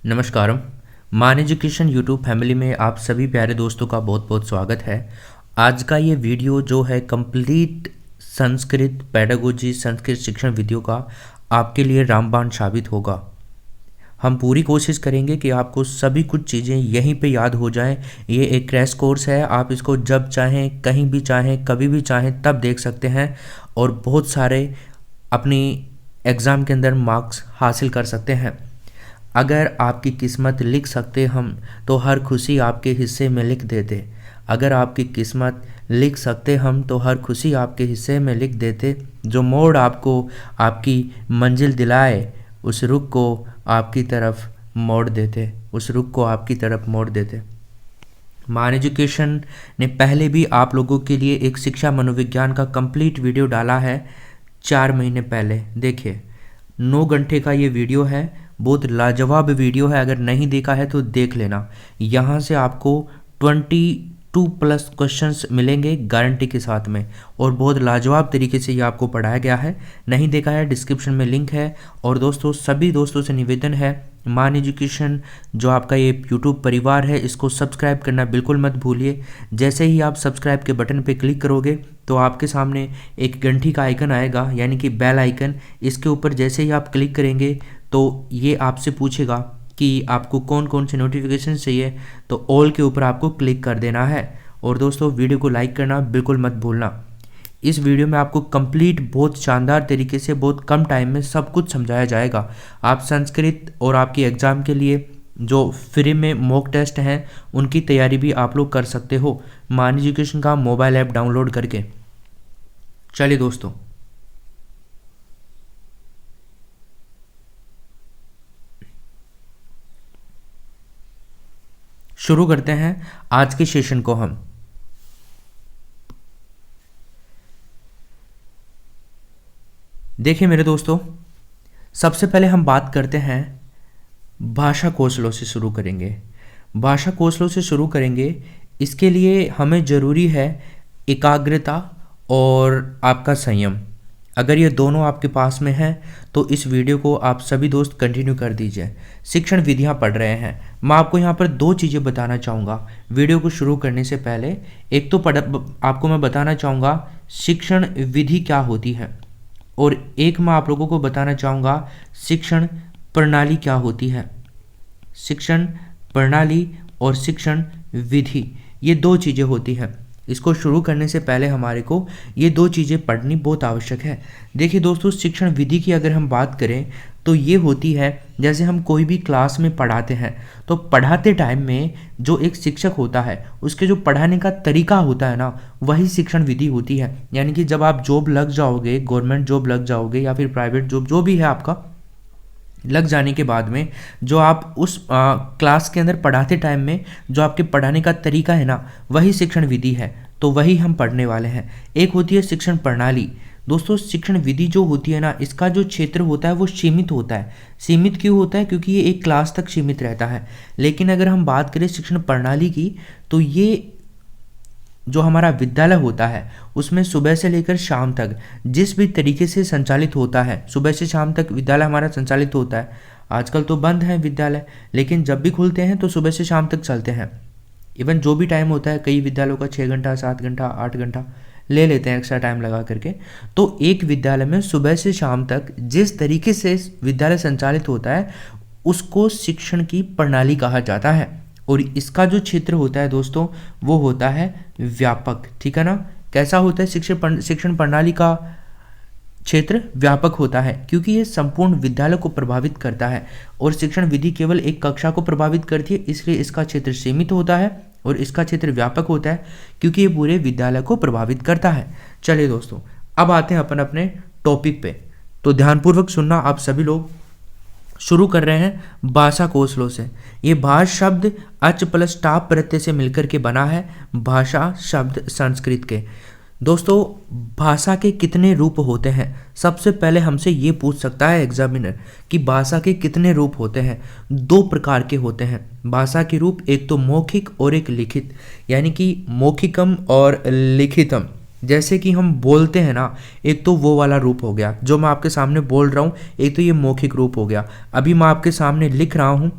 नमस्कारम। मान education YouTube family में आप सभी प्यारे दोस्तों का बहुत बहुत स्वागत है। आज का ये वीडियो जो है कंप्लीट संस्कृत पेडागोजी संस्कृत शिक्षण वीडियो का आपके लिए रामबाण साबित होगा। हम पूरी कोशिश करेंगे कि आपको सभी कुछ चीज़ें यहीं पे याद हो जाएं। ये एक क्रैश कोर्स है, आप इसको जब चाहें कहीं भी चाहें कभी भी चाहें तब देख सकते हैं और बहुत सारे अपनी एग्ज़ाम के अंदर मार्क्स हासिल कर सकते हैं। अगर आपकी किस्मत लिख सकते हम तो हर खुशी आपके हिस्से में लिख देते। अगर आपकी किस्मत लिख सकते हम तो हर खुशी आपके हिस्से में लिख देते। जो मोड़ आपको आपकी मंजिल दिलाए उस रुख को आपकी तरफ मोड़ देते, उस रुख को आपकी तरफ मोड़ देते। मान एजुकेशन ने पहले भी आप लोगों के लिए एक शिक्षा मनोविज्ञान का कंप्लीट वीडियो डाला है 4 महीने पहले। देखिए 9 घंटे का ये वीडियो है, बहुत लाजवाब वीडियो है। अगर नहीं देखा है तो देख लेना। यहाँ से आपको 22+ क्वेश्चंस मिलेंगे गारंटी के साथ में और बहुत लाजवाब तरीके से ये आपको पढ़ाया गया है। नहीं देखा है डिस्क्रिप्शन में लिंक है। और दोस्तों सभी दोस्तों से निवेदन है, मान एजुकेशन जो आपका ये यूट्यूब परिवार है इसको सब्सक्राइब करना बिल्कुल मत भूलिए। जैसे ही आप सब्सक्राइब के बटन पे क्लिक करोगे तो आपके सामने एक घंटी का आइकन आएगा, यानी कि बेल आइकन। इसके ऊपर जैसे ही आप क्लिक करेंगे तो ये आपसे पूछेगा कि आपको कौन कौन से नोटिफिकेशन चाहिए, तो ऑल के ऊपर आपको क्लिक कर देना है। और दोस्तों वीडियो को लाइक करना बिल्कुल मत भूलना। इस वीडियो में आपको कंप्लीट बहुत शानदार तरीके से बहुत कम टाइम में सब कुछ समझाया जाएगा। आप संस्कृत और आपकी एग्ज़ाम के लिए जो फ्री में मॉक टेस्ट हैं उनकी तैयारी भी आप लोग कर सकते हो मान एजुकेशन का मोबाइल ऐप डाउनलोड करके। चलिए दोस्तों शुरू करते हैं आज के सेशन को। हम देखिए मेरे दोस्तों, सबसे पहले हम बात करते हैं भाषा कौशलों से शुरू करेंगे। भाषा कौशलों से शुरू करेंगे, इसके लिए हमें ज़रूरी है एकाग्रता और आपका संयम। अगर ये दोनों आपके पास में है तो इस वीडियो को आप सभी दोस्त कंटिन्यू कर दीजिए। शिक्षण विधियाँ पढ़ रहे हैं, मैं आपको यहाँ पर 2 चीज़ें बताना चाहूँगा वीडियो को शुरू करने से पहले। एक तो आपको मैं बताना चाहूँगा शिक्षण विधि क्या होती है, और एक मैं आप लोगों को बताना चाहूँगा शिक्षण प्रणाली क्या होती है। शिक्षण प्रणाली और शिक्षण विधि ये 2 चीज़ें होती हैं। इसको शुरू करने से पहले हमारे को ये 2 चीज़ें पढ़नी बहुत आवश्यक है। देखिए दोस्तों, शिक्षण विधि की अगर हम बात करें तो ये होती है, जैसे हम कोई भी क्लास में पढ़ाते हैं तो पढ़ाते टाइम में जो एक शिक्षक होता है उसके जो पढ़ाने का तरीका होता है ना, वही शिक्षण विधि होती है। यानी कि जब आप जॉब लग जाओगे, गवर्नमेंट जॉब लग जाओगे या फिर प्राइवेट जॉब जो भी है आपका, लग जाने के बाद में जो आप उस क्लास के अंदर पढ़ाते टाइम में जो आपके पढ़ाने का तरीका है ना, वही शिक्षण विधि है। तो वही हम पढ़ने वाले हैं। एक होती है शिक्षण प्रणाली। दोस्तों शिक्षण विधि जो होती है ना, इसका जो क्षेत्र होता है वो सीमित होता है। सीमित क्यों होता है? क्योंकि ये एक क्लास तक सीमित रहता है। लेकिन अगर हम बात करें शिक्षण प्रणाली की तो ये जो हमारा विद्यालय होता है उसमें सुबह से लेकर शाम तक जिस भी तरीके से संचालित होता है, सुबह से शाम तक विद्यालय हमारा संचालित होता है। आजकल तो बंद है विद्यालय, लेकिन जब भी खुलते हैं तो सुबह से शाम तक चलते हैं। इवन जो भी टाइम होता है, कई विद्यालयों का 6 घंटा 7 घंटा 8 घंटा ले लेते हैं एक्स्ट्रा टाइम लगा करके। तो एक विद्यालय में सुबह से शाम तक जिस तरीके से विद्यालय संचालित होता है उसको शिक्षण की प्रणाली कहा जाता है। और इसका जो क्षेत्र होता है दोस्तों वो होता है व्यापक। ठीक है ना? कैसा होता है शिक्षण प्रणाली का क्षेत्र? व्यापक होता है, क्योंकि ये संपूर्ण विद्यालय को प्रभावित करता है। और शिक्षण विधि केवल एक कक्षा को प्रभावित करती है, इसलिए इसका क्षेत्र सीमित होता है। और इसका क्षेत्र व्यापक होता है क्योंकि ये पूरे विद्यालय को प्रभावित करता है। चलिए दोस्तों, अब आते हैं अपन अपने टॉपिक पे। तो ध्यानपूर्वक सुनना आप सभी लोग। शुरू कर रहे हैं भाषा कौशलों से। ये भाष शब्द अच प्लस टाप प्रत्यय से मिलकर के बना है। भाषा शब्द संस्कृत के। दोस्तों भाषा के कितने रूप होते हैं? सबसे पहले हमसे ये पूछ सकता है एग्जामिनर कि भाषा के कितने रूप होते हैं। 2 प्रकार के होते हैं भाषा के रूप, एक तो मौखिक और एक लिखित। यानी कि मौखिकम और लिखितम। जैसे कि हम बोलते हैं ना, एक तो वो वाला रूप हो गया जो मैं आपके सामने बोल रहा हूँ, एक तो ये मौखिक रूप हो गया। अभी मैं आपके सामने लिख रहा हूँ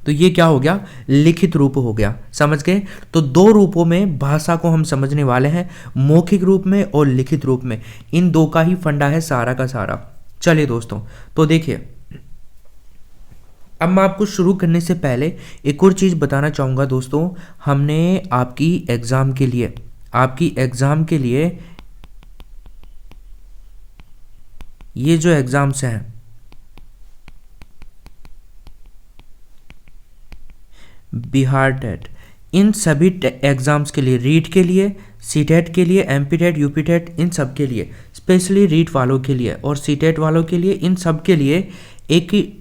तो ये क्या हो गया, लिखित रूप हो गया। समझ गए? तो दो रूपों में भाषा को हम समझने वाले हैं, मौखिक रूप में और लिखित रूप में। इन दो का ही फंडा है सारा का सारा। चलिए दोस्तों, तो देखिए, अब मैं आपको शुरू करने से पहले एक और चीज़ बताना चाहूँगा दोस्तों। हमने आपकी एग्ज़ाम के लिए ये जो एग्ज़ाम्स हैं, बिहार टेट, इन सभी एग्ज़ाम्स के लिए, रीट के लिए, सी टेट के लिए, M P TET, U P TET, इन सब के लिए, स्पेशली रीट वालों के लिए और सी टेट वालों के लिए, इन सब के लिए एक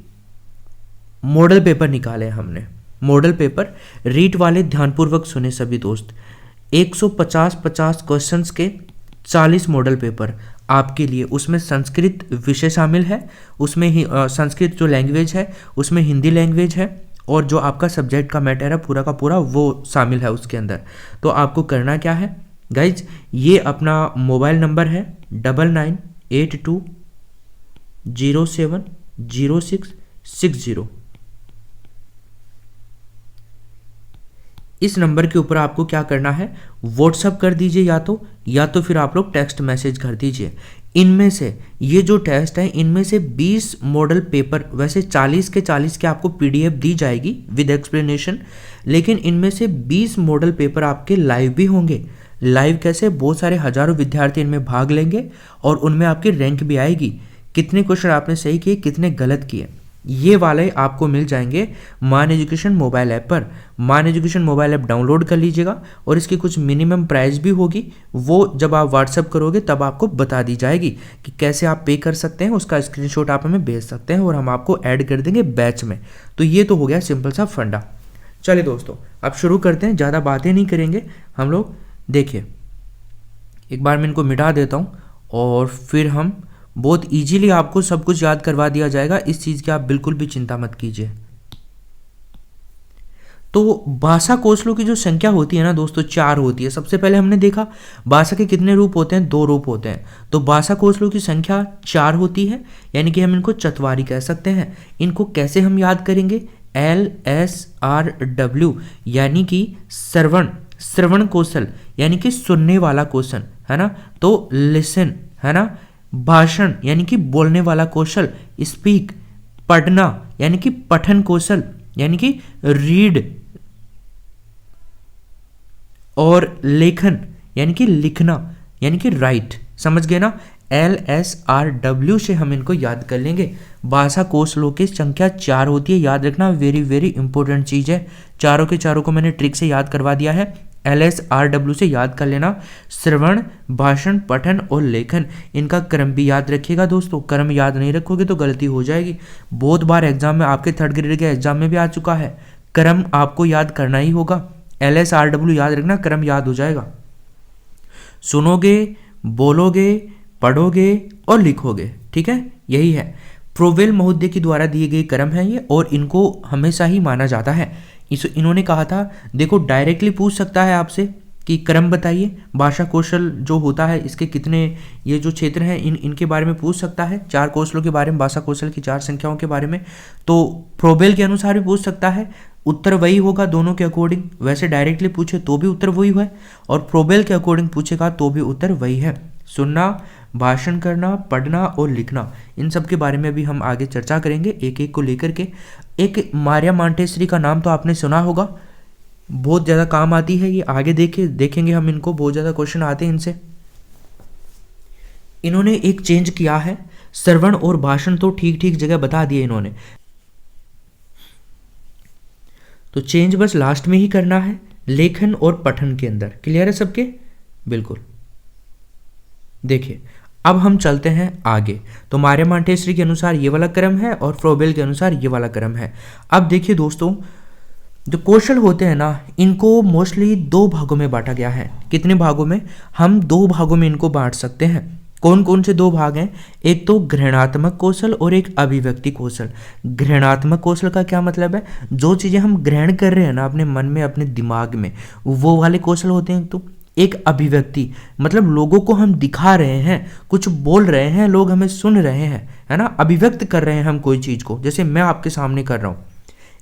मॉडल पेपर निकाले हमने। मॉडल पेपर रीट वाले ध्यानपूर्वक सुने सभी दोस्त। 150 क्वेश्चंस के 40 मॉडल पेपर आपके लिए। उसमें संस्कृत विषय शामिल है, उसमें ही संस्कृत जो लैंग्वेज है, उसमें हिंदी लैंग्वेज है, और जो आपका सब्जेक्ट का मैटर है पूरा का पूरा वो शामिल है उसके अंदर। तो आपको करना क्या है गाइज, ये अपना मोबाइल नंबर है 9982070660। इस नंबर के ऊपर आपको क्या करना है, व्हाट्सअप कर दीजिए, या तो फिर आप लोग टेक्स्ट मैसेज कर दीजिए। इनमें से ये जो टेस्ट है, इनमें से 20 मॉडल पेपर, वैसे 40 के 40 के आपको पीडीएफ दी जाएगी विद एक्सप्लेनेशन, लेकिन इनमें से 20 मॉडल पेपर आपके लाइव भी होंगे। लाइव कैसे, बहुत सारे हजारों विद्यार्थी इनमें भाग लेंगे और उनमें आपकी रैंक भी आएगी, कितने क्वेश्चन आपने सही किए, कितने गलत किए। ये वाले आपको मिल जाएंगे मान एजुकेशन मोबाइल ऐप पर। मान एजुकेशन मोबाइल ऐप डाउनलोड कर लीजिएगा, और इसकी कुछ मिनिमम प्राइस भी होगी, वो जब आप व्हाट्सअप करोगे तब आपको बता दी जाएगी कि कैसे आप पे कर सकते हैं। उसका स्क्रीनशॉट आप हमें भेज सकते हैं और हम आपको ऐड कर देंगे बैच में। तो ये तो हो गया सिंपल सा फंडा। चलिए दोस्तों, अब शुरू करते हैं, ज़्यादा बातें नहीं करेंगे हम लोग। देखिए, एक बार मैं इनको मिटा देता हूँ और फिर हम बहुत इजीली आपको सब कुछ याद करवा दिया जाएगा। इस चीज़ की आप बिल्कुल भी चिंता मत कीजिए। तो भाषा कौशलों की जो संख्या होती है ना दोस्तों, 4 होती है। सबसे पहले हमने देखा भाषा के कितने रूप होते हैं, 2 रूप होते हैं। तो भाषा कौशलों की संख्या 4 होती है, यानी कि हम इनको चतवारी कह सकते हैं। इनको कैसे हम याद करेंगे, LSRW, यानी कि श्रवण कौशल, यानी कि सुनने वाला कौशल, है ना। तो लिसन, है ना। भाषण यानी कि बोलने वाला कौशल, स्पीक। पढ़ना यानी कि पठन कौशल, यानी कि रीड। और लेखन यानी कि लिखना, यानी कि राइट। समझ गए ना। LSRW से हम इनको याद कर लेंगे। भाषा कौशलों की संख्या 4 होती है, याद रखना, वेरी वेरी इंपॉर्टेंट चीज़ है। चारों के चारों को मैंने ट्रिक से याद करवा दिया है। LSRW से याद कर लेना, श्रवण, भाषण, पठन और लेखन। इनका क्रम भी याद रखिएगा दोस्तों। क्रम याद नहीं रखोगे तो गलती हो जाएगी। बहुत बार एग्जाम में, आपके 3rd ग्रेड के एग्जाम में भी आ चुका है। क्रम आपको याद करना ही होगा। LSRW याद रखना, क्रम याद हो जाएगा। सुनोगे, बोलोगे, पढ़ोगे और लिखोगे, ठीक है, यही है। प्रोवेल महोदय के द्वारा दिए गए क्रम है ये, और इनको हमेशा ही माना जाता है। इन्होंने कहा था, देखो डायरेक्टली पूछ सकता है आपसे कि क्रम बताइए, भाषा कौशल जो होता है इसके कितने, ये जो क्षेत्र हैं इनके बारे में पूछ सकता है, 4 कौशलों के बारे में, भाषा कौशल की 4 संख्याओं के बारे में। तो प्रोबेल के अनुसार भी पूछ सकता है, उत्तर वही होगा दोनों के अकॉर्डिंग। वैसे डायरेक्टली पूछे तो भी उत्तर वही है, और प्रोबेल के अकॉर्डिंग पूछेगा तो भी उत्तर वही है। सुनना, भाषण करना, पढ़ना और लिखना, इन सब के बारे में भी हम आगे चर्चा करेंगे एक एक को लेकर के। एक मारिया मांटेसरी का नाम तो आपने सुना होगा, बहुत ज़्यादा काम आती है ये, आगे देखेंगे हम इनको, बहुत ज़्यादा क्वेश्चन आते हैं इनसे। इन्होंने एक चेंज किया है, श्रवण और भाषण तो ठीक ठीक जगह बता दिए इन्होंने, तो चेंज बस लास्ट में ही करना है, लेखन और पठन के अंदर। क्लियर है सबके? बिल्कुल। देखिए, अब हम चलते हैं आगे। तो मारिया मांटेसरी के अनुसार ये वाला क्रम है और फ्रोबेल के अनुसार ये वाला क्रम है। अब देखिए दोस्तों, जो कौशल होते हैं ना, इनको मोस्टली 2 भागों में बांटा गया है। कितने भागों में? हम 2 भागों में इनको बांट सकते हैं। कौन कौन से 2 भाग हैं? एक तो ग्रहणात्मक कौशल और एक अभिव्यक्ति कौशल। ग्रहणात्मक कौशल का क्या मतलब है? जो चीज़ें हम ग्रहण कर रहे हैं ना अपने मन में, अपने दिमाग में, वो वाले कौशल होते हैं। तो एक अभिव्यक्ति मतलब लोगों को हम दिखा रहे हैं, कुछ बोल रहे हैं, लोग हमें सुन रहे हैं, है ना, अभिव्यक्त कर रहे हैं हम कोई चीज़ को, जैसे मैं आपके सामने कर रहा हूँ।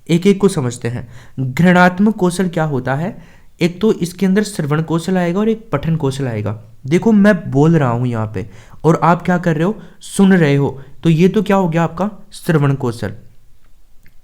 एक एक को समझते हैं। घृणात्मक कौशल क्या होता है? एक तो इसके अंदर श्रवण कौशल आएगा और एक पठन कौशल आएगा। देखो मैं बोल रहा हूं यहाँ पे और आप क्या कर रहे हो, सुन रहे हो, तो ये तो क्या हो गया आपका श्रवण कौशल।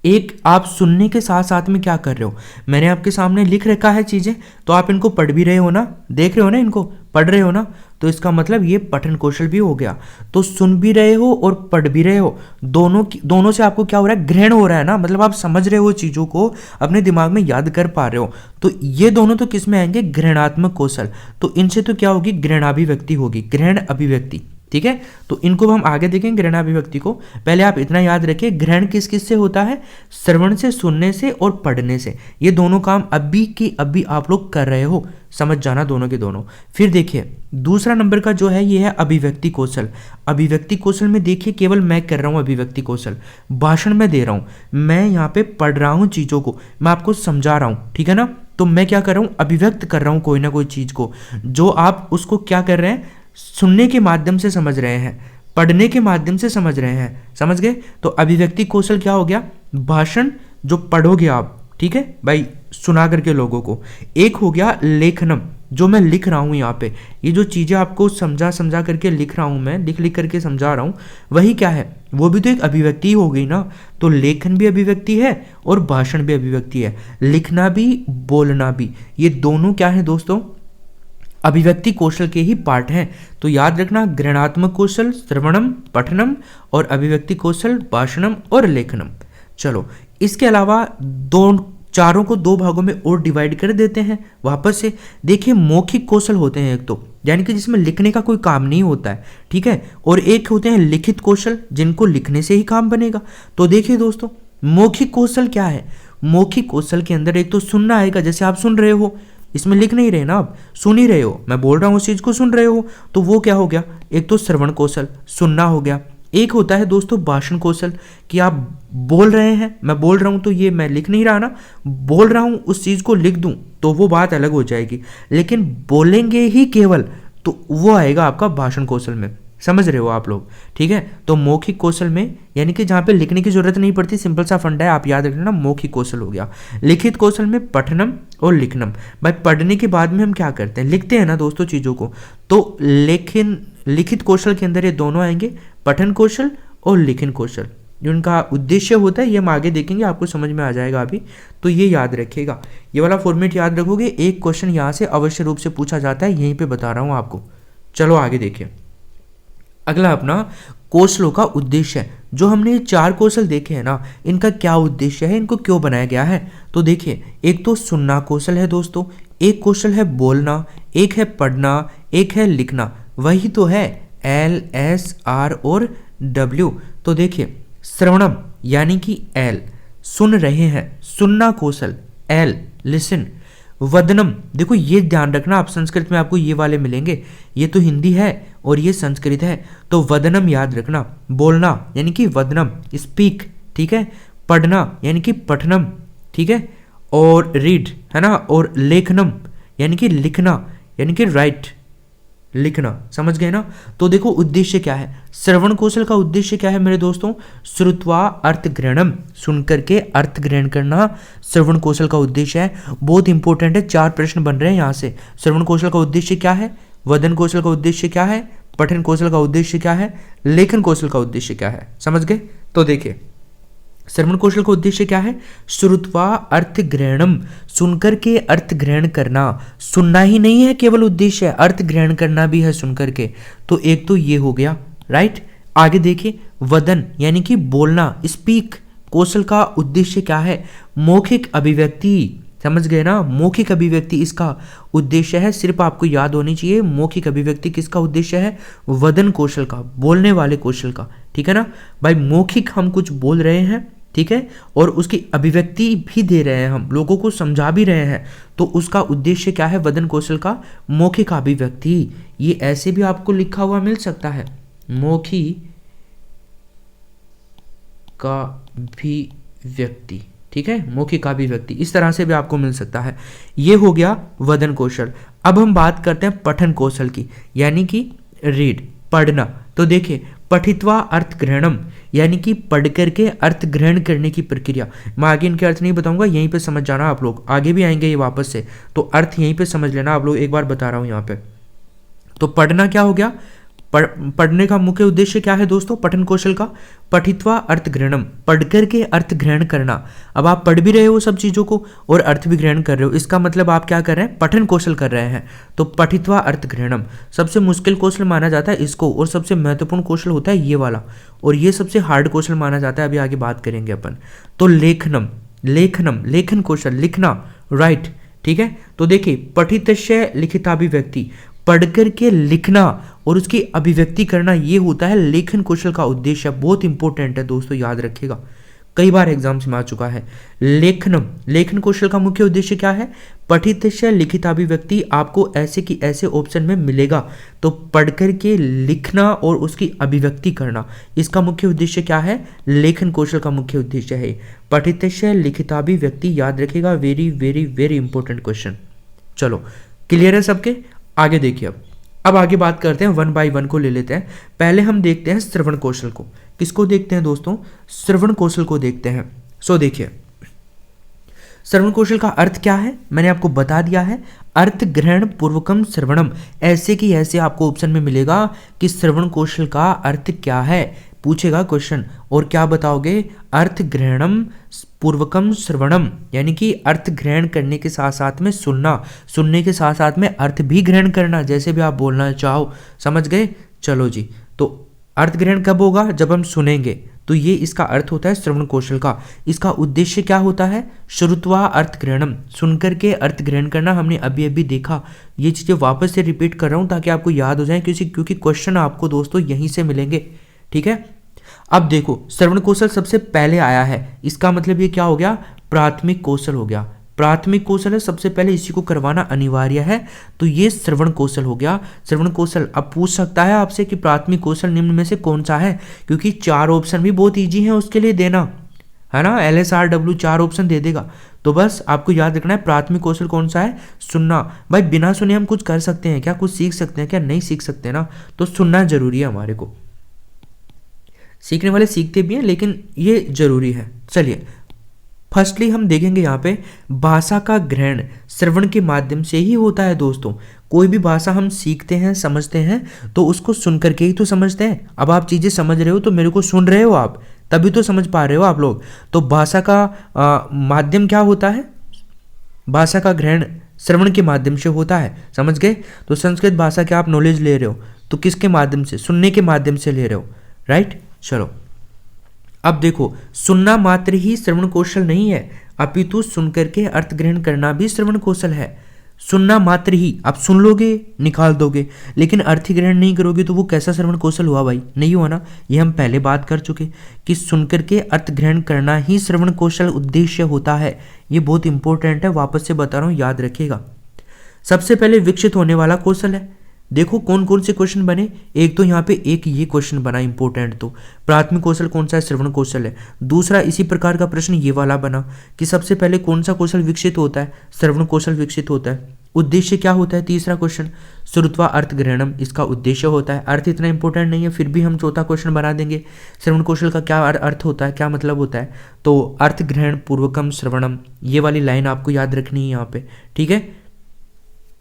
एक आप सुनने के साथ साथ में क्या कर रहे हो, मैंने आपके सामने लिख रखा है चीजें, तो आप इनको पढ़ भी रहे हो ना, देख रहे हो ना, इनको पढ़ रहे हो ना, तो इसका मतलब ये पठन कौशल भी हो गया। तो सुन भी रहे हो और पढ़ भी रहे हो, दोनों से आपको क्या हो रहा है, ग्रहण हो रहा है ना, मतलब आप समझ रहे हो चीजों को, अपने दिमाग में याद कर पा रहे हो। तो ये दोनों तो किस में आएंगे, ग्रहणात्मक कौशल। तो इनसे तो क्या होगी, ग्रहणाभिव्यक्ति होगी, ग्रहण अभिव्यक्ति। ठीक है, तो इनको हम आगे देखेंगे ग्रहणाभिव्यक्ति को। पहले आप इतना याद रखिए, ग्रहण किस किस से होता है, श्रवण से, सुनने से और पढ़ने से। ये दोनों काम अभी की अभी आप लोग कर रहे हो, समझ जाना दोनों के दोनों। फिर देखिए दूसरा नंबर का जो है ये है अभिव्यक्ति कौशल। अभिव्यक्ति कौशल में देखिए केवल मैं कर रहा हूँ अभिव्यक्ति कौशल, भाषण में दे रहा हूँ, मैं यहाँ पे पढ़ रहा हूँ चीज़ों को, मैं आपको समझा रहा हूँ, ठीक है ना। तो मैं क्या कर रहा हूँ, अभिव्यक्त कर रहा हूँ कोई ना कोई चीज़ को, जो आप उसको क्या कर रहे हैं, सुनने के माध्यम से समझ रहे हैं, पढ़ने के माध्यम से समझ रहे हैं, समझ गए। तो अभिव्यक्ति कौशल क्या हो गया, भाषण जो पढ़ोगे आप, ठीक है भाई, सुना करके लोगों को। एक हो गया लेखनम, जो मैं लिख रहा हूँ यहाँ पे, ये जो चीज़ें आपको समझा समझा करके लिख रहा हूँ मैं, लिख लिख करके समझा रहा हूँ, वही क्या है, वो भी तो एक अभिव्यक्ति हो गई ना। तो लेखन भी अभिव्यक्ति है और भाषण भी अभिव्यक्ति है, लिखना भी बोलना भी, ये दोनों क्या है दोस्तों, अभिव्यक्ति कौशल के ही पार्ट हैं। तो याद रखना, ग्रहणात्मक कौशल श्रवणम पठनम और अभिव्यक्ति कौशल भाषणम और लेखनम। चलो इसके अलावा चारों को दो भागों में और डिवाइड कर देते हैं वापस से। देखिए मौखिक कौशल होते हैं एक तो, यानी कि जिसमें लिखने का कोई काम नहीं होता है, ठीक है, और एक होते हैं लिखित कौशल, जिनको लिखने से ही काम बनेगा। तो देखिए दोस्तों मौखिक कौशल क्या है, मौखिक कौशल के अंदर एक तो सुनना आएगा, जैसे आप सुन रहे हो, इसमें लिख नहीं रहे ना, आप सुन ही रहे हो, मैं बोल रहा हूँ उस चीज़ को सुन रहे हो, तो वो क्या हो गया, एक तो श्रवण कौशल, सुनना हो गया। एक होता है दोस्तों भाषण कौशल, कि आप बोल रहे हैं, मैं बोल रहा हूँ तो ये मैं लिख नहीं रहा ना, बोल रहा हूँ, उस चीज़ को लिख दूँ तो वो बात अलग हो जाएगी, लेकिन बोलेंगे ही केवल तो वो आएगा आपका भाषण कौशल में, समझ रहे हो आप लोग, ठीक है। तो मौखिक कौशल में यानी कि जहाँ पे लिखने की जरूरत नहीं पड़ती, सिंपल सा फंडा है, आप याद रखना, मौखिक कौशल हो गया। लिखित कौशल में पठनम और लिखनम, भाई पढ़ने के बाद में हम क्या करते हैं, लिखते हैं ना दोस्तों चीज़ों को, तो लेकिन लिखित कौशल के अंदर ये दोनों आएंगे, पठन कौशल और लिखन कौशल। जो उनका उद्देश्य होता है ये हम आगे देखेंगे, आपको समझ में आ जाएगा अभी, तो ये याद रखिएगा, ये वाला फॉर्मेट याद रखोगे, एक क्वेश्चन यहाँ से अवश्य रूप से पूछा जाता है, यहीं पे बता रहा हूँ आपको। चलो आगे देखिए, अगला अपना कौशलों का उद्देश्य है। जो हमने ये चार कौशल देखे हैं ना, इनका क्या उद्देश्य है, इनको क्यों बनाया गया है। तो देखिए एक तो सुनना कौशल है दोस्तों, एक कौशल है बोलना, एक है पढ़ना, एक है लिखना, वही तो है LSR और W। तो देखिए श्रवणम यानी कि L, सुन रहे हैं, सुनना कौशल L लिसन। वदनम, देखो ये ध्यान रखना, आप संस्कृत में आपको ये वाले मिलेंगे, ये तो हिंदी है और ये संस्कृत है, तो वदनम याद रखना, बोलना यानी कि वदनम स्पीक, ठीक है, पढ़ना यानी कि पठनम, ठीक है, और रीड है ना, और लेखनम यानी कि लिखना, यानी कि राइट, लिखना, समझ गए ना। तो देखो उद्देश्य क्या है, श्रवण कौशल का उद्देश्य क्या है मेरे दोस्तों, श्रुत्वा अर्थ ग्रहणम, सुन करके अर्थ ग्रहण करना श्रवण कौशल का उद्देश्य है। बहुत इंपॉर्टेंट है, 4 प्रश्न बन रहे हैं यहाँ से। श्रवण कौशल का उद्देश्य क्या है, वदन कौशल का उद्देश्य क्या है, पठन कौशल का उद्देश्य क्या है, लेखन कौशल का उद्देश्य क्या है, समझ गए। तो देखिए श्रवण कौशल का उद्देश्य क्या है, श्रुत्वा अर्थ ग्रहणम, सुनकर के अर्थ ग्रहण करना, सुनना ही नहीं है केवल उद्देश्य, अर्थ ग्रहण करना भी है सुनकर के। तो एक तो ये हो गया, राइट। आगे देखिए वदन यानी कि बोलना, स्पीक कौशल का उद्देश्य क्या है, मौखिक अभिव्यक्ति, समझ गए ना, मौखिक अभिव्यक्ति इसका उद्देश्य है। सिर्फ आपको याद होनी चाहिए मौखिक अभिव्यक्ति किसका उद्देश्य है, वदन कौशल का, बोलने वाले कौशल का, ठीक है ना भाई। मौखिक हम कुछ बोल रहे हैं, ठीक है, और उसकी अभिव्यक्ति भी दे रहे हैं, हम लोगों को समझा भी रहे हैं, तो उसका उद्देश्य क्या है, वदन कौशल का मौखिक अभिव्यक्ति। ये ऐसे भी आपको लिखा हुआ मिल सकता है, मौखिक का अभिव्यक्ति, ठीक है, मौखिक अभिव्यक्ति, इस तरह से भी आपको मिल सकता है। ये हो गया वदन कौशल। अब हम बात करते हैं पठन कौशल की, यानी कि रीड, पढ़ना। तो देखिए पठित्वा अर्थ ग्रहणम, यानी कि पढ़ करके अर्थ ग्रहण करने की प्रक्रिया। मैं आगे इनके अर्थ नहीं बताऊंगा, यहीं पे समझ जाना आप लोग, आगे भी आएंगे ये वापस से, तो अर्थ यहीं पे समझ लेना आप लोग, एक बार बता रहा हूं यहाँ पे। तो पढ़ना क्या हो गया, पढ़ने का मुख्य उद्देश्य क्या है दोस्तों, पठन कौशल का, पठित्वा अर्थ ग्रहणम, पढ़कर के अर्थ ग्रहण करना। अब आप पढ़ भी रहे हो सब चीज़ों को और अर्थ भी ग्रहण कर रहे हो, इसका मतलब आप क्या कर रहे हैं, पठन कौशल कर रहे हैं। तो पठित्वा अर्थ ग्रहणम सबसे मुश्किल कौशल माना जाता है इसको, और सबसे महत्वपूर्ण कौशल होता है ये वाला, और ये सबसे हार्ड कौशल माना जाता है, अभी आगे बात करेंगे अपन। तो लेखनम, लेखनम लेखन कौशल, लिखना, राइट, ठीक है। तो देखिए पठितस्य लिखिताभिव्यक्ति, पढ़कर के लिखना और उसकी अभिव्यक्ति करना, ये होता है लेखन कौशल का उद्देश्य। बहुत इंपॉर्टेंट है दोस्तों, याद रखिएगा, कई बार एग्जाम्स में आ चुका है। लेखनम, लेखन कौशल का मुख्य उद्देश्य क्या है, पठितस्य लिखिताभिव्यक्ति, आपको ऐसे कि ऐसे ऑप्शन में मिलेगा, तो पढ़कर के लिखना और उसकी अभिव्यक्ति करना, इसका मुख्य उद्देश्य क्या है, लेखन कौशल का मुख्य उद्देश्य है पठितस्य लिखिताभिव्यक्ति। याद रखिएगा, very very very important question. चलो क्लियर है सबके, आगे देखिए। अब आगे बात करते हैं, वन बाय वन को ले लेते हैं। पहले हम देखते हैं श्रवण कौशल को। किसको देखते हैं दोस्तों, श्रवण कौशल को देखते हैं। सो देखिए श्रवण कौशल का अर्थ क्या है, मैंने आपको बता दिया है, अर्थ ग्रहण पूर्वकम श्रवणम, ऐसे कि ऐसे आपको ऑप्शन में मिलेगा कि श्रवण कौशल का अर्थ क्या है, पूछेगा क्वेश्चन, और क्या बताओगे, अर्थ ग्रहणम पूर्वकम श्रवणम, यानी कि अर्थ ग्रहण करने के साथ साथ में सुनना, सुनने के साथ साथ में अर्थ भी ग्रहण करना, जैसे भी आप बोलना चाहो, समझ गए। चलो जी, तो अर्थ ग्रहण कब होगा, जब हम सुनेंगे, तो ये इसका अर्थ होता है श्रवण कौशल का। इसका उद्देश्य क्या होता है, श्रुत्वा अर्थ ग्रहणम, सुनकर के अर्थ ग्रहण करना, हमने अभी अभी देखा। ये चीज़ें वापस से रिपीट कर रहा हूँ ताकि आपको याद हो जाए, क्योंकि क्वेश्चन आपको दोस्तों यहीं से मिलेंगे, ठीक है। अब देखो श्रवण कौशल सबसे पहले आया है, इसका मतलब ये क्या हो गया, प्राथमिक कौशल हो गया, प्राथमिक कौशल है, सबसे पहले इसी को करवाना अनिवार्य है, तो ये श्रवण कौशल हो गया। श्रवण कौशल अब पूछ सकता है आपसे कि प्राथमिक कौशल निम्न में से कौन सा है, क्योंकि 4 ऑप्शन भी बहुत ईजी है उसके लिए देना, है ना, LSRW 4 ऑप्शन दे देगा, तो बस आपको याद रखना है प्राथमिक कौशल कौन सा है, सुनना। भाई बिना सुने हम कुछ कर सकते हैं क्या, कुछ सीख सकते हैं क्या, नहीं सीख सकते ना, तो सुनना जरूरी है हमारे को, सीखने वाले सीखते भी हैं लेकिन ये जरूरी है। चलिए फर्स्टली हम देखेंगे यहाँ पे भाषा का ग्रहण श्रवण के माध्यम से ही होता है दोस्तों। कोई भी भाषा हम सीखते हैं समझते हैं तो उसको सुन करके ही तो समझते हैं। अब आप चीज़ें समझ रहे हो तो मेरे को सुन रहे हो आप, तभी तो समझ पा रहे हो आप लोग। तो भाषा का माध्यम क्या होता है, भाषा का ग्रहण श्रवण के माध्यम से होता है, समझ गए। तो संस्कृत भाषा के आप नॉलेज ले रहे हो तो किसके माध्यम से, सुनने के माध्यम से ले रहे हो, राइट। चलो अब देखो, सुनना मात्र ही श्रवण कौशल नहीं है, अपितु सुनकर के अर्थ ग्रहण करना भी श्रवण कौशल है। सुनना मात्र ही, आप सुन लोगे निकाल दोगे लेकिन अर्थ ग्रहण नहीं करोगे तो वो कैसा श्रवण कौशल हुआ भाई, नहीं हुआ ना। ये हम पहले बात कर चुके कि सुनकर के अर्थ ग्रहण करना ही श्रवण कौशल उद्देश्य होता है। ये बहुत इंपॉर्टेंट है, वापस से बता रहा हूँ, याद रखिएगा। सबसे पहले विकसित होने वाला कौशल है। देखो कौन कौन से क्वेश्चन बने, एक तो यहाँ पे एक ये क्वेश्चन बना इंपॉर्टेंट, तो प्राथमिक कौशल कौन सा है, श्रवण कौशल है। दूसरा इसी प्रकार का प्रश्न ये वाला बना कि सबसे पहले कौन सा कौशल विकसित होता है, श्रवण कौशल विकसित होता है। उद्देश्य क्या होता है, तीसरा क्वेश्चन श्रुत्वा अर्थ ग्रहणम, इसका उद्देश्य होता है। अर्थ इतना इंपॉर्टेंट नहीं है फिर भी हम चौथा क्वेश्चन बना देंगे, श्रवण कौशल का क्या अर्थ होता है, क्या मतलब होता है, तो अर्थ ग्रहण पूर्वकम श्रवणम, ये वाली लाइन आपको याद रखनी है यहाँ पे, ठीक है।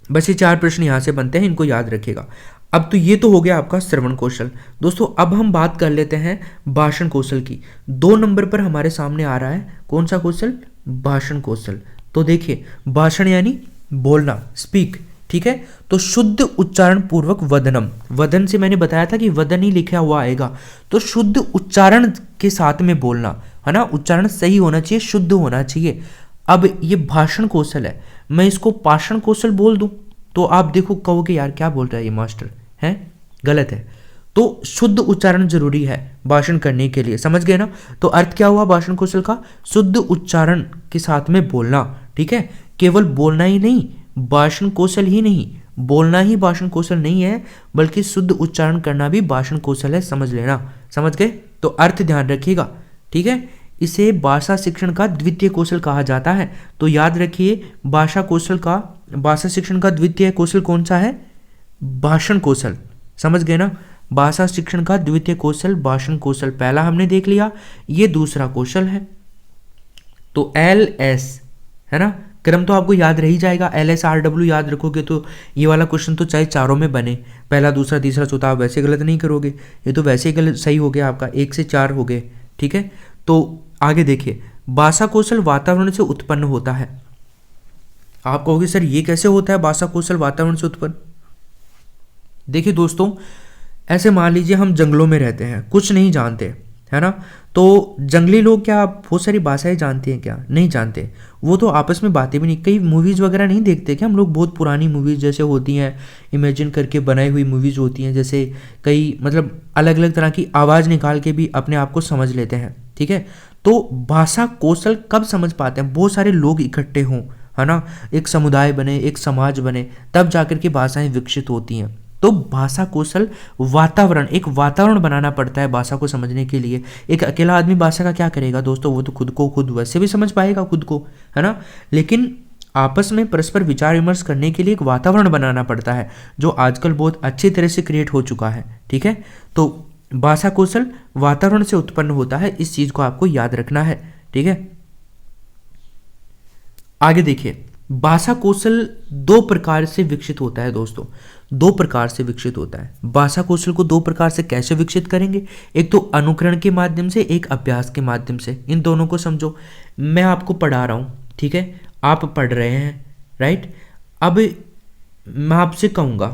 बस ये 4 प्रश्न यहाँ से बनते हैं, इनको याद रखिएगा। अब तो ये तो हो गया आपका श्रवण कौशल। दोस्तों अब हम बात कर लेते हैं भाषण कौशल की। 2 नंबर पर हमारे सामने आ रहा है कौन सा कौशल, भाषण कौशल। तो देखिए भाषण यानी बोलना, स्पीक, ठीक है। तो शुद्ध उच्चारण पूर्वक वदनम, वदन से मैंने बताया था कि वदन ही लिखा हुआ आएगा, तो शुद्ध उच्चारण के साथ में बोलना, है ना, उच्चारण सही होना चाहिए, शुद्ध होना चाहिए। अब ये भाषण कौशल है, मैं इसको भाषण कौशल बोल दूं तो आप देखो कहोगे यार क्या बोल रहा है ये मास्टर, है, गलत है। तो शुद्ध उच्चारण जरूरी है भाषण करने के लिए, समझ गए ना। तो अर्थ क्या हुआ भाषण कौशल का, शुद्ध उच्चारण के साथ में बोलना, ठीक है। केवल बोलना ही नहीं, भाषण कौशल ही नहीं, बोलना ही भाषण कौशल नहीं है बल्कि शुद्ध उच्चारण करना भी भाषण कौशल है, समझ लेना, समझ गए। तो अर्थ ध्यान रखिएगा, ठीक है। इसे भाषा शिक्षण का द्वितीय कौशल कहा जाता है। तो याद रखिए भाषा शिक्षण का द्वितीय कौशल कौन सा है, भाषण कौशल, समझ गए ना। भाषा शिक्षण का द्वितीय कौशल भाषण कौशल पहला हमने देख लिया, ये दूसरा कौशल है। तो LS है ना, क्रम तो आपको याद रह ही जाएगा, LSRW याद रखोगे तो ये वाला क्वेश्चन तो चाहे चारों में बने, पहला दूसरा तीसरा चौथा, आप वैसे गलत नहीं करोगे, ये तो वैसे ही गलत सही हो गया आपका, 1 से 4 हो गए। ठीक है, तो आगे देखिए, भाषा कौशल वातावरण से उत्पन्न होता है। आप कहोगे सर ये कैसे होता है भाषा कौशल वातावरण से उत्पन्न? देखिए दोस्तों, ऐसे मान लीजिए हम जंगलों में रहते हैं, कुछ नहीं जानते, है ना, तो जंगली लोग क्या बहुत सारी भाषाएं जानते हैं क्या? नहीं जानते, वो तो आपस में बातें भी नहीं, कई मूवीज़ वगैरह नहीं देखते क्या हम लोग? बहुत पुरानी मूवीज़ जैसे होती हैं, इमेजिन करके बनाई हुई मूवीज़ होती हैं, जैसे कई मतलब अलग अलग तरह की आवाज़ निकाल के भी अपने आप को समझ लेते हैं। ठीक है, तो भाषा कौशल कब समझ पाते हैं? बहुत सारे लोग इकट्ठे हों, है ना, एक समुदाय बने, एक समाज बने, तब जाकर के भाषाएं विकसित होती हैं। तो भाषा कौशल वातावरण, एक वातावरण बनाना पड़ता है भाषा को समझने के लिए। एक अकेला आदमी भाषा का क्या करेगा दोस्तों? वो तो खुद को खुद वैसे भी समझ पाएगा खुद को, है ना, लेकिन आपस में परस्पर विचार विमर्श करने के लिए एक वातावरण बनाना पड़ता है, जो आजकल बहुत अच्छी तरह से क्रिएट हो चुका है। ठीक है, तो भाषा कौशल वातावरण से उत्पन्न होता है, इस चीज को आपको याद रखना है। ठीक है, आगे देखिए, भाषा कौशल 2 प्रकार से विकसित होता है दोस्तों, 2 प्रकार से विकसित होता है। भाषा कौशल को 2 प्रकार से कैसे विकसित करेंगे? एक तो अनुकरण के माध्यम से, एक अभ्यास के माध्यम से। इन दोनों को समझो, मैं आपको पढ़ा रहा हूँ, ठीक है, आप पढ़ रहे हैं, राइट। अब मैं आपसे कहूँगा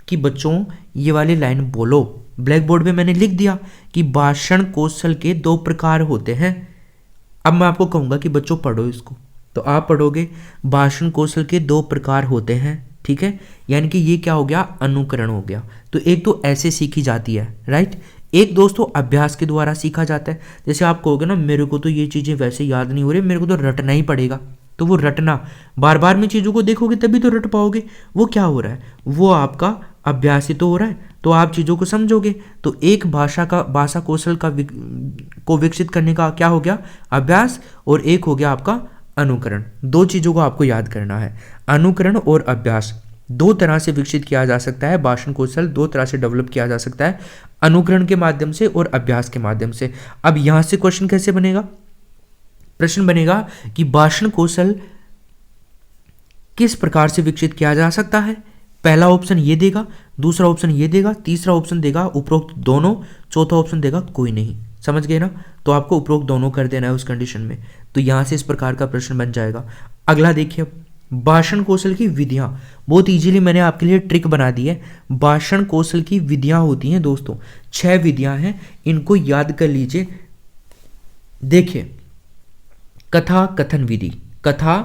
कि बच्चों ये वाली लाइन बोलो, ब्लैक बोर्ड पे मैंने लिख दिया कि भाषण कौशल के 2 प्रकार होते हैं। अब मैं आपको कहूँगा कि बच्चों पढ़ो इसको, तो आप पढ़ोगे भाषण कौशल के 2 प्रकार होते हैं। ठीक है, यानी कि ये क्या हो गया? अनुकरण हो गया। तो एक तो ऐसे सीखी जाती है, राइट, एक दोस्तों अभ्यास के द्वारा सीखा जाता है। जैसे आप कहोगे ना मेरे को तो ये चीज़ें वैसे याद नहीं हो रही, मेरे को तो रटना ही पड़ेगा, तो वो रटना, बार बार में चीज़ों को देखोगे तभी तो रट पाओगे। वो क्या हो रहा है? वो आपका अभ्यास ही तो हो रहा है, तो आप चीज़ों को समझोगे। तो एक भाषा कौशल को विकसित करने का क्या हो गया? अभ्यास, और एक हो गया आपका अनुकरण। 2 चीज़ों को आपको याद करना है, अनुकरण और अभ्यास। 2 तरह से विकसित किया जा सकता है भाषण कौशल, 2 तरह से डेवलप किया जा सकता है, अनुकरण के माध्यम से और अभ्यास के माध्यम से। अब यहां से क्वेश्चन कैसे बनेगा? प्रश्न बनेगा कि भाषण कौशल किस प्रकार से विकसित किया जा सकता है? पहला ऑप्शन ये देगा, दूसरा ऑप्शन ये देगा, तीसरा ऑप्शन देगा उपरोक्त दोनों, चौथा ऑप्शन देगा कोई नहीं। समझ गए ना? तो आपको उपरोक्त दोनों कर देना है उस कंडीशन में। तो यहां से इस प्रकार का प्रश्न बन जाएगा। अगला देखिए, भाषण कौशल की विधियां, बहुत इजीली मैंने आपके लिए ट्रिक बना दी है। भाषण कौशल की विधियां होती हैं दोस्तों, 6 विधियां हैं, इनको याद कर लीजिए। देखिए, कथा कथन विधि, कथा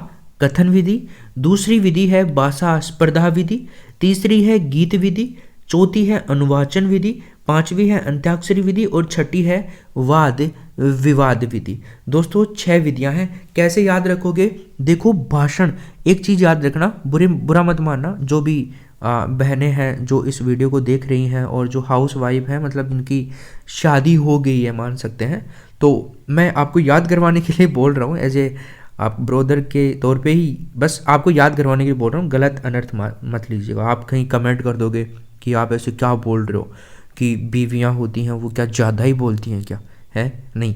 कथन विधि, दूसरी विधि है भाषा स्पर्धा विधि, तीसरी है गीत विधि, चौथी है अनुवाचन विधि, 5वीं है अंत्याक्षरी विधि और 6ठी है वाद विवाद विधि। दोस्तों 6 विधियां हैं, कैसे याद रखोगे? देखो भाषण, एक चीज याद रखना, बुरा मत मानना, जो भी बहनें हैं जो इस वीडियो को देख रही हैं और जो हाउस वाइफ हैं, मतलब इनकी शादी हो गई है मान सकते हैं, तो मैं आपको याद करवाने के लिए बोल रहा हूँ, एज ए आप ब्रोदर के तौर पे ही बस आपको याद करवाने के लिए बोल रहा हूँ, गलत अनर्थ मत लीजिएगा। आप कहीं कमेंट कर दोगे कि आप ऐसे क्या बोल रहे हो कि बीवियाँ होती हैं वो क्या ज़्यादा ही बोलती हैं क्या? है नहीं,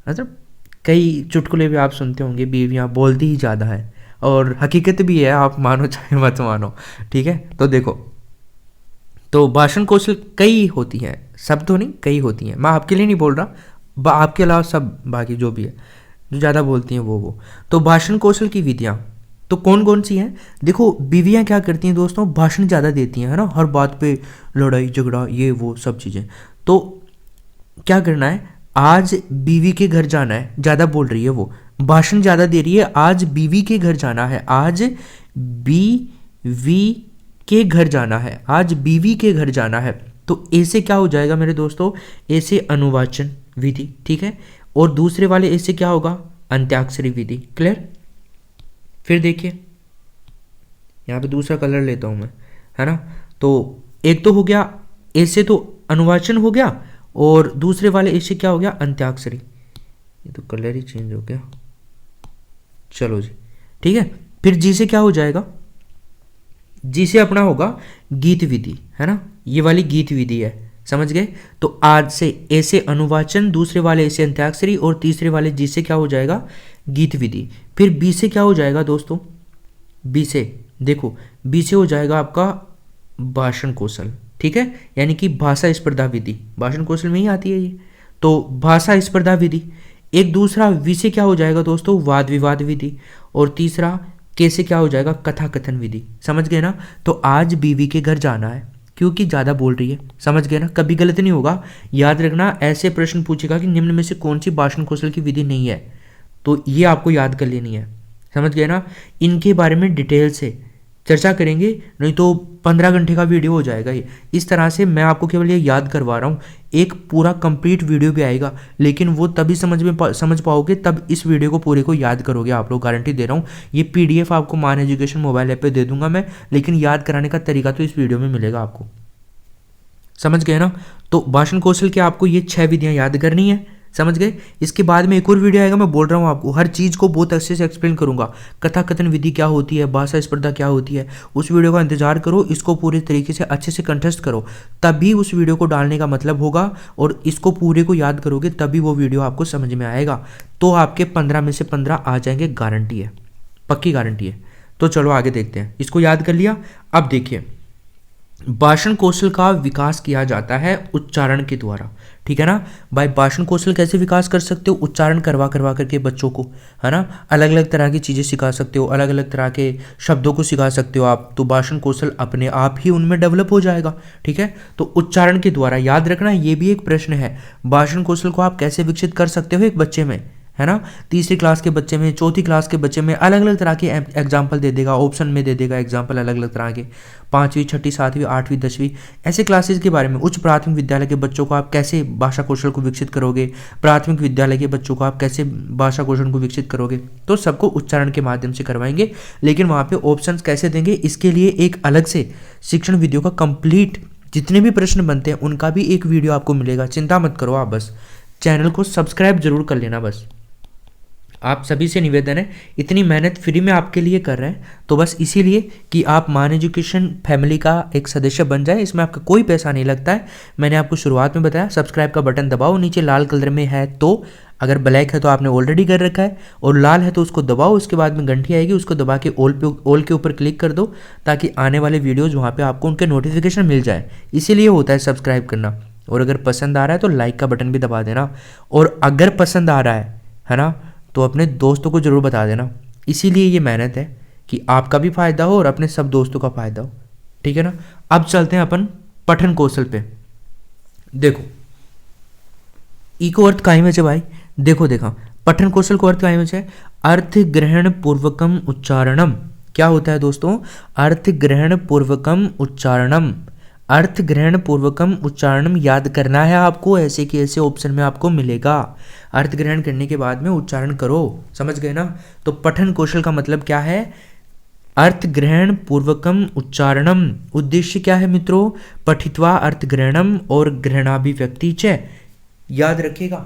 मतलब कई चुटकुले भी आप सुनते होंगे, बीवियाँ बोलती ही ज़्यादा है, और हकीकत भी है, आप मानो चाहे मत मानो। ठीक है, तो देखो, तो भाषण कौशल कई होती हैं, सब तो नहीं, कई होती हैं, मैं आपके लिए नहीं बोल रहा, आपके अलावा सब बाकी जो भी है जो ज़्यादा बोलती हैं वो। तो भाषण कौशल की विधियाँ तो कौन कौन सी हैं? देखो, बीवियाँ क्या करती हैं दोस्तों? भाषण ज़्यादा देती हैं, है ना, हर बात पे लड़ाई झगड़ा ये वो सब चीज़ें। तो क्या करना है? आज बीवी के घर जाना है, ज़्यादा बोल रही है वो, भाषण ज़्यादा दे रही है, आज बीवी के घर जाना है, आज बीवी के घर जाना है, आज बीवी के घर जाना है। तो ऐसे क्या हो जाएगा मेरे दोस्तों? ऐसे अनुवाचन विधि, ठीक है, और दूसरे वाले ऐसे क्या होगा? अंत्याक्षरी विधि। क्लियर? फिर देखिए, यहाँ पे दूसरा कलर लेता हूँ मैं, है ना, तो एक तो हो गया ऐसे, तो अनुवाचन हो गया, और दूसरे वाले ऐसे क्या हो गया? अंत्याक्षरी। ये तो कलर ही चेंज हो गया, चलो जी, ठीक है। फिर जी से क्या हो जाएगा? जी से अपना होगा गीत विधि, है ना, ये वाली गीत विधि है, समझ गए। तो आज से ए से अनुवाचन, दूसरे वाले ए से अंत्याक्षरी और तीसरे वाले जी से क्या हो जाएगा, गीत विधि। फिर बी से क्या हो जाएगा दोस्तों, बी से देखो, बी से हो जाएगा आपका भाषण कौशल, ठीक है, यानी कि भाषा स्पर्धा विधि, भाषण कौशल में ही आती है ये, तो भाषा स्पर्धा विधि। एक दूसरा वी से क्या हो जाएगा दोस्तों, वाद विवाद विधि। और तीसरा के से क्या हो जाएगा, कथा कथन विधि। समझ गए ना। तो आज बीवी के घर जाना है क्योंकि ज़्यादा बोल रही है, समझ गए ना, कभी गलत नहीं होगा। याद रखना, ऐसे प्रश्न पूछेगा कि निम्न में से कौन सी भाषण कौशल की विधि नहीं है, तो ये आपको याद कर लेनी है, समझ गए ना। इनके बारे में डिटेल से चर्चा करेंगे, नहीं तो 15 घंटे का वीडियो हो जाएगा ये। इस तरह से मैं आपको केवल ये याद करवा रहा हूँ, एक पूरा कंप्लीट वीडियो भी आएगा, लेकिन वो तभी समझ पाओगे तब इस वीडियो को पूरे को याद करोगे आप लोग, गारंटी दे रहा हूँ। ये पीडीएफ आपको मान एजुकेशन मोबाइल ऐप पे दे दूंगा मैं, लेकिन याद कराने का तरीका तो इस वीडियो में मिलेगा आपको, समझ गए ना। तो भाषण कौशल के आपको ये 6 विधियाँ याद करनी है, समझ गए। इसके बाद में एक और वीडियो आएगा, मैं बोल रहा हूँ आपको, हर चीज़ को बहुत अच्छे से एक्सप्लेन करूंगा। कथा कथन विधि क्या होती है, भाषा स्पर्धा क्या होती है, उस वीडियो का इंतजार करो, इसको पूरे तरीके से अच्छे से कंठस्थ करो, तभी उस वीडियो को डालने का मतलब होगा। और इसको पूरे को याद करोगे तभी वो वीडियो आपको समझ में आएगा। तो आपके 15 में से 15 आ जाएंगे, गारंटी है, पक्की गारंटी है। तो चलो आगे देखते हैं। इसको याद कर लिया। अब देखिए, भाषण कौशल का विकास किया जाता है उच्चारण के द्वारा, ठीक है ना भाई। भाषण कौशल कैसे विकास कर सकते हो, उच्चारण करवा करके बच्चों को, है ना, अलग अलग तरह की चीज़ें सिखा सकते हो, अलग अलग तरह के शब्दों को सिखा सकते हो आप, तो भाषण कौशल अपने आप ही उनमें डेवलप हो जाएगा, ठीक है। तो उच्चारण के द्वारा, याद रखना ये भी एक प्रश्न है, भाषण कौशल को आप कैसे विकसित कर सकते हो एक बच्चे में, है ना। तीसरी क्लास के बच्चे में, चौथी क्लास के बच्चे में अलग अलग तरह के एग्जाम्पल दे देगा, ऑप्शन में दे देगा एग्जाम्पल अलग अलग तरह के, 5वीं 6ठी 7वीं 8वीं 10वीं ऐसे क्लासेस के बारे में। उच्च प्राथमिक विद्यालय के बच्चों को आप कैसे भाषा कौशल को विकसित करोगे, प्राथमिक विद्यालय के बच्चों को आप कैसे भाषा कौशल को विकसित करोगे, तो सबको उच्चारण के माध्यम से करवाएंगे। लेकिन वहाँ पे ऑप्शंस कैसे देंगे, इसके लिए एक अलग से शिक्षण वीडियो का कंप्लीट जितने भी प्रश्न बनते हैं उनका भी एक वीडियो आपको मिलेगा, चिंता मत करो आप, बस चैनल को सब्सक्राइब जरूर कर लेना। बस आप सभी से निवेदन है, इतनी मेहनत फ्री में आपके लिए कर रहे हैं, तो बस इसीलिए कि आप मान एजुकेशन फैमिली का एक सदस्य बन जाए, इसमें आपका कोई पैसा नहीं लगता है। मैंने आपको शुरुआत में बताया, सब्सक्राइब का बटन दबाओ, नीचे लाल कलर में है तो, अगर ब्लैक है तो आपने ऑलरेडी कर रखा है, और लाल है तो उसको दबाओ, उसके बाद में घंटी आएगी उसको दबा के ऑल के ऊपर क्लिक कर दो, ताकि आने वाले वीडियोज़ वहाँ पर आपको उनके नोटिफिकेशन मिल जाए। इसीलिए होता है सब्सक्राइब करना। और अगर पसंद आ रहा है तो लाइक का बटन भी दबा देना, और अगर पसंद आ रहा है ना, तो अपने दोस्तों को ज़रूर बता देना। इसीलिए ये मेहनत है कि आपका भी फायदा हो और अपने सब दोस्तों का फायदा हो, ठीक है ना। अब चलते हैं अपन पठन कौशल पे। देखो इको अर्थ काई में भाई, देखो देखा पठन कौशल को अर्थ काई में है, अर्थ ग्रहण पूर्वकम उच्चारणम। क्या होता है दोस्तों, अर्थ ग्रहण पूर्वकम उच्चारणम, अर्थ ग्रहण पूर्वकम उच्चारणम याद करना है आपको, ऐसे कि ऐसे ऑप्शन में आपको मिलेगा। अर्थ ग्रहण करने के बाद में उच्चारण करो, समझ गए ना। तो पठन कौशल का मतलब क्या है, अर्थ ग्रहण पूर्वकम उच्चारणम। उद्देश्य क्या है मित्रों, पठित्वा अर्थ ग्रहणम और ग्रहणाभिव्यक्ति च। याद रखिएगा,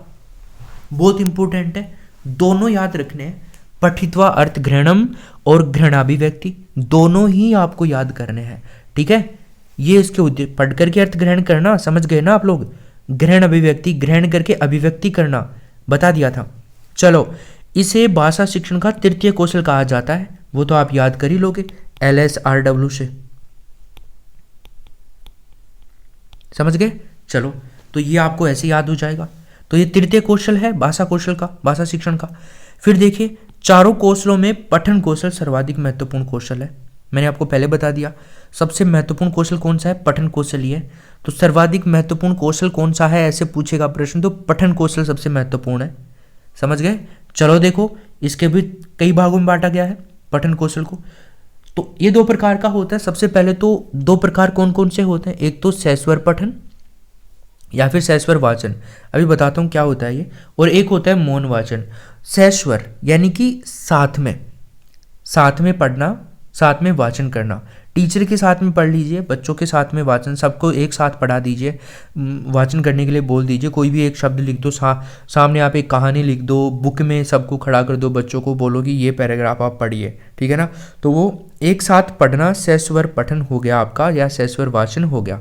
बहुत इंपॉर्टेंट है, दोनों याद रखने हैं, पठित्वा अर्थ ग्रहणम और ग्रहणाभिव्यक्ति दोनों ही आपको याद करने हैं, ठीक है। ये इसके उद्देश्य, पढ़ करके अर्थ ग्रहण करना, समझ गए ना आप लोग, ग्रहण अभिव्यक्ति, ग्रहण करके अभिव्यक्ति करना, बता दिया था। चलो, इसे भाषा शिक्षण का तृतीय कौशल कहा जाता है, वो तो आप याद कर ही लोगे LSRW से, समझ गए। चलो, तो ये आपको ऐसे याद हो जाएगा। तो ये तृतीय कौशल है भाषा कौशल का, भाषा शिक्षण का। फिर देखिए, चारों कौशलों में पठन कौशल सर्वाधिक महत्वपूर्ण कौशल है। मैंने आपको पहले बता दिया, सबसे महत्वपूर्ण कौशल कौन सा है, पठन कौशल ही है। तो सर्वाधिक महत्वपूर्ण कौशल कौन सा है, ऐसे पूछेगा प्रश्न, तो पठन कौशल सबसे महत्वपूर्ण है, समझ गए। चलो देखो, इसके भी कई भागों में बांटा गया है पठन कौशल को। तो ये 2 प्रकार का होता है। सबसे पहले तो 2 प्रकार कौन कौन से होते हैं, एक तो सस्वर पठन या फिर सस्वर वाचन, अभी बताता हूँ क्या होता है ये, और एक होता है मौन वाचन। सस्वर यानी कि साथ में पढ़ना, साथ में वाचन करना, टीचर के साथ में पढ़ लीजिए, बच्चों के साथ में वाचन, सबको एक साथ पढ़ा दीजिए, वाचन करने के लिए बोल दीजिए, कोई भी एक शब्द लिख दो, सामने आप एक कहानी लिख दो, बुक में सबको खड़ा कर दो, बच्चों को बोलो कि ये पैराग्राफ आप पढ़िए, ठीक है ना। तो वो एक साथ पढ़ना सस्वर पठन हो गया आपका, या सस्वर वाचन हो गया।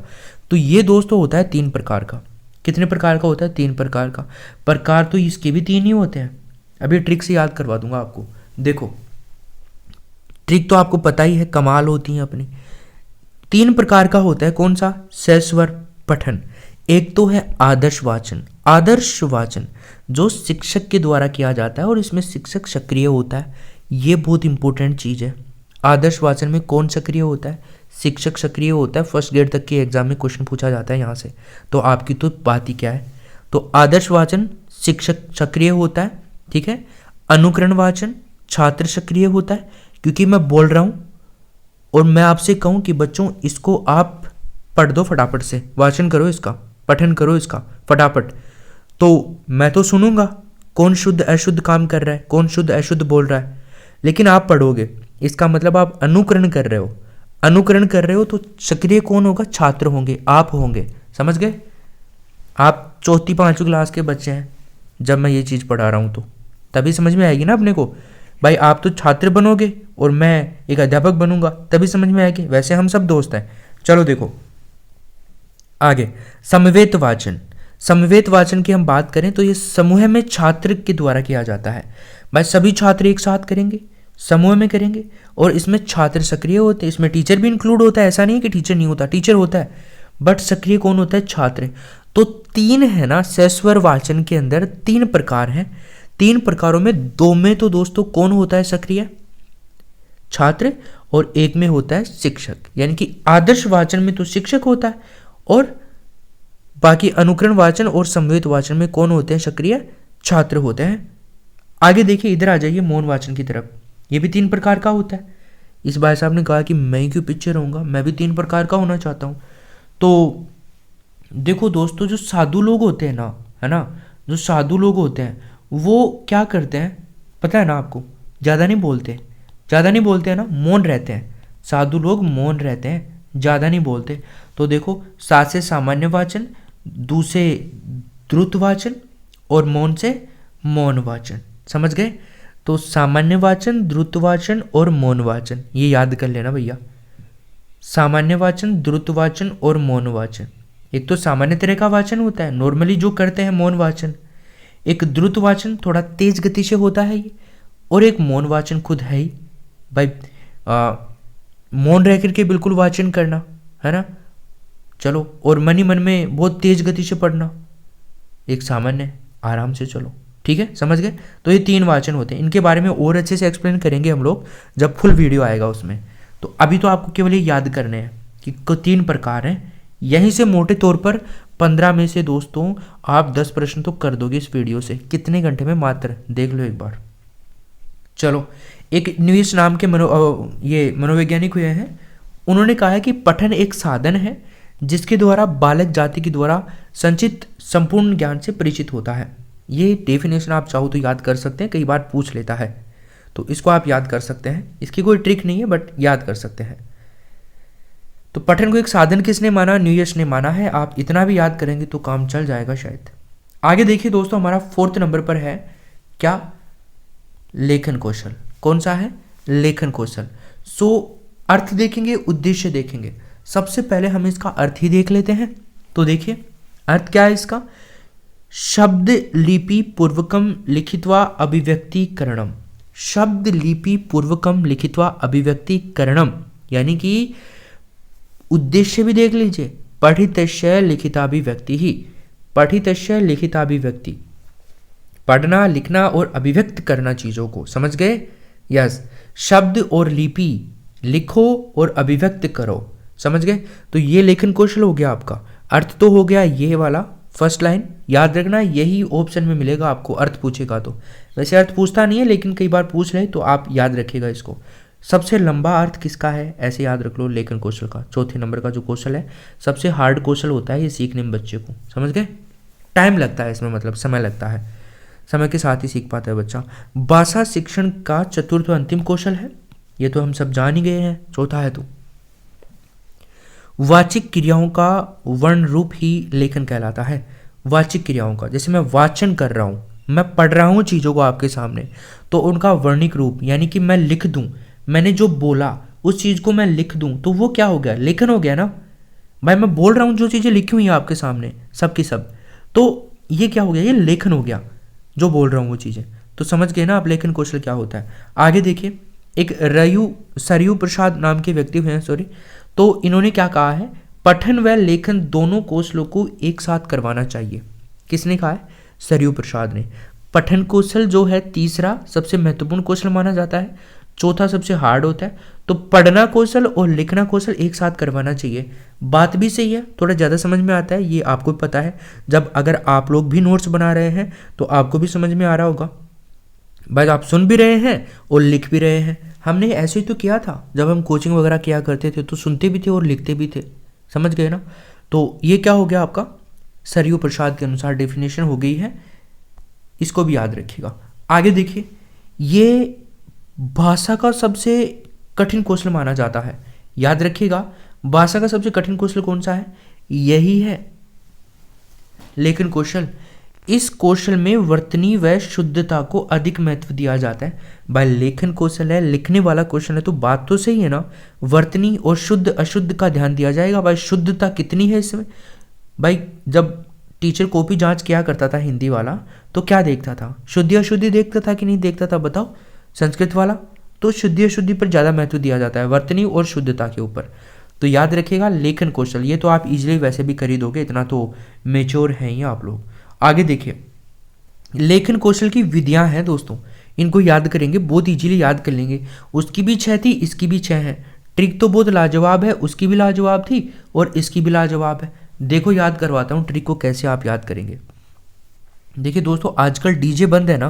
तो ये दोस्तों होता है 3 प्रकार का। कितने प्रकार का होता है? 3 प्रकार का। प्रकार तो इसके भी 3 ही होते हैं। अभी ट्रिक से याद करवा दूंगा आपको। देखो ट्रिक तो आपको पता ही है, कमाल होती है अपनी। 3 प्रकार का होता है। कौन सा? सहस्वर पठन। एक तो है आदर्श वाचन। आदर्श वाचन जो शिक्षक के द्वारा किया जाता है और इसमें शिक्षक सक्रिय होता है। ये बहुत इंपॉर्टेंट चीज़ है। आदर्श वाचन में कौन सक्रिय होता है? शिक्षक सक्रिय होता है। फर्स्ट ग्रेड तक के एग्जाम में क्वेश्चन पूछा जाता है यहाँ से, तो आपकी तो बात ही क्या है। तो आदर्श वाचन शिक्षक सक्रिय होता है, ठीक है। अनुकरण वाचन छात्र सक्रिय होता है, क्योंकि मैं बोल रहा हूँ और मैं आपसे कहूँ कि बच्चों इसको आप पढ़ दो फटाफट से, वाचन करो इसका, पठन करो इसका फटाफट, तो मैं तो सुनूंगा कौन शुद्ध अशुद्ध काम कर रहा है, कौन शुद्ध अशुद्ध बोल रहा है, लेकिन आप पढ़ोगे, इसका मतलब आप अनुकरण कर रहे हो। अनुकरण कर रहे हो तो सक्रिय कौन होगा? छात्र होंगे, आप होंगे। समझ गए? आप चौथी 5वीं क्लास के बच्चे हैं जब मैं ये चीज़ पढ़ा रहा हूँ, तो तभी समझ में आएगी ना अपने को। भाई आप तो छात्र बनोगे और मैं एक अध्यापक बनूंगा, तभी समझ में आएगी। वैसे हम सब दोस्त हैं। चलो देखो आगे, समवेत वाचन। समवेत वाचन की हम बात करें तो ये समूह में छात्र के द्वारा किया जाता है। भाई सभी छात्र एक साथ करेंगे, समूह में करेंगे, और इसमें छात्र सक्रिय होते हैं। इसमें टीचर भी इंक्लूड होता है, ऐसा नहीं है कि टीचर नहीं होता, टीचर होता है, बट सक्रिय कौन होता है? छात्र। तो 3 है ना, सहस्वर वाचन के अंदर 3 प्रकार हैं। 3 प्रकारों में 2 में तो दोस्तों कौन होता है सक्रिय? छात्र, और 1 में होता है शिक्षक। यानी कि आदर्श वाचन में तो शिक्षक होता है, और बाकी अनुकरण वाचन और समवेत वाचन में कौन होते हैं सक्रिय? छात्र होते हैं। आगे देखिए, इधर आ जाइए मौन वाचन की तरफ। ये भी 3 प्रकार का होता है। इस भाई साहब ने कहा कि मैं क्यों पीछे रहूंगा, मैं भी 3 प्रकार का होना चाहता हूँ। तो देखो दोस्तों, जो साधु लोग होते हैं ना, है ना, जो साधु लोग होते हैं वो क्या करते हैं पता है ना आपको? ज़्यादा नहीं बोलते, ज़्यादा नहीं बोलते हैं ना, मौन रहते हैं। साधु लोग मौन रहते हैं, ज़्यादा नहीं बोलते। तो देखो, सा से सामान्य वाचन, दू से द्रुत वाचन, और मौन से मौन वाचन। समझ गए? तो सामान्य वाचन, द्रुत वाचन और मौन वाचन, ये याद कर लेना भैया। सामान्य वाचन, द्रुत वाचन और मौन वाचन। एक तो सामान्य तरह का वाचन होता है, नॉर्मली जो करते हैं मौन वाचन। एक द्रुत वाचन थोड़ा तेज गति से होता है ये, और एक मौन वाचन खुद है ही भाई, मौन रह करके बिल्कुल वाचन करना, है ना। चलो, और मन ही मन में बहुत तेज गति से पढ़ना। एक सामान्य, आराम से चलो, ठीक है, समझ गए। तो ये 3 वाचन होते हैं। इनके बारे में और अच्छे से एक्सप्लेन करेंगे हम लोग जब फुल वीडियो आएगा उसमें। तो अभी तो आपको केवल ये याद करने हैं कि 3 प्रकार हैं। यहीं से मोटे तौर पर 15 में से दोस्तों आप 10 प्रश्न तो कर दोगे इस वीडियो से। कितने घंटे में? मात्र देख लो एक बार। चलो, एक न्यूइस नाम के ये मनोवैज्ञानिक हुए हैं। उन्होंने कहा है कि पठन एक साधन है जिसके द्वारा बालक जाति के द्वारा संचित संपूर्ण ज्ञान से परिचित होता है। ये डेफिनेशन आप चाहो तो याद कर सकते हैं, कई बार पूछ लेता है, तो इसको आप याद कर सकते हैं। इसकी कोई ट्रिक नहीं है, बट याद कर सकते हैं। तो पठन को एक साधन किसने माना? न्यूयस ने माना है। आप इतना भी याद करेंगे तो काम चल जाएगा शायद। आगे देखिए दोस्तों, हमारा 4th नंबर पर है क्या? लेखन कौशल। कौन सा है? लेखन कौशल। अर्थ देखेंगे, उद्देश्य देखेंगे। सबसे पहले हम इसका अर्थ ही देख लेते हैं। तो देखिए अर्थ क्या है इसका? शब्द लिपि पूर्वकम लिखित्वा अभिव्यक्तिकरणम। शब्द लिपि पूर्वकम लिखित्वा अभिव्यक्तिकरणम, यानी कि उद्देश्य भी देख लीजिए, पठितस्य लिखिताभिव्यक्ति ही। पठितस्य लिखिताभिव्यक्ति, पढ़ना, लिखना और अभिव्यक्त करना चीजों को। समझ गए? यस, शब्द और लिपि लिखो और अभिव्यक्त करो। समझ गए? तो ये लेखन कौशल हो गया आपका। अर्थ तो हो गया ये वाला, फर्स्ट लाइन याद रखना, यही ऑप्शन में मिलेगा आपको अर्थ पूछेगा तो। वैसे अर्थ पूछता नहीं है, लेकिन कई बार पूछ ले तो आप याद रखिएगा इसको। सबसे लंबा अर्थ किसका है? ऐसे याद रख लो, लेखन कौशल का। 4थे नंबर का जो कौशल है, सबसे हार्ड कौशल होता है ये सीखने में बच्चे को। समझ गए? टाइम लगता है इसमें, मतलब समय लगता है, समय के साथ ही सीख पाता है बच्चा। भाषा शिक्षण का 4th अंतिम कौशल है, ये तो हम सब जान ही गए हैं, 4था है। तो वाचिक क्रियाओं का वर्ण रूप ही लेखन कहलाता है। वाचिक क्रियाओं का, जैसे मैं वाचन कर रहा हूँ, मैं पढ़ रहा हूँ चीज़ों को आपके सामने, तो उनका वर्णिक रूप, यानी कि मैं लिख दूँ, मैंने जो बोला उस चीज़ को मैं लिख दूँ, तो वो क्या हो गया? लेखन हो गया ना। भाई मैं बोल रहा हूँ जो चीज़ें लिखी हुई हैं आपके सामने सब की सब, तो ये क्या हो गया, ये लेखन हो गया, जो बोल रहा हूँ वो चीज़ें। तो समझ गए ना आप लेखन कौशल क्या होता है। आगे देखिए, एक सरयू प्रसाद नाम के व्यक्ति हुए हैं, सॉरी, तो इन्होंने क्या कहा है, पठन व लेखन दोनों कौशलों को एक साथ करवाना चाहिए। किसने कहा है, सरयू प्रसाद ने। पठन कौशल जो है तीसरा सबसे महत्वपूर्ण कौशल माना जाता है, चौथा सबसे हार्ड होता है। तो पढ़ना कौशल और लिखना कौशल एक साथ करवाना चाहिए। बात भी सही है, थोड़ा ज़्यादा समझ में आता है, ये आपको भी पता है। जब अगर आप लोग भी नोट्स बना रहे हैं तो आपको भी समझ में आ रहा होगा। भाई आप सुन भी रहे हैं और लिख भी रहे हैं। हमने ऐसे ही तो किया था, जब हम कोचिंग वगैरह किया करते थे तो सुनते भी थे और लिखते भी थे। समझ गए ना। तो ये क्या हो गया आपका, सरयू प्रसाद के अनुसार डेफिनेशन हो गई है, इसको भी याद रखिएगा। आगे देखिए, ये भाषा का सबसे कठिन कौशल माना जाता है। याद रखिएगा, भाषा का सबसे कठिन कौशल कौन सा है, यही है लेखन कौशल। इस कौशल में वर्तनी व शुद्धता को अधिक महत्व दिया जाता है। भाई लेखन कौशल है, लिखने वाला कौशल है, तो बात तो सही है ना, वर्तनी और शुद्ध अशुद्ध का ध्यान दिया जाएगा। भाई शुद्धता कितनी है इसमें, भाई जब टीचर कॉपी जांच किया करता था हिंदी वाला तो क्या देखता था, शुद्धि अशुद्धि देखता था कि नहीं देखता था, बताओ। संस्कृत वाला तो शुद्धि अशुद्धि पर ज़्यादा महत्व दिया जाता है, वर्तनी और शुद्धता के ऊपर। तो याद रखिएगा लेखन कौशल, ये तो आप इजीली वैसे भी कर ही दोगे, इतना तो मेच्योर हैं ही आप लोग। आगे देखिए, लेखन कौशल की विधियां हैं दोस्तों, इनको याद करेंगे, बहुत इजीली याद कर लेंगे। उसकी भी 6 थी, इसकी भी 6 है। ट्रिक तो बहुत लाजवाब है, उसकी भी लाजवाब थी और इसकी भी लाजवाब है। देखो याद करवाता हूँ ट्रिक को कैसे आप याद करेंगे। देखिए दोस्तों, आजकल डीजे बंद है ना,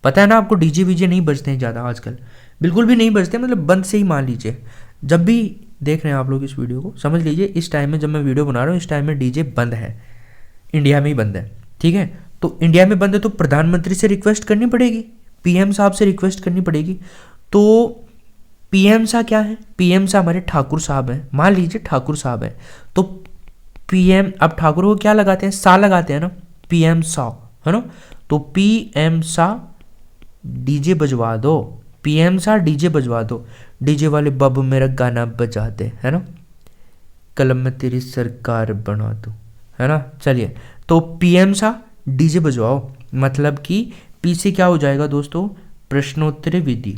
पता है ना आपको, डीजे वीजे नहीं बजते हैं ज़्यादा आजकल, बिल्कुल भी नहीं बजते, मतलब बंद से ही मान लीजिए। जब भी देख रहे हैं आप लोग इस वीडियो को, समझ लीजिए इस टाइम में जब मैं वीडियो बना रहा हूँ इस टाइम में डीजे बंद है, इंडिया में ही बंद है, ठीक है। तो इंडिया में बंद है तो प्रधानमंत्री से रिक्वेस्ट करनी पड़ेगी, पीएम साहब से रिक्वेस्ट करनी पड़ेगी। तो पीएम सा क्या है, पीएम सा हमारे ठाकुर साहब हैं, मान लीजिए ठाकुर साहब हैं, तो पीएम, अब ठाकुर को क्या लगाते हैं, सा लगाते हैं ना, पीएम सा, है ना। तो पीएम सा डीजे बजवा दो, पीएम सा डीजे बजवा दो, डीजे वाले बाबू मेरा गाना बजा दे, है ना, कलम में तेरी सरकार बना दो, है ना। चलिए, तो पीएम सा डीजे बजवाओ, मतलब कि पी से क्या हो जाएगा दोस्तों, प्रश्नोत्तरी विधि।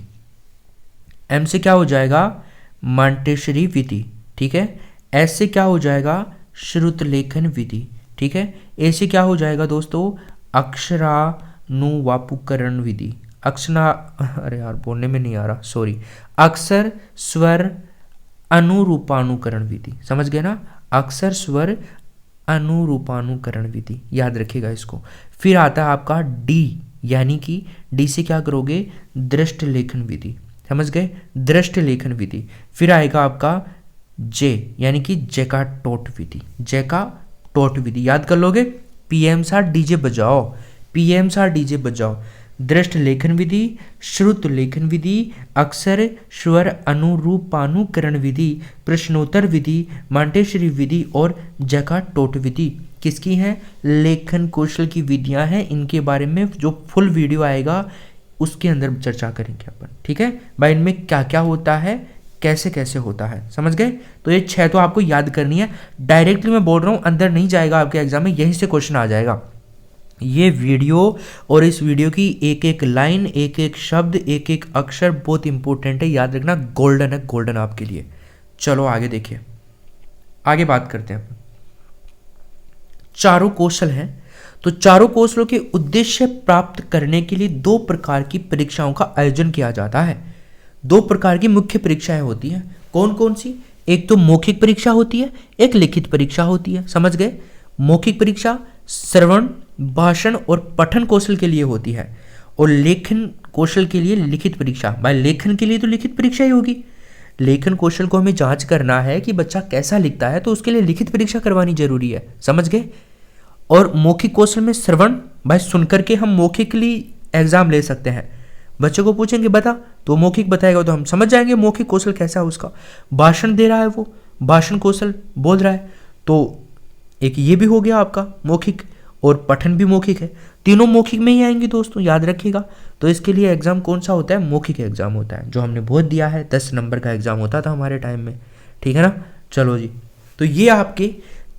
एम से क्या हो जाएगा, मांटेश्वरी विधि, ठीक है। एस से क्या हो जाएगा, श्रुत लेखन विधि, ठीक है। ए से क्या हो जाएगा दोस्तों, अक्षरानुवापुकरण विधि, अरे यार बोलने में नहीं आ रहा, सॉरी, अक्षर स्वर अनुरूपानुकरण विधि, समझ गए ना, अक्षर स्वर अनुरूपानुकरण विधि, याद रखिएगा इसको। फिर आता है आपका डी, यानी कि डी से क्या करोगे, दृष्ट लेखन विधि, समझ गए, दृष्ट लेखन विधि। फिर आएगा आपका जे, यानी कि जैका टोट विधि, जैका टोट विधि, याद कर लोगे, पीएम सा डीजे बजाओ, पीएम सा डीजे बजाओ, दृष्ट लेखन विधि, श्रुत लेखन विधि, अक्षर स्वर अनुरूपानुकरण विधि, प्रश्नोत्तर विधि, मांटेश्वरी विधि और जैका टोट विधि किसकी हैं, लेखन कौशल की विधियां हैं। इनके बारे में जो फुल वीडियो आएगा उसके अंदर चर्चा करेंगे अपन, ठीक है भाई, इनमें क्या क्या होता है, कैसे कैसे होता है, समझ गए। तो ये 6 तो आपको याद करनी है, डायरेक्टली मैं बोल रहा हूँ अंदर नहीं जाएगा आपके एग्जाम में, यहीं से क्वेश्चन आ जाएगा। ये वीडियो और इस वीडियो की एक एक लाइन, एक एक शब्द, एक एक अक्षर बहुत इंपॉर्टेंट है, याद रखना, गोल्डन है, गोल्डन आपके लिए। चलो आगे देखिए, आगे बात करते हैं। चारों कौशल हैं, तो चारों कौशलों के उद्देश्य प्राप्त करने के लिए 2 प्रकार की परीक्षाओं का आयोजन किया जाता है। 2 प्रकार की मुख्य परीक्षाएं होती हैं, कौन कौन सी, एक तो मौखिक परीक्षा होती है, एक लिखित परीक्षा होती है, समझ गए। मौखिक परीक्षा श्रवण, भाषण और पठन कौशल के लिए होती है, और लेखन कौशल के लिए लिखित परीक्षा। भाई लेखन के लिए तो लिखित परीक्षा ही होगी, लेखन कौशल को हमें जांच करना है कि बच्चा कैसा लिखता है, तो उसके लिए लिखित परीक्षा करवानी जरूरी है, समझ गए। और मौखिक कौशल में श्रवण, भाई सुन करके हम मौखिकली एग्जाम ले सकते हैं, बच्चे को पूछेंगे बता, तो मौखिक बताएगा तो हम समझ जाएंगे मौखिक कौशल कैसा है उसका। भाषण दे रहा है वो, भाषण कौशल बोल रहा है, तो एक ये भी हो गया आपका मौखिक, और पठन भी मौखिक है, तीनों मौखिक में ही आएंगे दोस्तों, याद रखिएगा। तो इसके लिए एग्जाम कौन सा होता है, मौखिक एग्जाम होता है, जो हमने बहुत दिया है, 10 नंबर का एग्जाम होता था हमारे टाइम में, ठीक है ना। चलो जी, तो ये आपके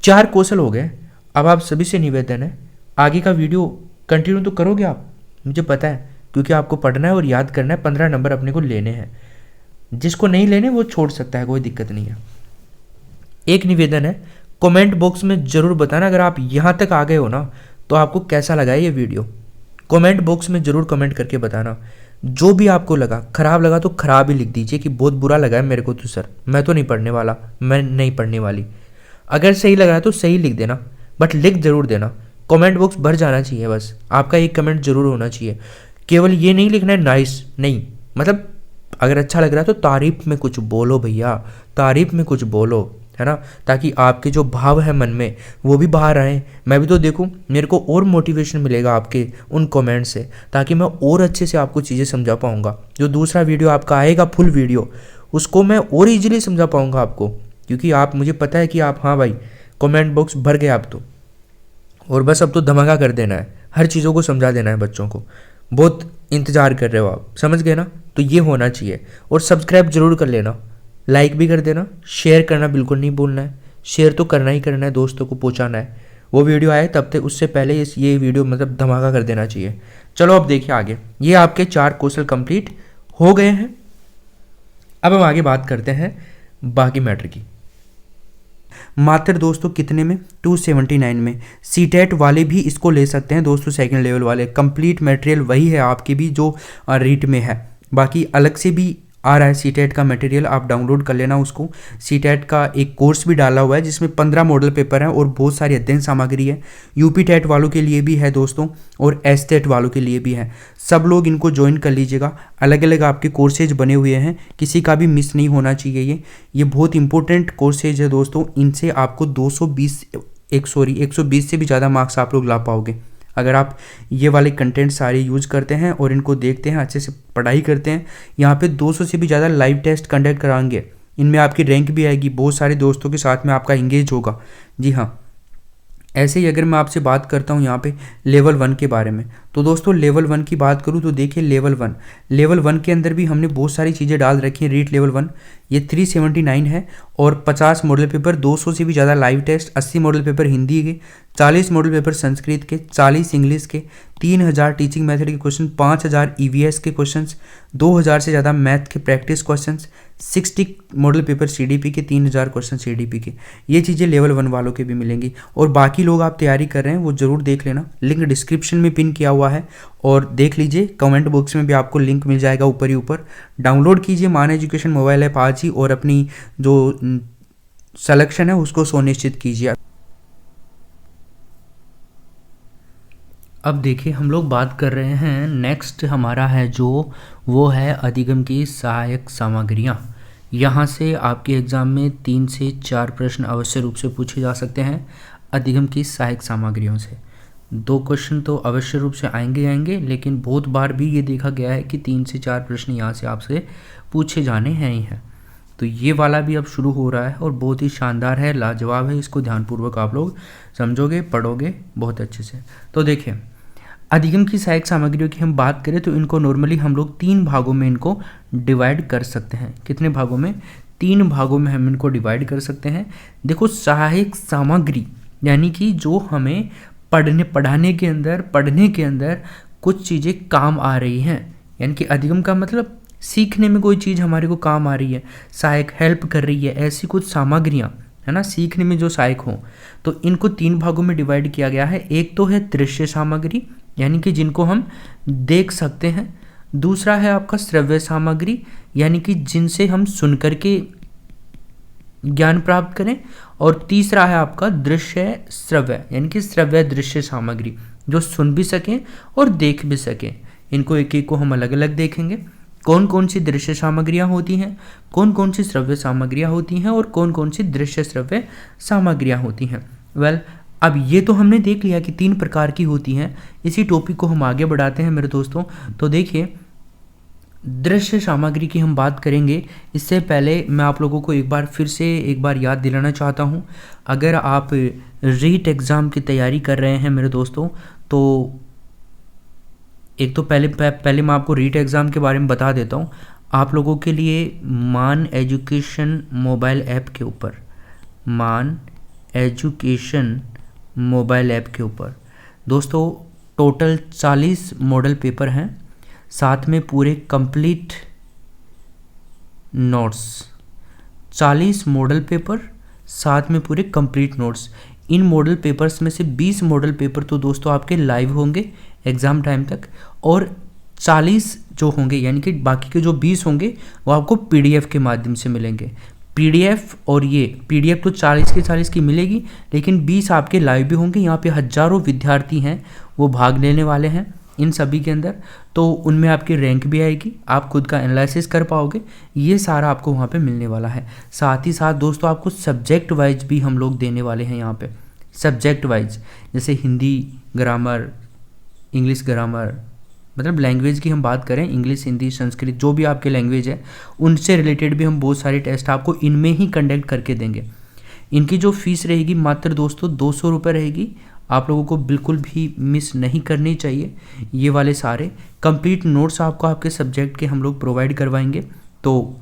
4 कौशल हो गए। अब आप सभी से निवेदन है, आगे का वीडियो कंटिन्यू तो करोगे आप, मुझे पता है, क्योंकि आपको पढ़ना है और याद करना है, 15 नंबर अपने को लेने हैं। जिसको नहीं लेने वो छोड़ सकता है, कोई दिक्कत नहीं है। एक निवेदन है, कमेंट बॉक्स में ज़रूर बताना अगर आप यहाँ तक आ गए हो ना तो आपको कैसा लगा ये वीडियो। कमेंट बॉक्स में ज़रूर कमेंट करके बताना। जो भी आपको लगा, खराब लगा तो खराब ही लिख दीजिए कि बहुत बुरा लगा है मेरे को तो सर, मैं तो नहीं पढ़ने वाला, मैं नहीं पढ़ने वाली। अगर सही लगा है तो सही लिख देना, बट लिख ज़रूर देना। कमेंट बॉक्स भर जाना चाहिए, बस आपका एक कमेंट ज़रूर होना चाहिए। केवल ये नहीं लिखना है नाइस, नहीं, मतलब अगर अच्छा लग रहा है तो तारीफ में कुछ बोलो भैया, तारीफ में कुछ बोलो, है ना, ताकि आपके जो भाव है मन में वो भी बाहर आए, मैं भी तो देखूं, मेरे को और मोटिवेशन मिलेगा आपके उन कमेंट से, ताकि मैं और अच्छे से आपको चीज़ें समझा पाऊंगा। जो दूसरा वीडियो आपका आएगा फुल वीडियो, उसको मैं और इजीली समझा पाऊंगा आपको, क्योंकि आप, मुझे पता है कि आप, हाँ भाई कमेंट बॉक्स भर गए आप तो, और बस अब तो धमाका कर देना है, हर चीज़ों को समझा देना है बच्चों को। बहुत इंतज़ार कर रहे हो आप, समझ गए ना, तो ये होना चाहिए। और सब्सक्राइब जरूर कर लेना, लाइक भी कर देना, शेयर करना बिल्कुल नहीं भूलना है, शेयर तो करना ही करना है, दोस्तों को पहुंचाना है। वो वीडियो आए तब तक उससे पहले ये वीडियो मतलब धमाका कर देना चाहिए। चलो अब देखिए आगे, ये आपके 4 कौशल कंप्लीट हो गए हैं। अब हम आगे बात करते हैं बाकी मैटर की। मात्र दोस्तों कितने में, 279 में। सीटेट वाले भी इसको ले सकते हैं दोस्तों, सेकंड लेवल वाले। कंप्लीट मटेरियल वही है आपकी भी जो रीट में है, बाकी अलग से भी आ रहा है सीटेट का मटेरियल, आप डाउनलोड कर लेना उसको। सीटेट का एक कोर्स भी डाला हुआ है जिसमें 15 मॉडल पेपर हैं और बहुत सारी अध्ययन सामग्री है। यूपी टेट वालों के लिए भी है दोस्तों, और एस टेट वालों के लिए भी है। सब लोग इनको ज्वाइन कर लीजिएगा, अलग अलग आपके कोर्सेज बने हुए हैं, किसी का भी मिस नहीं होना चाहिए। ये बहुत इंपॉर्टेंट कोर्सेज है दोस्तों, इनसे आपको 120 से भी ज़्यादा मार्क्स आप लोग ला पाओगे अगर आप ये वाले कंटेंट सारे यूज करते हैं और इनको देखते हैं, अच्छे से पढ़ाई करते हैं। यहाँ पे 200 से भी ज़्यादा लाइव टेस्ट कंडक्ट कराएंगे, इनमें आपकी रैंक भी आएगी, बहुत सारे दोस्तों के साथ में आपका इंगेज होगा। जी हाँ, ऐसे ही अगर मैं आपसे बात करता हूँ यहाँ पे लेवल 1 के बारे में, तो दोस्तों लेवल 1 की बात करूँ तो देखिए लेवल 1 के अंदर भी हमने बहुत सारी चीज़ें डाल रखी हैं। रीट लेवल 1 ये 379 है और 50 मॉडल पेपर, 200 से भी ज़्यादा live test, 80 model paper Hindi के, 40 मॉडल पेपर संस्कृत के, 40 इंग्लिश के, 3000 टीचिंग मेथड के क्वेश्चन, 5000 ईवीएस के क्वेश्चंस, 2000 से ज़्यादा मैथ के practice questions, 60 model paper CDP के, 3000 क्वेश्चन सीडीपी के। ये चीज़ें लेवल 1 वालों के भी मिलेंगी। और बाकी लोग आप तैयारी कर रहे हैं वो ज़रूर देख लेना, लिंक डिस्क्रिप्शन में पिन किया हुआ है और देख लीजिए, कमेंट बॉक्स में भी आपको लिंक मिल जाएगा ऊपर ही ऊपर। डाउनलोड कीजिए मान एजुकेशन मोबाइल ऐप आज ही और अपनी जो सिलेक्शन है उसको सुनिश्चित कीजिए। अब देखिए हम लोग बात कर रहे हैं, नेक्स्ट हमारा है जो वो है अधिगम की सहायक सामग्रियाँ। यहाँ से आपके एग्ज़ाम में 3 से 4 प्रश्न अवश्य रूप से पूछे जा सकते हैं अधिगम की सहायक सामग्रियों से। 2 क्वेश्चन तो अवश्य रूप से आएंगे, लेकिन बहुत बार भी ये देखा गया है कि 3 से 4 प्रश्न यहाँ से आपसे पूछे जाने हैं ही हैं। तो ये वाला भी अब शुरू हो रहा है और बहुत ही शानदार है, लाजवाब है। इसको ध्यानपूर्वक आप लोग समझोगे, पढ़ोगे बहुत अच्छे से। तो देखिए अधिगम की सहायक सामग्रियों की हम बात करें तो इनको नॉर्मली हम लोग 3 भागों में इनको डिवाइड कर सकते हैं। कितने भागों में? 3 भागों में हम इनको डिवाइड कर सकते हैं। देखो सहायक सामग्री यानी कि जो हमें पढ़ने के अंदर कुछ चीज़ें काम आ रही हैं, यानी कि अधिगम का मतलब सीखने में कोई चीज़ हमारे को काम आ रही है, सहायक हेल्प कर रही है, ऐसी कुछ सामग्रियाँ है ना, सीखने में जो सहायक हों। तो इनको 3 भागों में डिवाइड किया गया है। एक तो है दृश्य सामग्री, यानी कि जिनको हम देख सकते हैं। दूसरा है आपका श्रव्य सामग्री, यानी कि जिनसे हम सुन करके ज्ञान प्राप्त करें। और तीसरा है आपका दृश्य श्रव्य, यानी कि श्रव्य दृश्य सामग्री, जो सुन भी सकें और देख भी सकें। इनको एक एक को हम अलग अलग देखेंगे, कौन कौन सी दृश्य सामग्रियाँ होती हैं, कौन कौन सी श्रव्य सामग्रियाँ होती हैं और कौन कौन सी दृश्य श्रव्य सामग्रियाँ होती हैं। अब ये तो हमने देख लिया कि 3 प्रकार की होती हैं। इसी टॉपिक को हम आगे बढ़ाते हैं मेरे दोस्तों। तो देखिए दृश्य सामग्री की हम बात करेंगे, इससे पहले मैं आप लोगों को फिर से एक बार याद दिलाना चाहता हूँ। अगर आप रीट एग्ज़ाम की तैयारी कर रहे हैं मेरे दोस्तों, तो एक तो पहले मैं आपको रीट एग्ज़ाम के बारे में बता देता हूँ। आप लोगों के लिए मान एजुकेशन मोबाइल ऐप के ऊपर मान एजुकेशन मोबाइल ऐप के ऊपर। दोस्तों टोटल 40 मॉडल पेपर हैं, साथ में पूरे कंप्लीट नोट्स। 40 मॉडल पेपर साथ में पूरे कंप्लीट नोट्स। इन मॉडल पेपर्स में से 20 मॉडल पेपर तो दोस्तों आपके लाइव होंगे एग्ज़ाम टाइम तक, और 40 जो होंगे यानी कि बाकी के जो 20 होंगे वो आपको पीडीएफ के माध्यम से मिलेंगे। पीडीएफ, और ये पीडीएफ तो 40 के 40 की मिलेगी, लेकिन 20 आपके लाइव भी होंगे। यहाँ पे हज़ारों विद्यार्थी हैं वो भाग लेने वाले हैं इन सभी के अंदर, तो उनमें आपकी रैंक भी आएगी, आप खुद का एनालिसिस कर पाओगे, ये सारा आपको वहाँ पे मिलने वाला है। साथ ही साथ दोस्तों आपको सब्जेक्ट वाइज भी हम लोग देने वाले हैं यहाँ पे, सब्जेक्ट वाइज, जैसे हिंदी ग्रामर, इंग्लिश ग्रामर, मतलब लैंग्वेज की हम बात करें, इंग्लिश, हिंदी, संस्कृत, जो भी आपके लैंग्वेज है उनसे रिलेटेड भी हम बहुत सारे टेस्ट आपको इनमें ही कंडक्ट करके देंगे। इनकी जो फीस रहेगी मात्र दोस्तों 200 रुपये रहेगी। आप लोगों को बिल्कुल भी मिस नहीं करनी चाहिए। ये वाले सारे कंप्लीट नोट्स आपको आपके सब्जेक्ट के हम लोग प्रोवाइड करवाएंगे, तो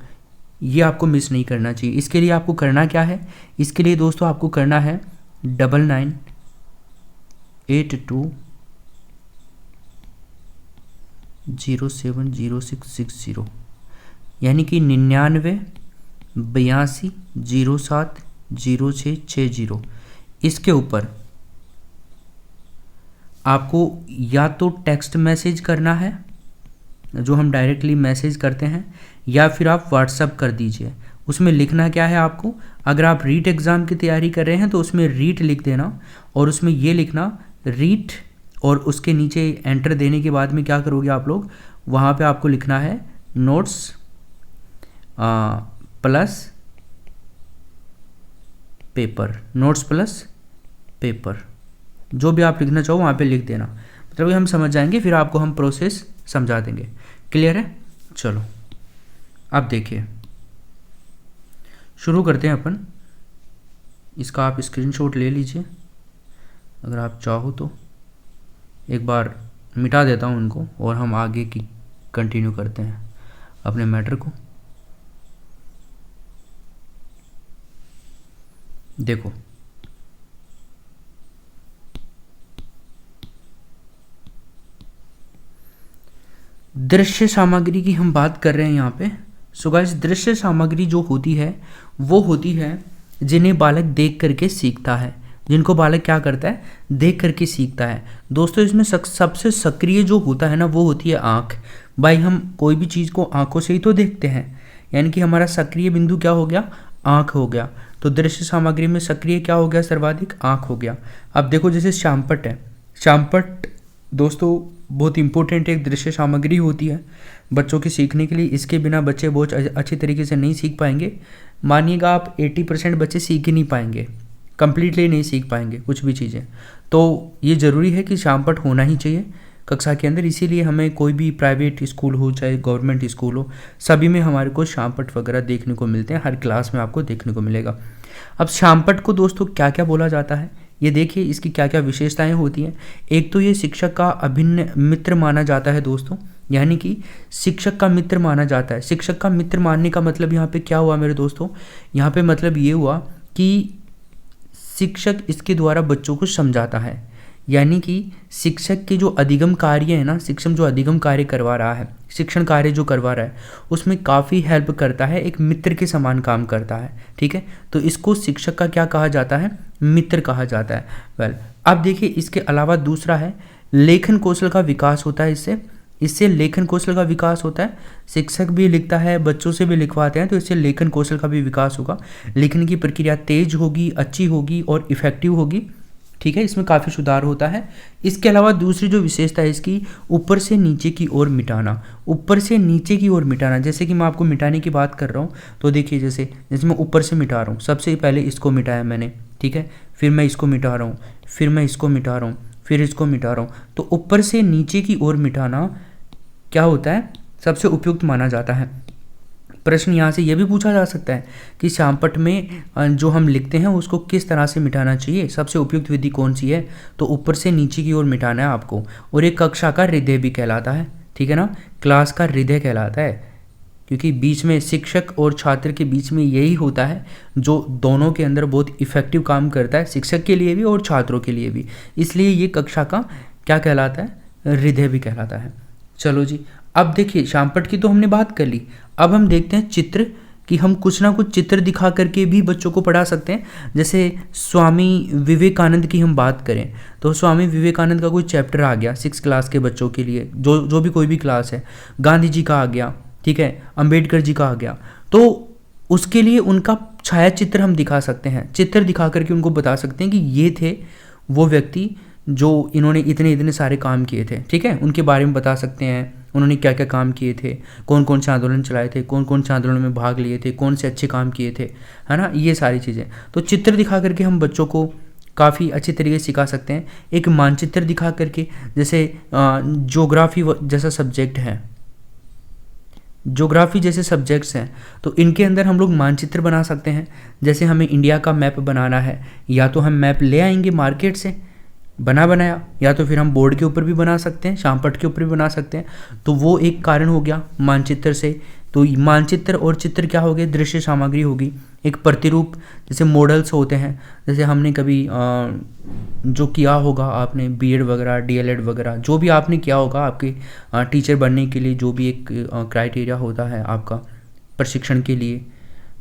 ये आपको मिस नहीं करना चाहिए। इसके लिए आपको करना क्या है, इसके लिए दोस्तों आपको करना है 9982070660, यानी कि 9982070660। इसके ऊपर आपको या तो टेक्स्ट मैसेज करना है, जो हम डायरेक्टली मैसेज करते हैं, या फिर आप व्हाट्सअप कर दीजिए। उसमें लिखना क्या है आपको, अगर आप रीट एग्ज़ाम की तैयारी कर रहे हैं तो उसमें रीट लिख देना, और उसमें ये लिखना रीट, और उसके नीचे एंटर देने के बाद में क्या करोगे आप लोग, वहाँ पे आपको लिखना है notes plus paper, notes plus paper, जो भी आप लिखना चाहो वहाँ पे लिख देना। मतलब हम समझ जाएंगे, फिर आपको हम प्रोसेस समझा देंगे। क्लियर है? चलो अब देखिए, शुरू करते हैं अपन। इसका आप स्क्रीनशॉट ले लीजिए अगर आप चाहो तो। एक बार मिटा देता हूँ उनको और हम आगे की कंटिन्यू करते हैं अपने मैटर को। देखो दृश्य सामग्री की हम बात कर रहे हैं यहाँ पे। सो गाइस, दृश्य सामग्री जो होती है वो होती है जिन्हें बालक देख करके सीखता है, जिनको बालक क्या करता है, देख करके सीखता है। दोस्तों इसमें सबसे सक्रिय जो होता है ना वो होती है आँख। भाई हम कोई भी चीज़ को आँखों से ही तो देखते हैं, यानी कि हमारा सक्रिय बिंदु क्या हो गया, आँख हो गया। तो दृश्य सामग्री में सक्रिय क्या हो गया, सर्वाधिक आँख हो गया। अब देखो जैसे श्यामपट्ट है, श्यामपट्ट दोस्तों बहुत इंपॉर्टेंट एक दृश्य सामग्री होती है बच्चों के सीखने के लिए। इसके बिना बच्चे बहुत अच्छी तरीके से नहीं सीख पाएंगे। मानिएगा आप 80% बच्चे सीख ही नहीं पाएंगे, कंप्लीटली नहीं सीख पाएंगे कुछ भी चीज़ें। तो ये ज़रूरी है कि श्यामपट्ट होना ही चाहिए कक्षा के अंदर। इसीलिए हमें कोई भी प्राइवेट स्कूल हो चाहे गवर्नमेंट स्कूल हो, सभी में हमारे को श्यामपट्ट वगैरह देखने को मिलते हैं, हर क्लास में आपको देखने को मिलेगा। अब श्यामपट्ट को दोस्तों क्या क्या बोला जाता है, ये देखिए इसकी क्या क्या विशेषताएं होती हैं। एक तो ये शिक्षक का अभिन्न मित्र माना जाता है दोस्तों, यानी कि शिक्षक का मित्र माना जाता है। शिक्षक का मित्र मानने का मतलब यहाँ पे क्या हुआ मेरे दोस्तों, यहाँ पे मतलब ये हुआ कि शिक्षक इसके द्वारा बच्चों को समझाता है, यानी कि शिक्षक के जो अधिगम कार्य है ना, शिक्षक जो अधिगम कार्य करवा रहा है, शिक्षण कार्य जो करवा रहा है उसमें काफ़ी हेल्प करता है, एक मित्र के समान काम करता है। ठीक है, तो इसको शिक्षक का क्या कहा जाता है, मित्र कहा जाता है। वेल अब देखिए इसके अलावा दूसरा है लेखन कौशल का विकास होता है। इससे लेखन कौशल का विकास होता है। शिक्षक भी लिखता है, बच्चों से भी लिखवाते हैं, तो इससे लेखन कौशल का भी विकास होगा। लिखने की प्रक्रिया तेज होगी, अच्छी होगी और इफेक्टिव होगी। ठीक है, इसमें काफ़ी सुधार होता है। इसके अलावा दूसरी जो विशेषता है इसकी, ऊपर से नीचे की ओर मिटाना। ऊपर से नीचे की ओर मिटाना, जैसे कि मैं आपको मिटाने की बात कर रहा हूँ तो देखिए जैसे मैं ऊपर से मिटा रहा हूँ, सबसे पहले इसको मिटाया मैंने, ठीक है, फिर मैं इसको मिटा रहा हूँ, फिर मैं इसको मिटा रहा हूँ, फिर इसको मिटा रहा हूँ। तो ऊपर से नीचे की ओर मिटाना क्या होता है, सबसे उपयुक्त माना जाता है। प्रश्न यहाँ से यह भी पूछा जा सकता है कि श्यामपट्ट में जो हम लिखते हैं उसको किस तरह से मिटाना चाहिए, सबसे उपयुक्त विधि कौन सी है, तो ऊपर से नीचे की ओर मिटाना है आपको। और एक कक्षा का हृदय भी कहलाता है, ठीक है ना, क्लास का हृदय कहलाता है। क्योंकि बीच में शिक्षक और छात्र के बीच में यही होता है जो दोनों के अंदर बहुत इफ़ेक्टिव काम करता है, शिक्षक के लिए भी और छात्रों के लिए भी। इसलिए ये कक्षा का क्या कहलाता है, हृदय भी कहलाता है। चलो जी, अब देखिए शामपट की तो हमने बात कर ली, अब हम देखते हैं चित्र कि हम कुछ ना कुछ चित्र दिखा करके भी बच्चों को पढ़ा सकते हैं। जैसे स्वामी विवेकानंद की हम बात करें तो स्वामी विवेकानंद का कोई चैप्टर आ गया 6 क्लास के बच्चों के लिए, जो भी कोई भी क्लास है, गांधी जी का आ गया, ठीक है, अंबेडकर जी का आ गया, तो उसके लिए उनका छाया चित्र हम दिखा सकते हैं। चित्र दिखा करके उनको बता सकते हैं कि ये थे वो व्यक्ति जो इन्होंने इतने इतने सारे काम किए थे, ठीक है, उनके बारे में बता सकते हैं, उन्होंने क्या क्या काम किए थे, कौन कौन से आंदोलन चलाए थे, कौन कौन से आंदोलन में भाग लिए थे, कौन से अच्छे काम किए थे, है ना, ये सारी चीज़ें। तो चित्र दिखा करके हम बच्चों को काफ़ी अच्छी तरीके से सिखा सकते हैं। एक मानचित्र दिखा करके, जैसे ज्योग्राफी जैसा सब्जेक्ट है, ज्योग्राफी जैसे सब्जेक्ट्स हैं, तो इनके अंदर हम लोग मानचित्र बना सकते हैं। जैसे हमें इंडिया का मैप बनाना है, या तो हम मैप ले आएंगे मार्केट से बनाया, या तो फिर हम बोर्ड के ऊपर भी बना सकते हैं, शामपट के ऊपर भी बना सकते हैं। तो वो एक कारण हो गया मानचित्र से। तो मानचित्र और चित्र क्या हो गए, दृश्य सामग्री होगी, एक प्रतिरूप। जैसे मॉडल्स होते हैं, जैसे हमने कभी जो किया होगा आपने बीएड वगैरह, डीएलएड वगैरह, जो भी आपने किया होगा आपके टीचर बनने के लिए, जो भी एक क्राइटेरिया होता है आपका प्रशिक्षण के लिए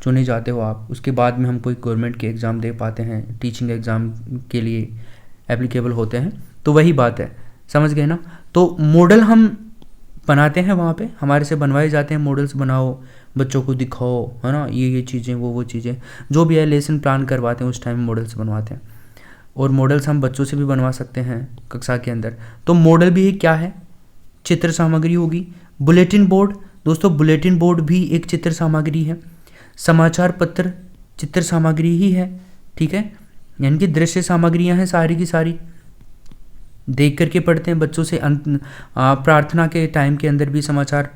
चुने जाते हो आप, उसके बाद में हम कोई गवर्नमेंट के एग्ज़ाम दे पाते हैं, टीचिंग एग्ज़ाम के लिए एप्लीकेबल होते हैं। तो वही बात है, समझ गए ना। तो मॉडल हम बनाते हैं, वहाँ पे हमारे से बनवाए जाते हैं, मॉडल्स बनाओ, बच्चों को दिखाओ, है ना, ये चीज़ें, वो चीज़ें, जो भी है लेसन प्लान करवाते हैं उस टाइम मॉडल्स बनवाते हैं। और मॉडल्स हम बच्चों से भी बनवा सकते हैं कक्षा के अंदर। तो मॉडल भी क्या है, चित्र सामग्री होगी। बुलेटिन बोर्ड, दोस्तों बुलेटिन बोर्ड भी एक चित्र सामग्री है। समाचार पत्र चित्र सामग्री ही है, ठीक है, यानी कि दृश्य सामग्रियां हैं सारी की सारी, देख करके पढ़ते हैं बच्चों से। प्रार्थना के टाइम के अंदर भी समाचार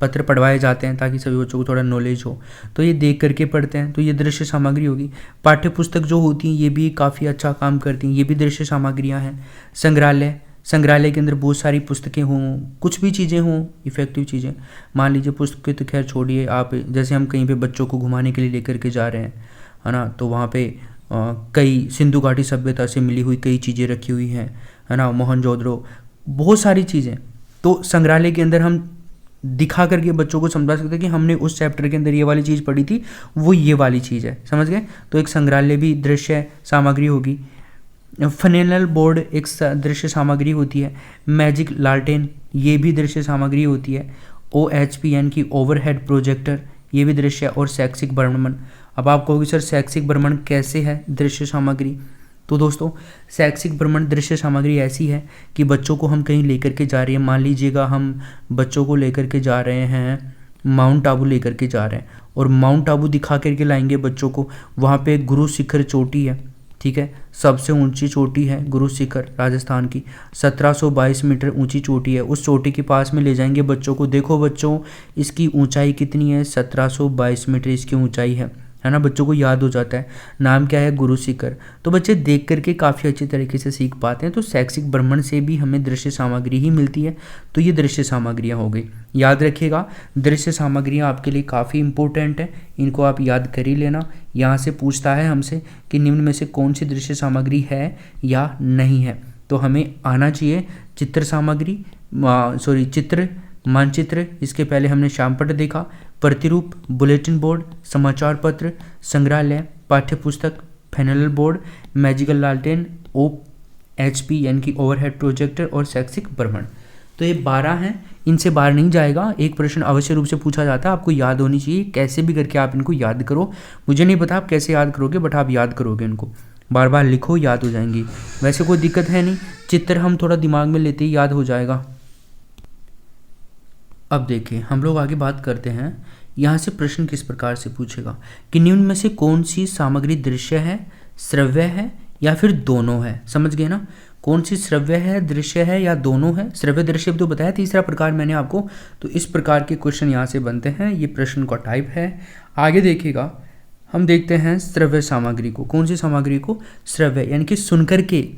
पत्र पढ़वाए जाते हैं ताकि सभी बच्चों को थोड़ा नॉलेज हो, तो ये देख करके पढ़ते हैं, तो ये दृश्य सामग्री होगी। पाठ्य पुस्तक जो होती हैं ये भी काफ़ी अच्छा काम करती हैं, ये भी दृश्य सामग्रियाँ हैं। संग्रहालय के अंदर बहुत सारी पुस्तकें हों, कुछ भी चीज़ें हों, इफ़ेक्टिव चीज़ें। मान लीजिए पुस्तकें तो खैर छोड़िए, आप जैसे हम कहीं पे बच्चों को घुमाने के लिए लेकर के जा रहे हैं, है ना, तो वहाँ पे कई सिंधु घाटी सभ्यता से मिली हुई कई चीज़ें रखी हुई हैं, है ना, मोहनजोदड़ो, बहुत सारी चीज़ें। तो संग्रहालय के अंदर हम दिखा करके बच्चों को समझा सकते हैं कि हमने उस चैप्टर के अंदर ये वाली चीज़ पढ़ी थी, वो ये वाली चीज़ है, समझ गए। तो एक संग्रहालय भी दृश्य सामग्री होगी। फनेल बोर्ड एक दृश्य सामग्री होती है। मैजिक लालटेन ये भी दृश्य सामग्री होती है। OHPN की ओवरहेड प्रोजेक्टर ये भी दृश्य। और शैक्षिक भ्रमण, अब आप कहोगे सर शैक्षिक भ्रमण कैसे है दृश्य सामग्री, तो दोस्तों शैक्षिक भ्रमण दृश्य सामग्री ऐसी है कि बच्चों को हम कहीं लेकर के जा रहे हैं, मान लीजिएगा हम बच्चों को लेकर के जा रहे हैं माउंट आबू लेकर के जा रहे हैं, और माउंट आबू दिखा करके लाएंगे बच्चों को। वहाँ पे गुरु शिखर चोटी है, ठीक है, सबसे ऊंची चोटी है गुरु शिखर राजस्थान की, 1722 मीटर ऊंची चोटी है। उस चोटी के पास में ले जाएंगे बच्चों को, देखो बच्चों इसकी ऊंचाई कितनी है, 1722 मीटर इसकी ऊंचाई है ना, बच्चों को याद हो जाता है। नाम क्या है, गुरु शिखर। तो बच्चे देख करके काफ़ी अच्छी तरीके से सीख पाते हैं। तो शैक्षिक भ्रमण से भी हमें दृश्य सामग्री ही मिलती है। तो ये दृश्य सामग्रियाँ हो गई, याद रखिएगा दृश्य सामग्रियाँ आपके लिए काफ़ी इंपॉर्टेंट है, इनको आप याद कर ही लेना। यहाँ से पूछता है हमसे कि निम्न में से कौन सी दृश्य सामग्री है या नहीं है, तो हमें आना चाहिए चित्र सामग्री, चित्र, मानचित्र, इसके पहले हमने शामपट देखा, प्रतिरूप, बुलेटिन बोर्ड, समाचार पत्र, संग्रहालय, पाठ्यपुस्तक, फैनल बोर्ड, मैजिकल लालटेन, OHP यानी कि ओवरहेड प्रोजेक्टर, और शैक्षिक भ्रमण। तो ये 12 हैं, इनसे बाहर नहीं जाएगा। एक प्रश्न अवश्य रूप से पूछा जाता है, आपको याद होनी चाहिए, कैसे भी करके आप इनको याद करो। मुझे नहीं पता आप कैसे याद करोगे, बट आप याद करोगे, इनको बार बार लिखो, याद हो जाएंगी। वैसे कोई दिक्कत है नहीं, चित्र हम थोड़ा दिमाग में लेते ही याद हो जाएगा। अब देखिए हम लोग आगे बात करते हैं। यहाँ से प्रश्न किस प्रकार से पूछेगा कि निम्न में से कौन सी सामग्री दृश्य है, श्रव्य है, या फिर दोनों है। समझ गए ना, कौन सी श्रव्य है, दृश्य है, या दोनों है। श्रव्य दृश्य तो बताया, तीसरा प्रकार मैंने आपको। तो इस प्रकार के क्वेश्चन यहाँ से बनते हैं, ये प्रश्न का टाइप है। आगे देखिएगा, हम देखते हैं श्रव्य सामग्री को। कौन सी सामग्री को, श्रव्य यानी कि सुनकर के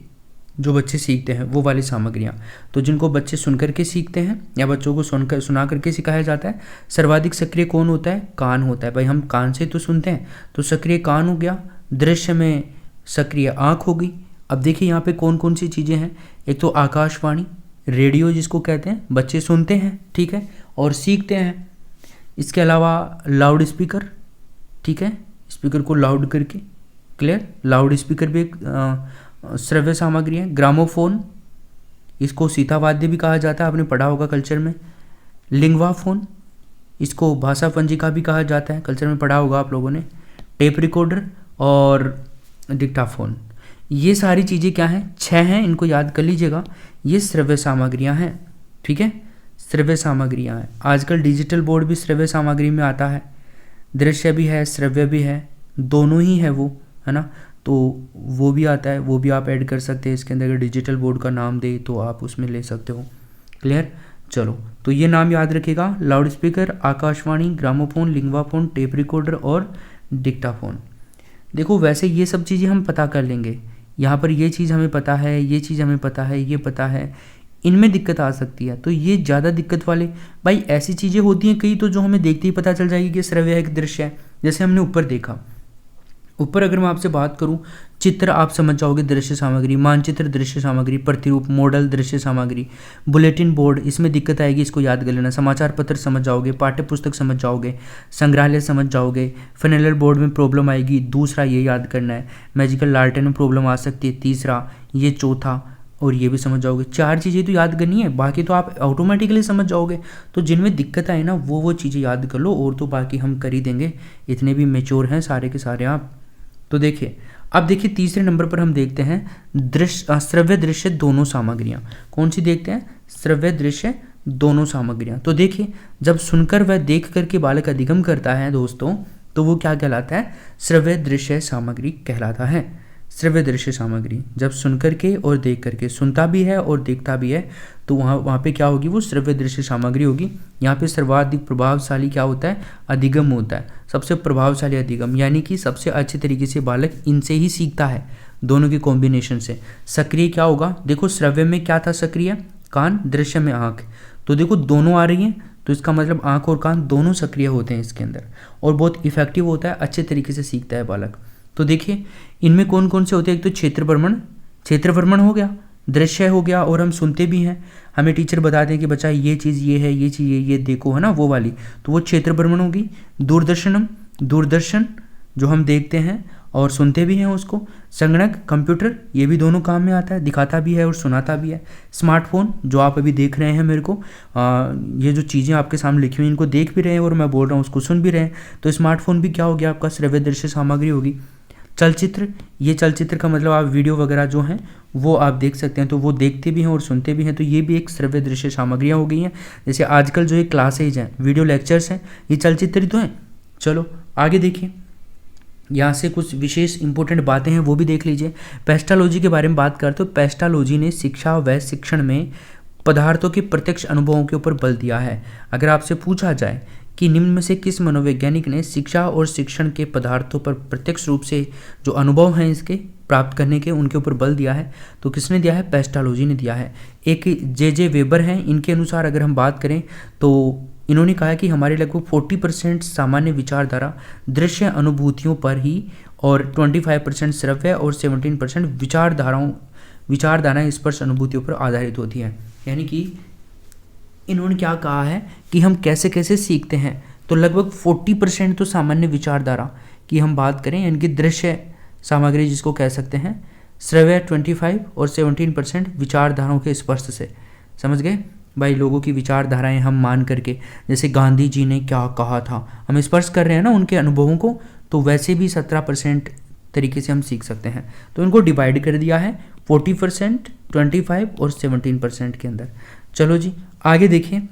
जो बच्चे सीखते हैं वो वाली सामग्रियाँ। तो जिनको बच्चे सुन करके सीखते हैं या बच्चों को सुना करके सिखाया जाता है, सर्वाधिक सक्रिय कौन होता है? कान होता है। भाई हम कान से तो सुनते हैं, तो सक्रिय कान हो गया। दृश्य में सक्रिय आँख हो गई। अब देखिए यहाँ पे कौन कौन सी चीज़ें हैं। एक तो आकाशवाणी, रेडियो जिसको कहते हैं, बच्चे सुनते हैं, ठीक है, और सीखते हैं। इसके अलावा लाउड स्पीकर, ठीक है, स्पीकर को लाउड करके, क्लियर, लाउड स्पीकर भी एक श्रव्य सामग्री है। ग्रामोफोन, इसको सीतावाद्य भी कहा जाता है, आपने पढ़ा होगा कल्चर में। लिंग्वाफोन, इसको भाषा पंजिका भी कहा जाता है, कल्चर में पढ़ा होगा आप लोगों ने। टेप रिकॉर्डर और डिक्टाफोन, ये सारी चीज़ें क्या हैं? 6 हैं, इनको याद कर लीजिएगा। ये श्रव्य सामग्रियाँ हैं, ठीक है, श्रव्य सामग्रियाँ हैं। आजकल डिजिटल बोर्ड भी श्रव्य सामग्री में आता है, दृश्य भी है, श्रव्य भी है, दोनों ही है वो, है ना। तो वो भी आता है, वो भी आप ऐड कर सकते हैं इसके अंदर। अगर डिजिटल बोर्ड का नाम दे तो आप उसमें ले सकते हो, क्लियर। चलो, तो ये नाम याद रखिएगा, loudspeaker, Akashvani, gramophone, linguaphone, tape recorder और डिक्टाफोन। देखो वैसे ये सब चीज़ें हम पता कर लेंगे, यहाँ पर ये चीज़ हमें पता है, ये चीज़ हमें पता है, ये पता है, इनमें दिक्कत आ सकती है। तो ये ज़्यादा दिक्कत वाले भाई ऐसी चीज़ें होती हैं कई, तो जो हमें देखते ही पता चल जाएगी कि श्रव्य है, एक दृश्य है। जैसे हमने ऊपर देखा, ऊपर अगर मैं आपसे बात करूं, चित्र आप समझ जाओगे दृश्य सामग्री, मानचित्र दृश्य सामग्री, प्रतिरूप मॉडल दृश्य सामग्री, बुलेटिन बोर्ड, इसमें दिक्कत आएगी, इसको याद कर लेना। समाचार पत्र समझ जाओगे, पाठ्य पुस्तक समझ जाओगे, संग्रहालय समझ जाओगे। फेनेलर बोर्ड में प्रॉब्लम आएगी, दूसरा ये याद करना है। मैजिकल लालटेन में प्रॉब्लम आ सकती है, तीसरा, ये चौथा, और ये भी समझ जाओगे। 4 चीज़ें तो याद करनी है, बाकी तो आप ऑटोमेटिकली समझ जाओगे। तो जिनमें दिक्कत आए ना वो चीज़ें याद कर लो, और तो बाकी हम कर ही देंगे, इतने भी मेच्योर हैं सारे के सारे आप। तो देखिए, अब देखिए तीसरे नंबर पर हम देखते हैं श्रव्य दृश्य दोनों सामग्रियाँ। कौन सी देखते हैं? श्रव्य दृश्य दोनों सामग्रियाँ। तो देखिए, जब सुनकर व देख कर के बालक अधिगम करता है दोस्तों, तो वो क्या कहलाता है? श्रव्य दृश्य सामग्री कहलाता है। श्रव्य दृश्य सामग्री जब सुनकर के और देख करके, सुनता भी है और देखता भी है, तो वहाँ पे क्या होगी? वो श्रव्य दृश्य सामग्री होगी। यहाँ पे सर्वाधिक प्रभावशाली क्या होता है? अधिगम होता है। सबसे प्रभावशाली अधिगम, यानी कि सबसे अच्छे तरीके से बालक इनसे ही सीखता है, दोनों के कॉम्बिनेशन से। सक्रिय क्या होगा? देखो श्रव्य में क्या था सक्रिय? कान, दृश्य में आँख। तो देखो दोनों आ रही हैं, तो इसका मतलब आँख और कान दोनों सक्रिय होते हैं इसके अंदर, और बहुत इफेक्टिव होता है, अच्छे तरीके से सीखता है बालक। तो देखिए इनमें कौन कौन से होते हैं? एक तो क्षेत्र भ्रमण हो गया, दृश्य हो गया, और हम सुनते भी हैं। हमें टीचर बताते हैं कि बच्चा ये चीज़ ये है, ये चीज़ ये देखो, है ना, वो वाली, तो वो क्षेत्र भ्रमण होगी। दूरदर्शन जो हम देखते हैं और सुनते भी हैं उसको। संगणक, कंप्यूटर, ये भी दोनों काम में आता है, दिखाता भी है और सुनाता भी है। स्मार्टफोन जो आप अभी देख रहे हैं मेरे को, ये जो चीज़ें आपके सामने लिखी हुई इनको देख भी रहे हैं और मैं बोल रहा हूँ उसको सुन भी रहे हैं, तो स्मार्टफोन भी क्या हो गया? आपका श्रव्य दृश्य सामग्री होगी। चलचित्र, ये चलचित्र का मतलब आप वीडियो वगैरह जो हैं वो आप देख सकते हैं, तो वो देखते भी हैं और सुनते भी हैं, तो ये भी एक श्रव्य दृश्य सामग्रियाँ हो गई हैं। जैसे आजकल जो ये क्लासेज हैं, वीडियो लेक्चर्स हैं, ये चलचित्र तो हैं। चलो आगे देखिए, यहाँ से कुछ विशेष इंपॉर्टेंट बातें हैं वो भी देख लीजिए। पेस्टालॉजी के बारे में बात करते हो। पेस्टालॉजी ने शिक्षा व शिक्षण में पदार्थों के प्रत्यक्ष अनुभवों के ऊपर बल दिया है। अगर आपसे पूछा जाए कि निम्न में से किस मनोवैज्ञानिक ने शिक्षा और शिक्षण के पदार्थों पर प्रत्यक्ष रूप से जो अनुभव हैं इसके प्राप्त करने के, उनके ऊपर बल दिया है, तो किसने दिया है? पेस्टालॉजी ने दिया है। एक जे वेबर हैं, इनके अनुसार अगर हम बात करें तो इन्होंने कहा कि हमारे लगभग 40% सामान्य विचारधारा दृश्य अनुभूतियों पर ही, और 25% श्रव्य और 17% विचारधाराएं स्पर्श अनुभूतियों पर आधारित होती हैं। यानी कि इन्होंने क्या कहा है कि हम कैसे कैसे सीखते हैं, तो लगभग 40% तो सामान्य विचारधारा की हम बात करें, यानी कि दृश्य सामग्री जिसको कह सकते हैं, श्रव्य 25 और 17% विचारधाराओं के स्पर्श से। समझ गए भाई? लोगों की विचारधाराएं हम मान करके, जैसे गांधी जी ने क्या कहा था, हम स्पर्श कर रहे हैं ना उनके अनुभवों को, तो वैसे भी 17% तरीके से हम सीख सकते हैं। तो इनको डिवाइड कर दिया है 40%, 25 और 17% के अंदर। चलो जी आगे देखिए,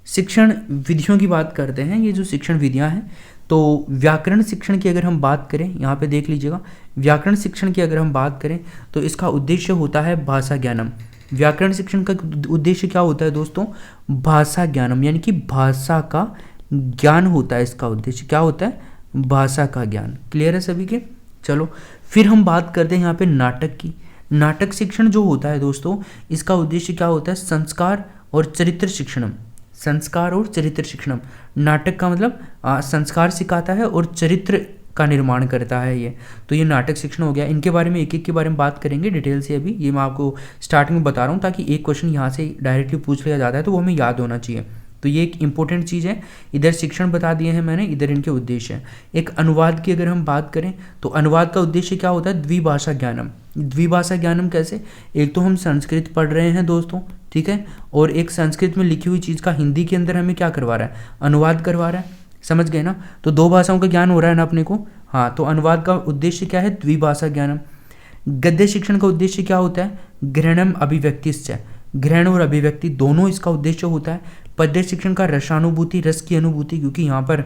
शिक्षण विधियों की बात करते हैं। ये जो शिक्षण विधियां हैं, तो व्याकरण शिक्षण की अगर हम बात करें, यहाँ पे देख लीजिएगा, व्याकरण शिक्षण की अगर हम बात करें तो इसका उद्देश्य होता है भाषा ज्ञानम। व्याकरण शिक्षण का उद्देश्य क्या होता है दोस्तों? भाषा ज्ञानम, यानी कि भाषा का ज्ञान होता है। इसका उद्देश्य क्या होता है? भाषा का ज्ञान। क्लियर है सभी के? चलो फिर हम बात करते हैं यहाँ पे नाटक की। नाटक शिक्षण जो होता है दोस्तों, इसका उद्देश्य क्या होता है? संस्कार और चरित्र शिक्षणम। संस्कार और चरित्र शिक्षणम। नाटक का मतलब संस्कार सिखाता है और चरित्र का निर्माण करता है ये। तो ये नाटक शिक्षण हो गया। इनके बारे में एक एक के बारे में बात करेंगे डिटेल से अभी। ये मैं आपको स्टार्टिंग में बता रहा हूँ ताकि एक क्वेश्चन यहाँ से डायरेक्टली पूछ लिया जाता है तो वो हमें याद होना चाहिए। तो ये एक इंपॉर्टेंट चीज़ है। इधर शिक्षण बता दिए हैं मैंने, इधर इनके उद्देश्य हैं। एक अनुवाद की अगर हम बात करें तो अनुवाद का उद्देश्य क्या होता है? द्विभाषा ज्ञानम। द्विभाषा ज्ञानम कैसे? एक तो हम संस्कृत पढ़ रहे हैं दोस्तों, ठीक है, और एक संस्कृत में लिखी हुई चीज़ का हिंदी के अंदर हमें क्या करवा रहा है? अनुवाद करवा रहा है। समझ गए ना? तो दो भाषाओं का ज्ञान हो रहा है ना अपने को। हाँ, तो अनुवाद का उद्देश्य क्या है? द्विभाषा ज्ञानम। गद्य शिक्षण का उद्देश्य क्या होता है? ग्रहणम अभिव्यक्तिश्च। ग्रहण और अभिव्यक्ति दोनों इसका उद्देश्य होता है। पद्य शिक्षण का रसानुभूति, रस की अनुभूति, क्योंकि यहाँ पर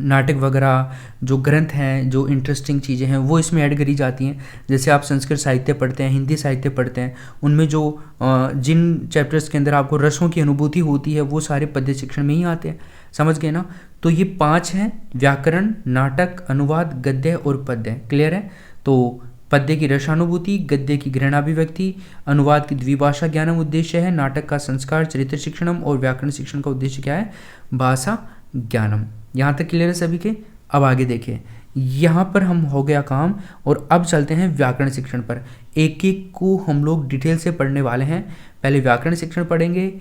नाटक वगैरह जो ग्रंथ हैं, जो इंटरेस्टिंग चीज़ें हैं वो इसमें ऐड करी जाती हैं। जैसे आप संस्कृत साहित्य पढ़ते हैं, हिंदी साहित्य पढ़ते हैं, उनमें जो जिन चैप्टर्स के अंदर आपको रसों की अनुभूति होती है वो सारे पद्य शिक्षण में ही आते हैं। समझ गए ना? तो ये 5 हैं: व्याकरण, नाटक, अनुवाद, गद्य और पद्य। क्लियर है? तो पद्य की रसानुभूति, गद्य की ग्रहणाभिव्यक्ति, अनुवाद की द्विभाषा ज्ञानम उद्देश्य है, नाटक का संस्कार चरित्र शिक्षणम और व्याकरण शिक्षण का उद्देश्य क्या है? भाषा ज्ञानम। यहाँ तक क्लियर है सभी के? अब आगे देखें, यहाँ पर हम हो गया काम और अब चलते हैं व्याकरण शिक्षण पर। एक एक को हम लोग डिटेल से पढ़ने वाले हैं। पहले व्याकरण शिक्षण पढ़ेंगे,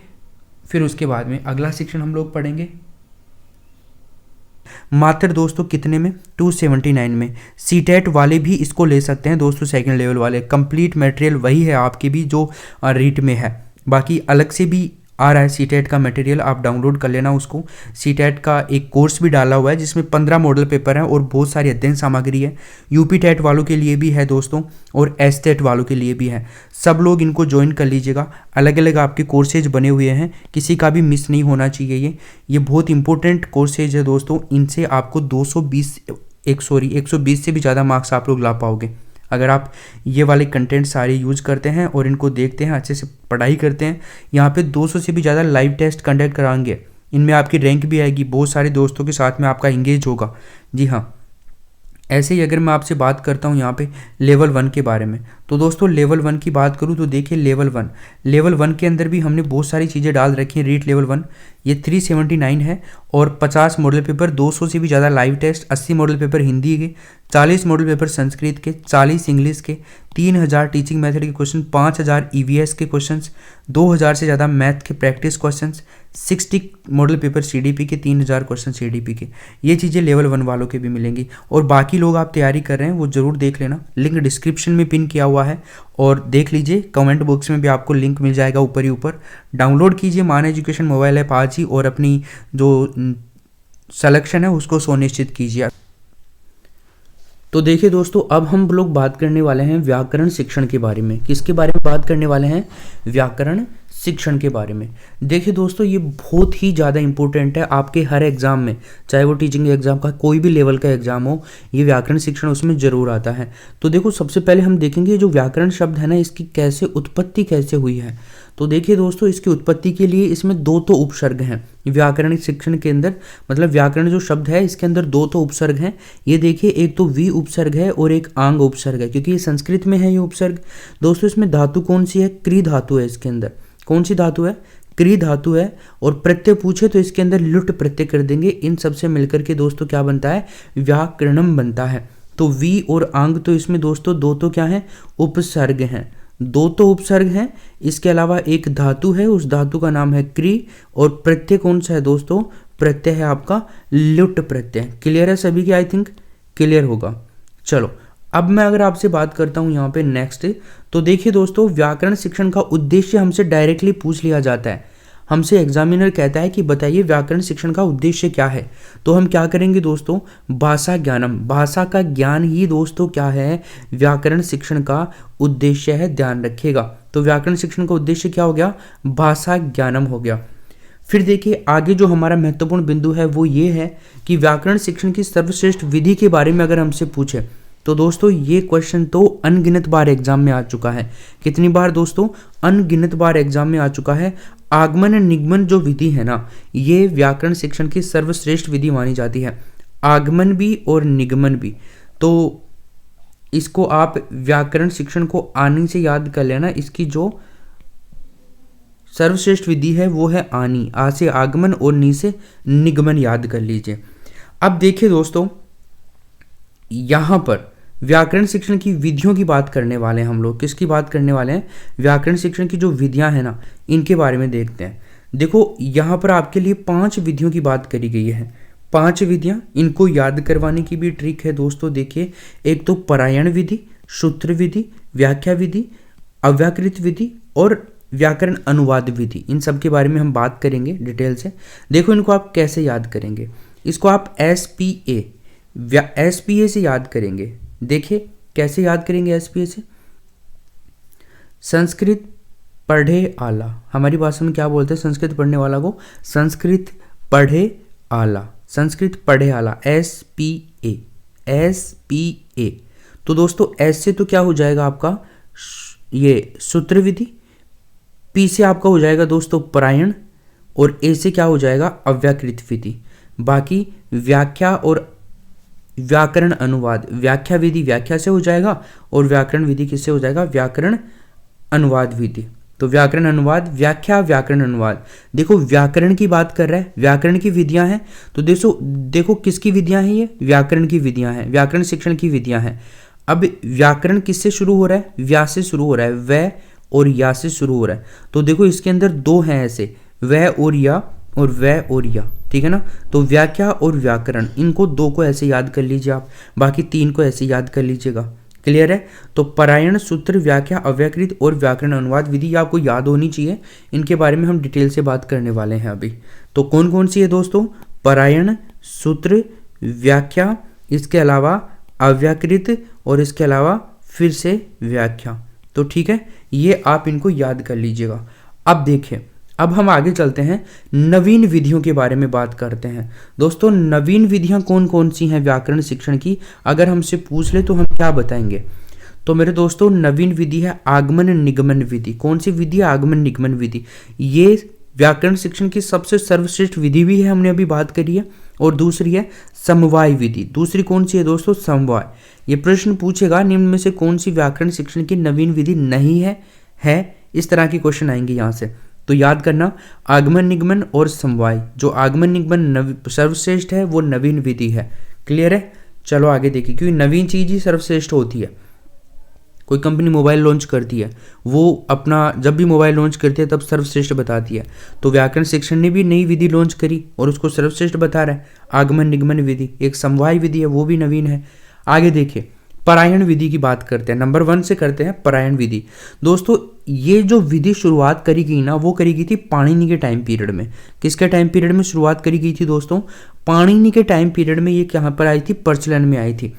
फिर उसके बाद में अगला शिक्षण हम लोग पढ़ेंगे। मात्र दोस्तों कितने में? 279 में। सीटेट वाले भी इसको ले सकते हैं दोस्तों, सेकंड लेवल वाले। कंप्लीट मटेरियल वही है आपके भी जो रीट में है, बाकी अलग से भी आ रहा है सीटेट का मटेरियल, आप डाउनलोड कर लेना उसको। सीटेट का एक कोर्स भी डाला हुआ है जिसमें 15 मॉडल पेपर हैं और बहुत सारी अध्ययन सामग्री है। यूपी टेट वालों के लिए भी है दोस्तों और एस टेट वालों के लिए भी है। सब लोग इनको ज्वाइन कर लीजिएगा। अलग अलग आपके कोर्सेज बने हुए हैं, किसी का भी मिस नहीं होना चाहिए। ये बहुत इंपॉर्टेंट कोर्सेज है दोस्तों। इनसे आपको 120 से भी ज़्यादा मार्क्स आप लोग ला पाओगे अगर आप ये वाले कंटेंट सारे यूज करते हैं और इनको देखते हैं, अच्छे से पढ़ाई करते हैं। यहाँ पे 200 से भी ज़्यादा लाइव टेस्ट कंडक्ट कराएंगे, इनमें आपकी रैंक भी आएगी, बहुत सारे दोस्तों के साथ में आपका इंगेज होगा। जी हाँ, ऐसे ही अगर मैं आपसे बात करता हूँ यहाँ पे लेवल 1 के बारे में, तो दोस्तों लेवल 1 की बात करूँ तो देखिए लेवल 1 के अंदर भी हमने बहुत सारी चीज़ें डाल रखी हैं। रीट लेवल 1 ये 379 है और 50 मॉडल पेपर, 200 से भी ज़्यादा live test, 80 model paper Hindi के, 40 मॉडल पेपर संस्कृत के, 40 इंग्लिश के, 3000 टीचिंग मेथड के क्वेश्चन, 5000 ईवीएस के क्वेश्चंस, 2000 से ज़्यादा मैथ के practice questions, 60 model paper CDP के, 3000 क्वेश्चन सीडीपी के। ये चीज़ें लेवल 1 वालों के भी मिलेंगी। और बाकी लोग आप तैयारी कर रहे हैं वो ज़रूर देख लेना, लिंक डिस्क्रिप्शन में पिन किया हुआ है और देख लीजिए। कमेंट बॉक्स में भी आपको लिंक मिल जाएगा ऊपर ही ऊपर। डाउनलोड कीजिए मान एजुकेशन मोबाइल ऐप आज ही और अपनी जो सिलेक्शन है उसको सुनिश्चित कीजिए। तो देखिए दोस्तों, अब हम लोग बात करने वाले हैं व्याकरण शिक्षण के बारे में। किसके बारे में बात करने वाले हैं? व्याकरण शिक्षण के बारे में। देखिए दोस्तों, ये बहुत ही ज़्यादा इंपॉर्टेंट है आपके हर एग्ज़ाम में, चाहे वो टीचिंग एग्ज़ाम का कोई भी लेवल का एग्ज़ाम हो, ये व्याकरण शिक्षण उसमें ज़रूर आता है। तो देखो, सबसे पहले हम देखेंगे जो व्याकरण शब्द है ना, इसकी कैसे उत्पत्ति कैसे हुई है। तो देखिए दोस्तों, इसकी उत्पत्ति के लिए इसमें 2 तो उपसर्ग हैं व्याकरण शिक्षण के अंदर। मतलब व्याकरण जो शब्द है इसके अंदर 2 तो उपसर्ग हैं। ये देखिए, एक तो वी उपसर्ग है और एक आंग उपसर्ग है, क्योंकि ये संस्कृत में है ये उपसर्ग। दोस्तों, इसमें धातु कौन सी है? क्री धातु है इसके अंदर। कौन सी धातु है? क्री धातु है। और प्रत्यय पूछे तो इसके अंदर लुट प्रत्यय कर देंगे। इन सबसे मिलकर के दोस्तों क्या बनता है? व्याकरणम बनता है। तो वी और आंग तो इसमें दोस्तों 2 तो क्या है? उपसर्ग हैं। 2 तो उपसर्ग हैं। इसके अलावा एक धातु है, उस धातु का नाम है क्री। और प्रत्यय कौन सा है दोस्तों? प्रत्यय है आपका लुट प्रत्यय। क्लियर है सभी की? आई थिंक क्लियर होगा। चलो, अब मैं अगर आपसे बात करता हूं यहाँ पे नेक्स्ट, तो देखिए दोस्तों, व्याकरण शिक्षण का उद्देश्य हमसे डायरेक्टली पूछ लिया जाता है। हमसे एग्जामिनर कहता है कि बताइए व्याकरण शिक्षण का उद्देश्य क्या है। तो हम क्या करेंगे दोस्तों? भाषा ज्ञानम। भाषा का ज्ञान ही दोस्तों क्या है? व्याकरण शिक्षण का उद्देश्य है, ध्यान रखिएगा। तो व्याकरण शिक्षण का उद्देश्य क्या हो गया? भाषा ज्ञानम हो गया। फिर देखिए आगे जो हमारा महत्वपूर्ण बिंदु है वो ये है कि व्याकरण शिक्षण की सर्वश्रेष्ठ विधि के बारे में अगर हमसे पूछे तो दोस्तों ये क्वेश्चन तो अनगिनत बार एग्जाम में आ चुका है। कितनी बार दोस्तों? अनगिनत बार एग्जाम में आ चुका है। आगमन निगमन जो विधि है ना, ये व्याकरण शिक्षण की सर्वश्रेष्ठ विधि मानी जाती है। आगमन भी और निगमन भी। तो इसको आप व्याकरण शिक्षण को आनी से याद कर लेना। इसकी जो सर्वश्रेष्ठ विधि है वो है आनी। आ से आगमन और नी से निगमन याद कर लीजिए। अब देखिए दोस्तों, यहाँ पर व्याकरण शिक्षण की विधियों की बात करने वाले हैं हम लोग। किसकी बात करने वाले हैं? व्याकरण शिक्षण की जो विधियां हैं ना, इनके बारे में देखते हैं। देखो, यहाँ पर आपके लिए 5 विधियों की बात करी गई है। 5 विधियां, इनको याद करवाने की भी ट्रिक है दोस्तों। देखिए, एक तो परायण विधि, सूत्र विधि, व्याख्या विधि, अव्याकृत विधि और व्याकरण अनुवाद विधि। इन सब के बारे में हम बात करेंगे डिटेल से। देखो, इनको आप कैसे याद करेंगे। इसको आप SPA से याद करेंगे। देखिए कैसे याद करेंगे SPA से। संस्कृत पढ़े आला, हमारी भाषा में क्या बोलते हैं संस्कृत पढ़ने वाला को? संस्कृत पढ़े आला, संस्कृत पढ़े आला, SPA। तो दोस्तों S से तो क्या हो जाएगा आपका ये सूत्र विधि, P से आपका हो जाएगा दोस्तों परायण, और A से क्या हो जाएगा अव्याकृत विधि। बाकी व्याख्या और व्याकरण अनुवाद, व्याख्या विधि व्याख्या से हो जाएगा और व्याकरण विधि किससे हो जाएगा? व्याकरण अनुवाद विधि। तो व्याकरण अनुवाद, व्याख्या, व्याकरण अनुवाद। देखो व्याकरण की बात कर रहा है, व्याकरण की विधियां हैं। तो देखो किसकी विधियां हैं? ये व्याकरण की विधियां हैं, व्याकरण शिक्षण की विधियां हैं। अब व्याकरण किससे शुरू हो रहा है? व्या से शुरू हो रहा है, वह और या से शुरू हो रहा है। तो देखो इसके अंदर 2 हैं ऐसे, वह और या और वह और या, ठीक है ना। तो व्याख्या और व्याकरण, इनको 2 को ऐसे याद कर लीजिए आप, बाकी 3 को ऐसे याद कर लीजिएगा। क्लियर है? तो परायण, सूत्र, व्याख्या, अव्याकृत और व्याकरण अनुवाद विधि आपको याद होनी चाहिए। इनके बारे में हम डिटेल से बात करने वाले हैं अभी। तो कौन कौन सी है दोस्तों? परायण, सूत्र, व्याख्या, इसके अलावा अव्याकृत और इसके अलावा फिर से व्याख्या। तो ठीक है, ये आप इनको याद कर लीजिएगा। अब देखिए, अब हम आगे चलते हैं, नवीन विधियों के बारे में बात करते हैं। दोस्तों नवीन विधियां कौन कौन सी हैं व्याकरण शिक्षण की? अगर हमसे पूछ ले तो हम क्या बताएंगे? तो मेरे दोस्तों नवीन विधि है आगमन निगमन विधि। कौन सी विधि है? आगमन निगमन विधि। ये व्याकरण शिक्षण की सबसे सर्वश्रेष्ठ विधि भी है, हमने अभी बात करी है। और दूसरी है समवाय विधि। दूसरी कौन सी है दोस्तों? समवाय। ये प्रश्न पूछेगा निम्न में से कौन सी व्याकरण शिक्षण की नवीन विधि नहीं है, इस तरह के क्वेश्चन आएंगे यहाँ से। तो याद करना, आगमन निगमन और समवाय। जो आगमन निगमन सर्वश्रेष्ठ है वो नवीन विधि है। क्लियर है? चलो आगे देखिए, क्योंकि नवीन चीज ही सर्वश्रेष्ठ होती है। कोई कंपनी मोबाइल लॉन्च करती है, वो अपना जब भी मोबाइल लॉन्च करती है तब सर्वश्रेष्ठ बताती है। तो व्याकरण शिक्षण ने भी नई विधि लॉन्च करी और उसको सर्वश्रेष्ठ बता रहा है। आगमन निगमन विधि एक समवाय विधि है, वो भी नवीन है। आगे देखिए, परायण विधि की बात करते हैं। नंबर 1 से करते हैं परायण विधि। दोस्तों ये जो विधि शुरुआत करी गई ना, वो करी गई थी पाणिनि के टाइम पीरियड में। किसके टाइम पीरियड में शुरुआत करी गई थी दोस्तों? पाणिनि के टाइम पीरियड में ये कहाँ पर आई थी? प्रचलन में आई थी।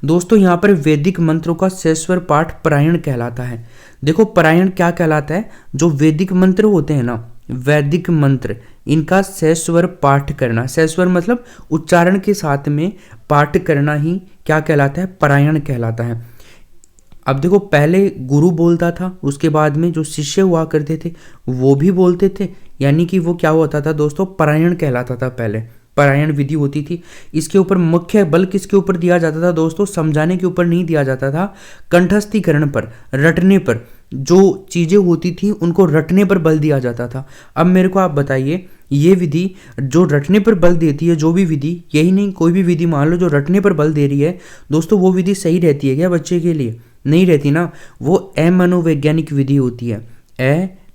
दोस्तों यहाँ पर वैदिक मंत्रों का सस्वर पाठ परायण कहलाता है। देखो परायण क्या कहलाता है? जो वैदिक मंत्र होते हैं ना, वैदिक मंत्र, इनका सस्वर पाठ करना, सस्वर मतलब उच्चारण के साथ में पाठ करना ही क्या कहलाता है? परायण कहलाता है। अब देखो पहले गुरु बोलता था, उसके बाद में जो शिष्य हुआ करते थे वो भी बोलते थे, यानी कि वो क्या होता था दोस्तों? परायण कहलाता था। पहले परायण विधि होती थी। इसके ऊपर मुख्य बल किसके ऊपर दिया जाता था दोस्तों? समझाने के ऊपर नहीं दिया जाता था, कंठस्थीकरण पर, रटने पर। जो चीजें होती थी उनको रटने पर बल दिया जाता था। अब मेरे को आप बताइए, ये विधि जो रटने पर बल देती है, जो भी विधि, यही नहीं कोई भी विधि मान लो जो रटने पर बल दे रही है दोस्तों, वो विधि सही रहती है क्या बच्चे के लिए? नहीं रहती ना। वो अमनोवैज्ञानिक विधि होती है,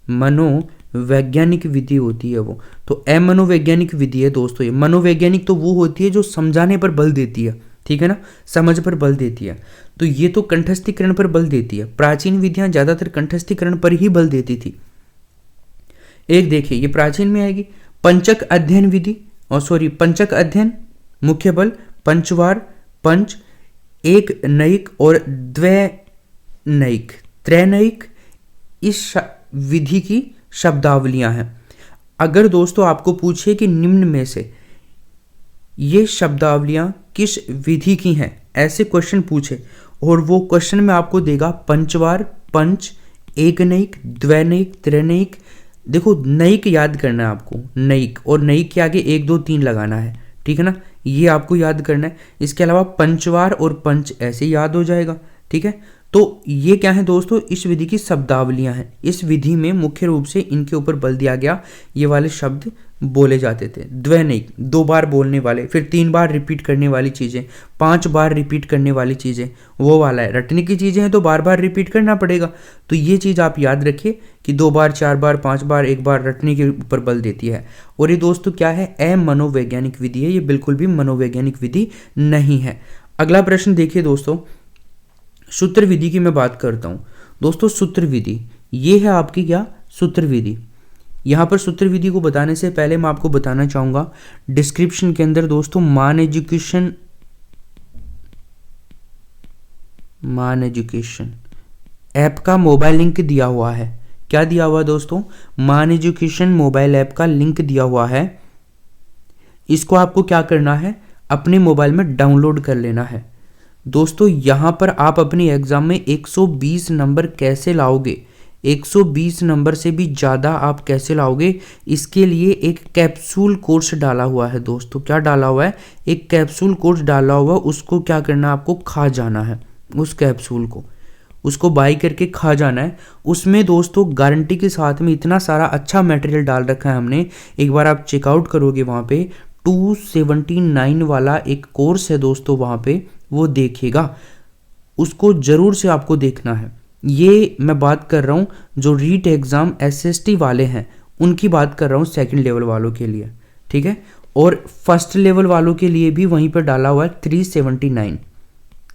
अमनोवैज्ञानिक विधि होती है वो। तो अमनोवैज्ञानिक विधि है दोस्तों ये। मनोवैज्ञानिक तो वो होती है जो समझाने पर बल देती है, ठीक है ना, समझ पर बल देती है। तो ये तो कंठस्थीकरण पर बल देती है। प्राचीन विधियां ज्यादातर कंठस्थीकरण पर ही बल देती थी। एक देखिए, ये प्राचीन में आएगी पंचक अध्ययन विधि, पंचक अध्ययन, मुख्य बल, पंचवार, पंच, एक नयिक और द्वैनयिक, त्रैनयिक, इस विधि की शब्दावलियां हैं। अगर दोस्तों आपको पूछे कि निम्न में से ये शब्दावलियां किस विधि की हैं, ऐसे क्वेश्चन पूछे और वो क्वेश्चन में आपको देगा पंचवार, पंच, एक नयिक, द्वैनयिक, त्रैनयिक। देखो नयिक याद करना है आपको, नयिक, और नयिक के आगे 1 2 3 लगाना है, ठीक है ना, ये आपको याद करना है। इसके अलावा पंचवार और पंच ऐसे याद हो जाएगा, ठीक है। तो ये क्या है दोस्तों, इस विधि की शब्दावलियां हैं। इस विधि में मुख्य रूप से इनके ऊपर बल दिया गया, ये वाले शब्द बोले जाते थे। द्वैनिक, 2 बार बोलने वाले, फिर 3 बार रिपीट करने वाली चीज़ें, 5 बार रिपीट करने वाली चीज़ें, वो वाला है। रटने की चीज़ें हैं तो बार बार रिपीट करना पड़ेगा। तो ये चीज़ आप याद रखिए कि 2 बार, 4 बार, 5 बार, 1 बार रटने के ऊपर बल देती है। और ये दोस्तों क्या है, अमनोवैज्ञानिक विधि है, ये बिल्कुल भी मनोवैज्ञानिक विधि नहीं है। अगला प्रश्न देखिए दोस्तों, सूत्र विधि की मैं बात करता हूँ दोस्तों। सूत्र विधि ये है आपकी क्या, सूत्र विधि। यहाँ पर सूत्र विधि को बताने से पहले मैं आपको बताना चाहूँगा, डिस्क्रिप्शन के अंदर दोस्तों मान एजुकेशन ऐप का मोबाइल लिंक दिया हुआ है। क्या दिया हुआ है दोस्तों, मान एजुकेशन मोबाइल ऐप का लिंक दिया हुआ है। इसको आपको क्या करना है, अपने मोबाइल में डाउनलोड कर लेना है। दोस्तों यहाँ पर आप अपनी एग्जाम में 120 नंबर कैसे लाओगे, 120 नंबर से भी ज़्यादा आप कैसे लाओगे, इसके लिए एक कैप्सूल कोर्स डाला हुआ है दोस्तों। क्या डाला हुआ है, एक कैप्सूल कोर्स डाला हुआ है। उसको क्या करना है, आपको खा जाना है उस कैप्सूल को, उसको बाई करके खा जाना है। उसमें दोस्तों गारंटी के साथ में इतना सारा अच्छा मटेरियल डाल रखा है हमने। एक बार आप चेकआउट करोगे वहाँ पे 279 वाला एक कोर्स है दोस्तों, वहाँ पे वो देखिएगा, उसको ज़रूर से आपको देखना है। ये मैं बात कर रहा हूँ जो रीट एग्ज़ाम SST वाले हैं उनकी बात कर रहा हूँ, सेकंड लेवल वालों के लिए, ठीक है। और फर्स्ट लेवल वालों के लिए भी वहीं पर डाला हुआ है 379।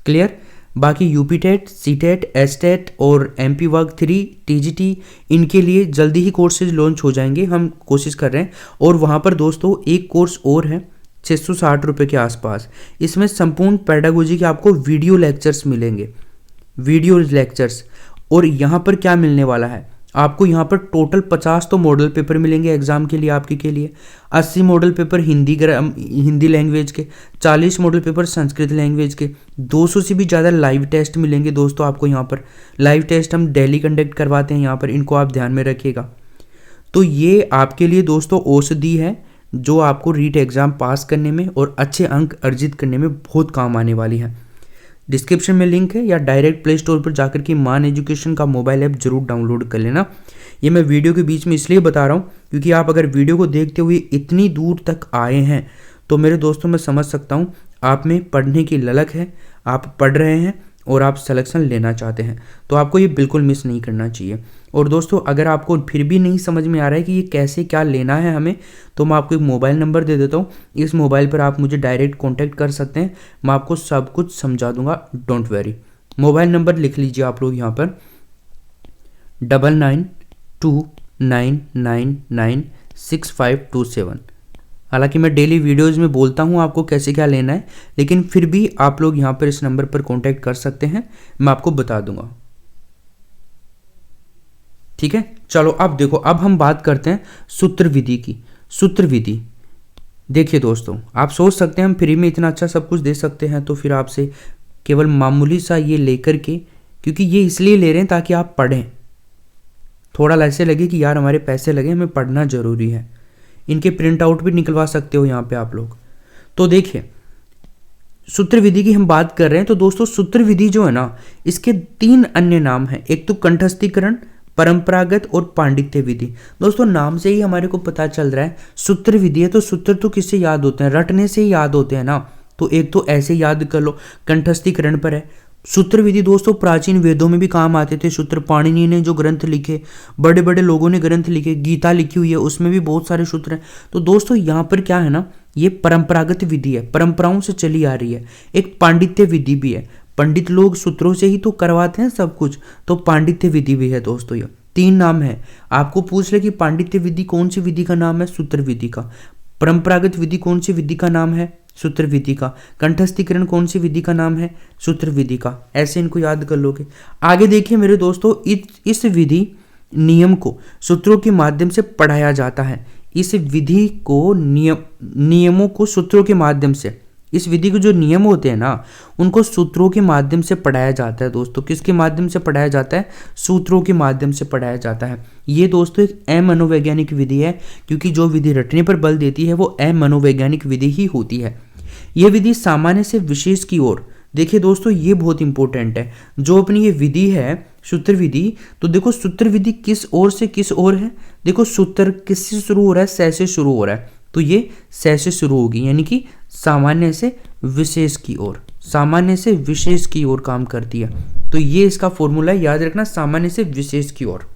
क्लियर। बाकी UP TET, C TET, S TET और MP वर्ग 3, TGT, इनके लिए जल्दी ही कोर्सेज लॉन्च हो जाएंगे, हम कोशिश कर रहे हैं। और वहाँ पर दोस्तों एक कोर्स और है 660 रुपये के आसपास। इसमें संपूर्ण पेडागोजी के आपको वीडियो लेक्चर्स मिलेंगे, वीडियो लेक्चर्स। और यहाँ पर क्या मिलने वाला है आपको, यहाँ पर टोटल 50 तो मॉडल पेपर मिलेंगे एग्जाम के लिए, आपके के लिए 80 मॉडल पेपर हिंदी लैंग्वेज के, 40 मॉडल पेपर संस्कृत लैंग्वेज के, 200 से भी ज़्यादा लाइव टेस्ट मिलेंगे दोस्तों आपको। यहाँ पर लाइव टेस्ट हम डेली कंडक्ट करवाते हैं यहाँ पर, इनको आप ध्यान में रखिएगा। तो ये आपके लिए दोस्तों औषधि है जो आपको रीट एग्ज़ाम पास करने में और अच्छे अंक अर्जित करने में बहुत काम आने वाली है। डिस्क्रिप्शन में लिंक है, या डायरेक्ट प्ले स्टोर पर जाकर के मान एजुकेशन का मोबाइल ऐप जरूर डाउनलोड कर लेना। ये मैं वीडियो के बीच में इसलिए बता रहा हूँ क्योंकि आप अगर वीडियो को देखते हुए इतनी दूर तक आए हैं तो मेरे दोस्तों मैं समझ सकता हूँ आप में पढ़ने की ललक है, आप पढ़ रहे हैं और आप सिलेक्शन लेना चाहते हैं, तो आपको ये बिल्कुल मिस नहीं करना चाहिए। और दोस्तों अगर आपको फिर भी नहीं समझ में आ रहा है कि ये कैसे क्या लेना है हमें, तो मैं आपको एक मोबाइल नंबर दे देता हूँ। इस मोबाइल पर आप मुझे डायरेक्ट कांटेक्ट कर सकते हैं, मैं आपको सब कुछ समझा दूंगा, डोंट वेरी। मोबाइल नंबर लिख लीजिए आप लोग यहाँ पर 9929996527। हालांकि मैं डेली वीडियोज़ में बोलता हूँ आपको कैसे क्या लेना है, लेकिन फिर भी आप लोग यहाँ पर इस नंबर पर कॉन्टैक्ट कर सकते हैं, मैं आपको बता दूंगा, ठीक है। चलो अब देखो, अब हम बात करते हैं सूत्र विधि की। सूत्र विधि देखिए दोस्तों, आप सोच सकते हैं हम फ्री में इतना अच्छा सब कुछ दे सकते हैं, तो फिर आपसे केवल मामूली सा ये लेकर के, क्योंकि ये इसलिए ले रहे हैं ताकि आप पढ़ें, थोड़ा ऐसे लगे कि यार हमारे पैसे लगे, हमें पढ़ना जरूरी है। इनके प्रिंट आउट भी निकलवा सकते हो यहाँ पे आप लोग। तो देखिए सूत्र विधि की हम बात कर रहे हैं, तो दोस्तों सूत्र विधि जो है ना, इसके 3 अन्य नाम हैं। एक तो कंठस्थीकरण, परंपरागत और पांडित्य विधि। दोस्तों नाम से ही हमारे को पता चल रहा है सूत्र विधि है, तो सूत्र तो किससे याद होते हैं, रटने से ही याद होते हैं ना। तो एक तो ऐसे याद कर लो, कंठस्थीकरण पर है। सूत्र विधि दोस्तों प्राचीन वेदों में भी काम आते थे सूत्र। पाणिनि ने जो ग्रंथ लिखे, बड़े बड़े लोगों ने ग्रंथ लिखे, गीता लिखी हुई है, उसमें भी बहुत सारे सूत्र हैं। तो दोस्तों यहाँ पर क्या है ना, ये परंपरागत विधि है, परंपराओं से चली आ रही है। एक पांडित्य विधि भी है, पंडित लोग सूत्रों से ही तो करवाते हैं सब कुछ, तो पांडित्य विधि भी है दोस्तों। ये 3 नाम है। आपको पूछ ले कि पांडित्य विधि कौन सी विधि का नाम है, सूत्र विधि का। परंपरागत विधि कौन सी विधि का नाम है, सूत्र विधि का। कंठस्थीकरण कौन सी विधि का नाम है, सूत्र विधि का। ऐसे इनको याद कर लोगे। आगे देखिए मेरे दोस्तों, इस विधि नियम को सूत्रों के माध्यम से पढ़ाया जाता है। इस विधि को नियमों को सूत्रों के माध्यम से, इस विधि के जो नियम होते हैं ना, उनको सूत्रों के माध्यम से पढ़ाया जाता है दोस्तों। किसके माध्यम से पढ़ाया जाता है, सूत्रों के माध्यम से पढ़ाया जाता है। ये दोस्तों एक अमनोवैज्ञानिक विधि है, क्योंकि जो विधि रटने पर बल देती है वो अमनोवैज्ञानिक विधि ही होती है। यह विधि सामान्य से विशेष की ओर देखिए दोस्तों, ये बहुत इंपॉर्टेंट है। जो अपनी ये विधि है सूत्र विधि, तो देखो सूत्र विधि किस ओर से किस ओर है। देखो सूत्र किससे शुरू हो रहा है, से से शुरू हो रहा है, तो ये से शुरू होगी, यानी कि सामान्य से विशेष की ओर, सामान्य से विशेष की ओर काम करती है। तो ये इसका फॉर्मूला है, याद रखना, सामान्य से विशेष की ओर।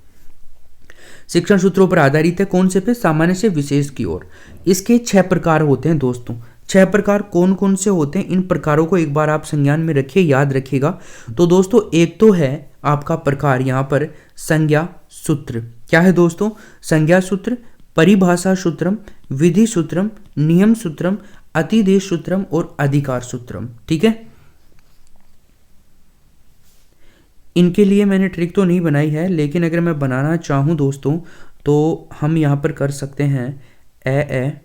शिक्षण सूत्रों पर आधारित है, कौन से पे, सामान्य से विशेष की ओर। इसके 6 प्रकार होते हैं दोस्तों। 6 प्रकार कौन कौन से होते हैं, इन प्रकारों को एक बार आप संज्ञान में रखिए, याद रखिएगा। तो दोस्तों एक तो है आपका प्रकार यहाँ पर संज्ञा सूत्र। क्या है दोस्तों, संज्ञा सूत्र, परिभाषा सूत्रम, विधि सूत्रम, नियम सूत्रम, अतिदेश सूत्रम और अधिकार सूत्रम। ठीक है, इनके लिए मैंने ट्रिक तो नहीं बनाई है, लेकिन अगर मैं बनाना चाहूँ दोस्तों तो हम यहाँ पर कर सकते हैं ए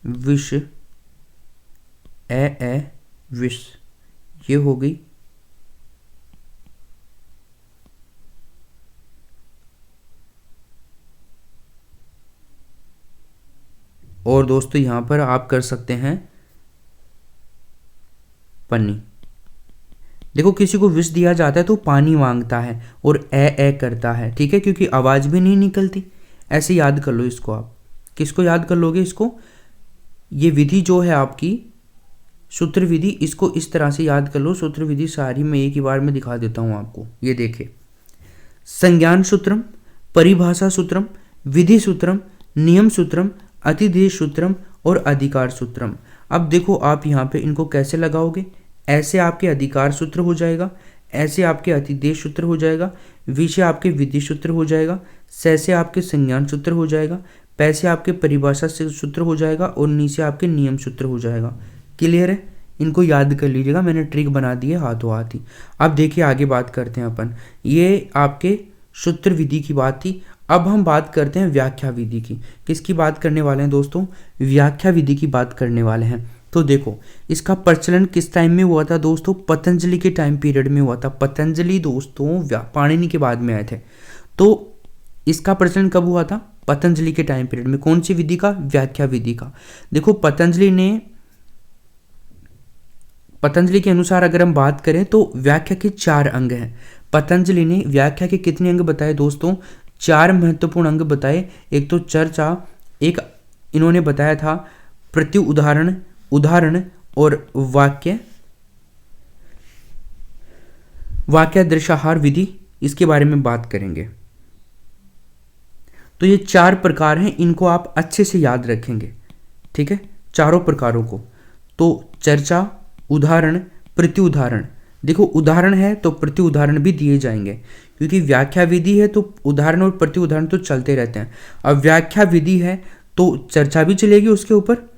विष, ए विष, ये हो गई। और दोस्तों यहां पर आप कर सकते हैं पन्नी। देखो किसी को विष दिया जाता है तो पानी मांगता है और ए करता है, ठीक है, क्योंकि आवाज भी नहीं निकलती। ऐसे याद कर लो इसको। आप किसको याद कर लोगे इसको, ये विधि जो है आपकी सूत्र विधि, इसको इस तरह से याद कर लो। सूत्र विधि सारी मैं एक ही बार में दिखा देता हूं आपको। ये देखिए, संज्ञान सूत्रम, परिभाषा सूत्रम, विधि सूत्रम, नियम सूत्रम, अतिदेश सूत्रम और अधिकार सूत्रम। अब देखो आप यहाँ पे इनको कैसे लगाओगे। ऐसे आपके अधिकार सूत्र हो जाएगा, ऐसे आपके अतिदेश सूत्र हो जाएगा, वि से आपके विधि सूत्र हो जाएगा, से आपके संज्ञान सूत्र हो जाएगा, पै से आपके परिभाषा से सूत्र हो जाएगा और नी से आपके नियम सूत्र हो जाएगा। क्लियर है, इनको याद कर लीजिएगा, मैंने ट्रिक बना दी है हाथों हाथ ही। अब देखिए आगे बात करते हैं अपन। ये आपके सूत्र विधि की बात थी। अब हम बात करते हैं व्याख्या विधि की। किसकी बात करने वाले हैं दोस्तों, व्याख्या विधि की बात करने वाले हैं। तो देखो इसका प्रचलन किस टाइम में हुआ था दोस्तों, पतंजलि के टाइम पीरियड में हुआ था। पतंजलि दोस्तों पाणिनि के बाद में आए थे, तो इसका प्रचलन कब हुआ था, पतंजलि के टाइम पीरियड में। कौन सी विधि का, व्याख्या विधि का। देखो पतंजलि के अनुसार अगर हम बात करें तो व्याख्या के 4 अंग हैं। पतंजलि ने व्याख्या के कितने अंग बताए दोस्तों, 4 महत्वपूर्ण अंग बताए। एक तो चर्चा, एक इन्होंने बताया था प्रति उदाहरण, उदाहरण और वाक्य दृशाहार विधि, इसके बारे में बात करेंगे। तो ये 4 प्रकार हैं, इनको आप अच्छे से याद रखेंगे, ठीक है, चारों प्रकारों को। तो चर्चा, उदाहरण, प्रति उदाहरण। देखो उदाहरण है तो प्रति उदाहरण भी दिए जाएंगे, क्योंकि व्याख्या विधि है तो उदाहरण और प्रति उदाहरण तो चलते रहते हैं। अब व्याख्या विधि है तो चर्चा भी चलेगी उसके ऊपर,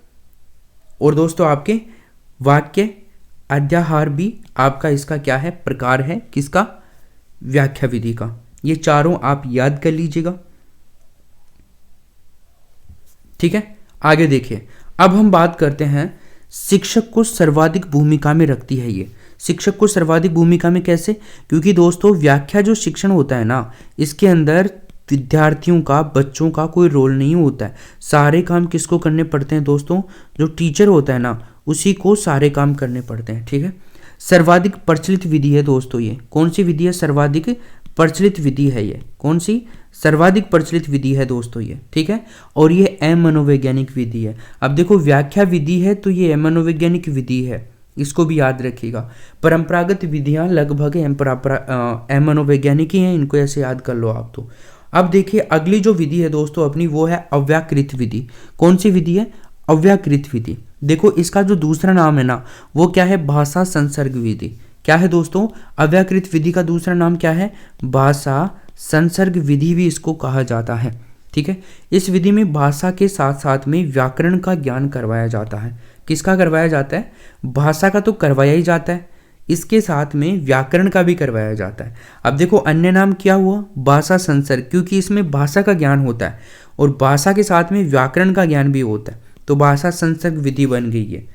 और दोस्तों आपके वाक्य अध्याहार भी आपका इसका क्या है, प्रकार है, किसका, व्याख्या विधि का। ये चारों आप याद कर लीजिएगा, ठीक है। आगे देखिए, अब हम बात करते हैं शिक्षक को सर्वाधिक भूमिका में रखती है। ये शिक्षक को सर्वाधिक भूमिका में कैसे, क्योंकि दोस्तों व्याख्या जो शिक्षण होता है ना, इसके अंदर विद्यार्थियों का, बच्चों का कोई रोल नहीं होता है। सारे काम किसको करने पड़ते हैं दोस्तों, जो टीचर होता है ना, उसी को सारे काम करने पड़ते हैं, ठीक है। सर्वाधिक प्रचलित विधि है दोस्तों ये। कौन सी विधि है, सर्वाधिक प्रचलित विधि है ये। कौन सी, सर्वाधिक प्रचलित विधि है दोस्तों ये, ठीक है। और ये अमनोवैज्ञानिक विधि है। अब देखो व्याख्या विधि है तो ये अमनोवैज्ञानिक विधि है, इसको भी याद रखिएगा। परंपरागत विधियां लगभग अमनोवैज्ञानिक ही हैं, इनको ऐसे याद कर लो आप। तो अब देखिए अगली जो विधि है दोस्तों अपनी, वो है अव्याकृत विधि। कौन सी विधि है, अव्याकृत विधि। देखो इसका जो दूसरा नाम है ना, वो क्या है, भाषा संसर्ग विधि। क्या है दोस्तों, अव्याकृत विधि का दूसरा नाम क्या है, भाषा संसर्ग विधि भी इसको कहा जाता है, ठीक है। इस विधि में भाषा के साथ साथ में व्याकरण का ज्ञान करवाया जाता है। किसका करवाया जाता है, भाषा का तो करवाया ही जाता है, इसके साथ में व्याकरण का भी करवाया जाता है। अब देखो अन्य नाम क्या हुआ, भाषा संसर्ग, क्योंकि इसमें भाषा का ज्ञान होता है और भाषा के साथ में व्याकरण का ज्ञान भी होता है, तो भाषा संसर्ग विधि बन गई है।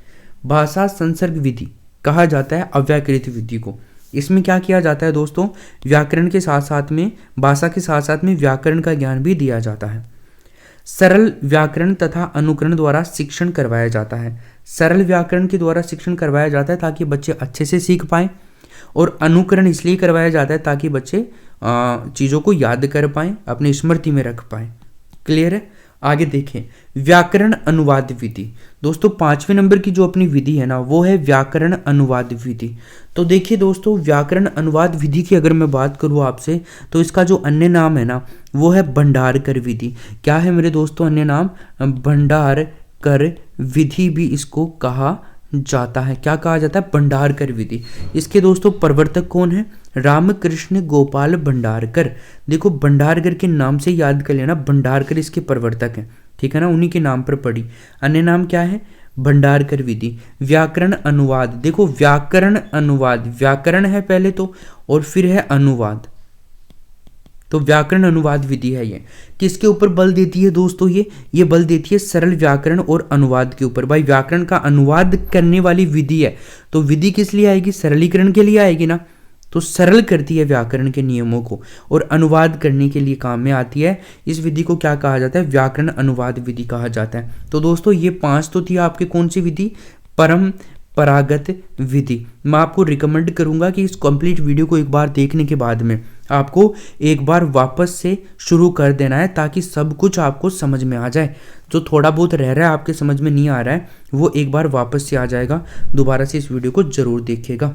भाषा संसर्ग विधि कहा जाता है अव्याकृत विधि को। इसमें क्या किया जाता है दोस्तों, व्याकरण के साथ साथ में, भाषा के साथ साथ में व्याकरण का ज्ञान भी दिया जाता है। सरल व्याकरण तथा अनुकरण द्वारा शिक्षण करवाया जाता है। सरल व्याकरण के द्वारा शिक्षण करवाया जाता है ताकि बच्चे अच्छे से सीख पाएं, और अनुकरण इसलिए करवाया जाता है ताकि बच्चे चीज़ों को याद कर पाएं, अपनी स्मृति में रख पाएं। क्लियर है? आगे देखें, व्याकरण अनुवाद विधि। दोस्तों 5वें नंबर की जो अपनी विधि है ना, वो है व्याकरण अनुवाद विधि। तो देखिए दोस्तों, व्याकरण अनुवाद विधि की अगर मैं बात करूँ आपसे, तो इसका जो अन्य नाम है ना, वो है भंडारकर विधि। क्या है मेरे दोस्तों अन्य नाम? भंडारकर विधि भी इसको कहा जाता है। क्या कहा जाता है? भंडारकर विधि। इसके दोस्तों प्रवर्तक कौन है? रामकृष्ण गोपाल भंडारकर। देखो भंडारकर के नाम से याद कर लेना, भंडारकर इसके प्रवर्तक हैं, ठीक है ना, उन्हीं के नाम पर पड़ी। अन्य नाम क्या है? भंडारकर विधि। व्याकरण अनुवाद, देखो व्याकरण अनुवाद, व्याकरण है पहले तो, और फिर है अनुवाद, तो व्याकरण अनुवाद विधि है ये। किसके ऊपर बल देती है दोस्तों? ये बल देती है सरल व्याकरण और अनुवाद के ऊपर। भाई व्याकरण का अनुवाद करने वाली विधि है, तो विधि किस लिए आएगी? सरलीकरण के लिए आएगी ना, तो सरल करती है व्याकरण के नियमों को और अनुवाद करने के लिए काम में आती है। इस विधि को क्या कहा जाता है? व्याकरण अनुवाद विधि कहा जाता है। तो दोस्तों ये 5 तो थी आपके कौन सी विधि? परंपरागत विधि। मैं आपको रिकमेंड करूंगा कि इस कंप्लीट वीडियो को एक बार देखने के बाद में आपको एक बार वापस से शुरू कर देना है, ताकि सब कुछ आपको समझ में आ जाए। जो थोड़ा बहुत रह रहा है आपके समझ में नहीं आ रहा है, वो एक बार वापस से आ जाएगा। दोबारा से इस वीडियो को जरूर देखिएगा।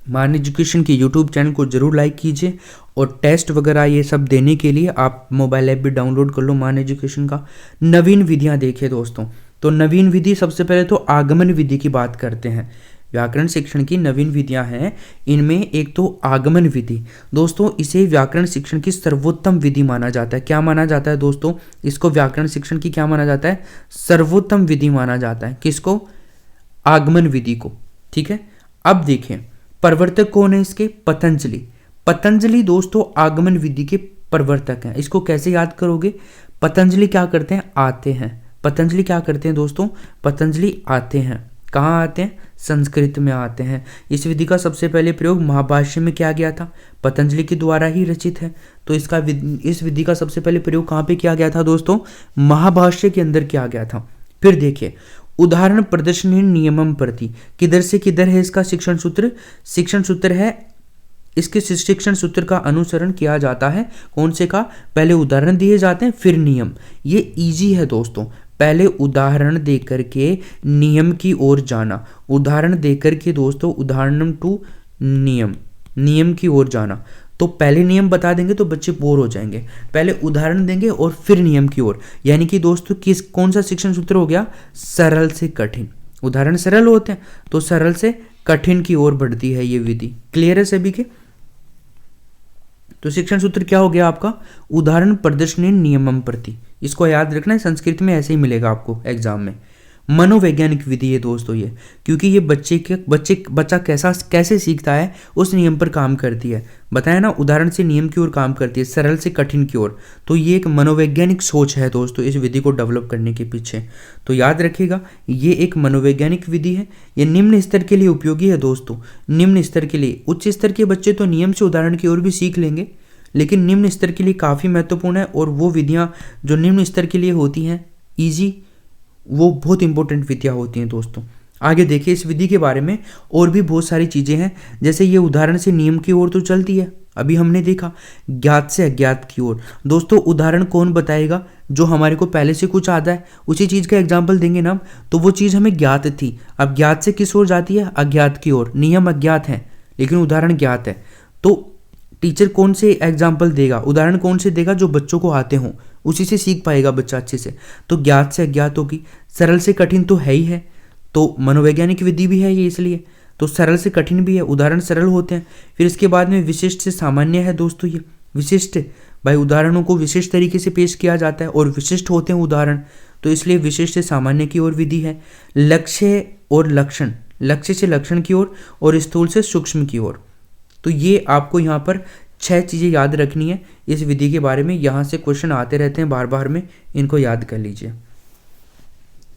मान एजुकेशन के यूट्यूब चैनल को जरूर लाइक कीजिए, और टेस्ट वगैरह ये सब देने के लिए आप मोबाइल ऐप भी डाउनलोड कर लो मान एजुकेशन का। नवीन विधियां देखिए दोस्तों, तो नवीन विधि सबसे पहले तो आगमन विधि की बात करते हैं। व्याकरण शिक्षण की नवीन विधियां हैं, इनमें एक तो आगमन विधि। दोस्तों इसे व्याकरण शिक्षण की सर्वोत्तम विधि माना जाता है। क्या माना जाता है दोस्तों? इसको व्याकरण शिक्षण की क्या माना जाता है? सर्वोत्तम विधि माना जाता है। किसको? आगमन विधि को। ठीक है, अब देखें प्रवर्तक कौन है इसके? पतंजलि। पतंजलि दोस्तों आगमन विधि के प्रवर्तक हैं। इसको कैसे याद करोगे? पतंजलि क्या करते हैं? आते हैं। पतंजलि क्या करते हैं दोस्तों? पतंजलि आते हैं। कहाँ आते हैं? संस्कृत में आते हैं। इस विधि का सबसे पहले प्रयोग महाभाष्य में किया गया था, पतंजलि के द्वारा ही रचित है। तो इस विधि का सबसे पहले प्रयोग कहाँ पे किया गया था दोस्तों? महाभाष्य के अंदर किया गया था। फिर देखिए उदाहरण प्रदर्शनी नियमम प्रति, किधर से किधर है इसका शिक्षण सूत्र? शिक्षण सूत्र है, इसके शिक्षण सूत्र का अनुसरण किया जाता है। कौन से का? पहले उदाहरण दिए जाते हैं फिर नियम। ये इजी है दोस्तों, पहले उदाहरण देकर के नियम की ओर जाना, उदाहरण देकर के दोस्तों उदाहरण टू नियम, नियम की ओर जाना। तो पहले नियम बता देंगे तो बच्चे बोर हो जाएंगे, पहले उदाहरण देंगे और फिर नियम की ओर। यानी कि दोस्तों कौन सा शिक्षण सूत्र हो गया? सरल से कठिन। उदाहरण सरल होते हैं तो सरल से कठिन की ओर बढ़ती है ये विधि। क्लियर है सभी के? तो शिक्षण सूत्र क्या हो गया आपका? उदाहरण प्रदर्शनी नियमम प्रति। इसको याद रखना है, संस्कृत में ऐसे ही मिलेगा आपको एग्जाम में। मनोवैज्ञानिक विधि है दोस्तों ये, क्योंकि ये बच्चा कैसे सीखता है उस नियम पर काम करती है। बताया ना, उदाहरण से नियम की ओर काम करती है, सरल से कठिन की ओर। तो ये एक मनोवैज्ञानिक सोच है दोस्तों इस विधि को डेवलप करने के पीछे। तो याद रखिएगा ये एक मनोवैज्ञानिक विधि है। ये निम्न स्तर के लिए उपयोगी है दोस्तों, निम्न स्तर के लिए। उच्च स्तर के बच्चे तो नियम से उदाहरण की ओर भी सीख लेंगे, लेकिन निम्न स्तर के लिए काफ़ी महत्वपूर्ण है। और वो विधियाँ जो निम्न स्तर के लिए होती हैं ईजी, वो बहुत इंपॉर्टेंट विधियाँ होती हैं दोस्तों। आगे देखिए इस विधि के बारे में और भी बहुत सारी चीज़ें हैं, जैसे ये उदाहरण से नियम की ओर तो चलती है, अभी हमने देखा ज्ञात से अज्ञात की ओर। दोस्तों उदाहरण कौन बताएगा? जो हमारे को पहले से कुछ आता है उसी चीज़ का एग्जाम्पल देंगे ना, तो वो चीज़ हमें ज्ञात थी, अब ज्ञात से किस ओर जाती है? अज्ञात की ओर। नियम अज्ञात है लेकिन उदाहरण ज्ञात है, तो टीचर कौन से एग्जाम्पल देगा? उदाहरण कौन से देगा? जो बच्चों को आते हों, उसी से सीख पाएगा बच्चा अच्छे से। तो ज्ञात से अज्ञात होगी, सरल से कठिन तो है ही है, तो मनोवैज्ञानिक विधि भी है ये, इसलिए तो सरल से कठिन भी है, उदाहरण सरल होते हैं। फिर इसके बाद में विशिष्ट से सामान्य है दोस्तों। ये विशिष्ट, भाई उदाहरणों को विशिष्ट तरीके से पेश किया जाता है और विशिष्ट होते हैं उदाहरण, तो इसलिए विशिष्ट से सामान्य की ओर विधि है। लक्ष्य और लक्षण, लक्ष्य से लक्षण की ओर और स्थूल से सूक्ष्म की ओर। तो ये आपको यहाँ पर 6 चीज़ें याद रखनी है इस विधि के बारे में। यहाँ से क्वेश्चन आते रहते हैं बार बार में, इनको याद कर लीजिए,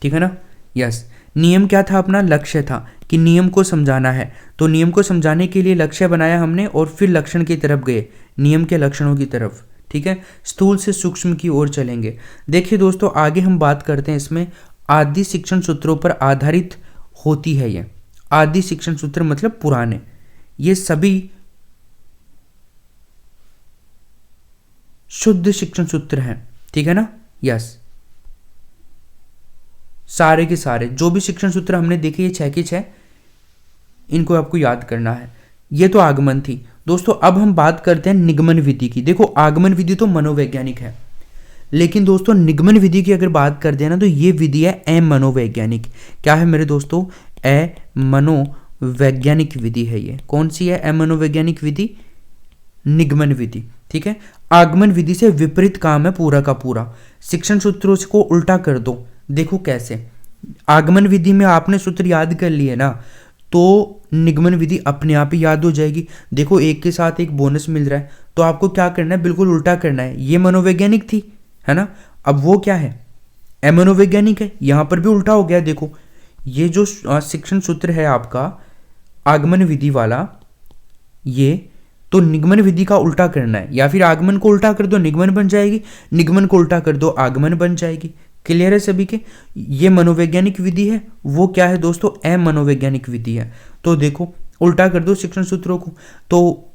ठीक है ना? यस, नियम क्या था अपना? लक्ष्य था कि नियम को समझाना है, तो नियम को समझाने के लिए लक्ष्य बनाया हमने और फिर लक्षण की तरफ गए, नियम के लक्षणों की तरफ। ठीक है, स्थूल से सूक्ष्म की ओर चलेंगे। देखिए दोस्तों आगे हम बात करते हैं इसमें आदि शिक्षण सूत्रों पर आधारित होती है। ये आदि शिक्षण सूत्र मतलब पुराने, ये सभी शुद्ध शिक्षण सूत्र हैं, ठीक है ना। यस, सारे के सारे जो भी शिक्षण सूत्र हमने देखे ये 6 के 6, इनको आपको याद करना है। ये तो आगमन थी दोस्तों। अब हम बात करते हैं निगमन विधि की। देखो आगमन विधि तो मनोवैज्ञानिक है, लेकिन दोस्तों निगमन विधि की अगर बात करते हैं ना तो ये विधि है अमनोवैज्ञानिक। क्या है मेरे दोस्तों? अमनोवैज्ञानिक विधि है ये। कौन सी है अमनोवैज्ञानिक विधि? निगमन विधि, ठीक है। आगमन विधि से विपरीत काम है पूरा का पूरा। शिक्षण सूत्रों को उल्टा कर दो। देखो कैसे, आगमन विधि में आपने सूत्र याद कर लिए ना, तो निगमन विधि अपने आप ही याद हो जाएगी। देखो एक के साथ एक बोनस मिल रहा है, तो आपको क्या करना है? बिल्कुल उल्टा करना है। ये मनोवैज्ञानिक थी, है ना, अब वो क्या है? अमनोवैज्ञानिक है। यहां पर भी उल्टा हो गया। देखो ये जो शिक्षण सूत्र है आपका आगमन विधि वाला, ये तो निगमन विधि का उल्टा करना है, या फिर आगमन को उल्टा कर दो निगमन बन जाएगी, निगमन को उल्टा कर दो आगमन बन जाएगी। क्लियर है सभी के? ये मनोवैज्ञानिक विधि है, वो क्या है दोस्तों? अमनोवैज्ञानिक विधि है। तो देखो उल्टा कर दो शिक्षण सूत्रों को, तो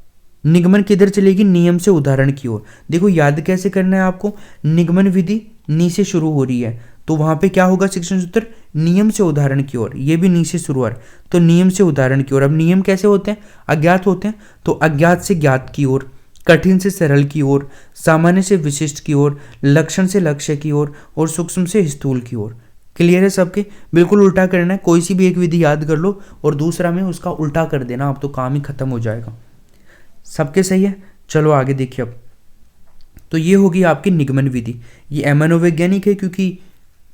निगमन किधर चलेगी? नियम से उदाहरण की ओर। देखो याद कैसे करना है आपको? निगमन विधि नी से शुरू हो रही है, तो वहां पे क्या होगा शिक्षण सूत्र? नियम से उदाहरण की ओर। ये भी नी से शुरू हो रहा है, तो नियम से उदाहरण की ओर। अब नियम कैसे होते हैं? अज्ञात होते हैं, तो अज्ञात से ज्ञात की ओर, कठिन से सरल की ओर, सामान्य से विशिष्ट की ओर, लक्षण से लक्ष्य की ओर, और सूक्ष्म से स्थूल की ओर। क्लियर है सबके? बिल्कुल उल्टा करना है। कोई सी भी एक विधि याद कर लो और दूसरा में उसका उल्टा कर देना, अब तो काम ही खत्म हो जाएगा। सबके सही है? चलो आगे देखिए। अब तो ये होगी आपकी निगमन विधि। ये अमनोवैज्ञानिक है क्योंकि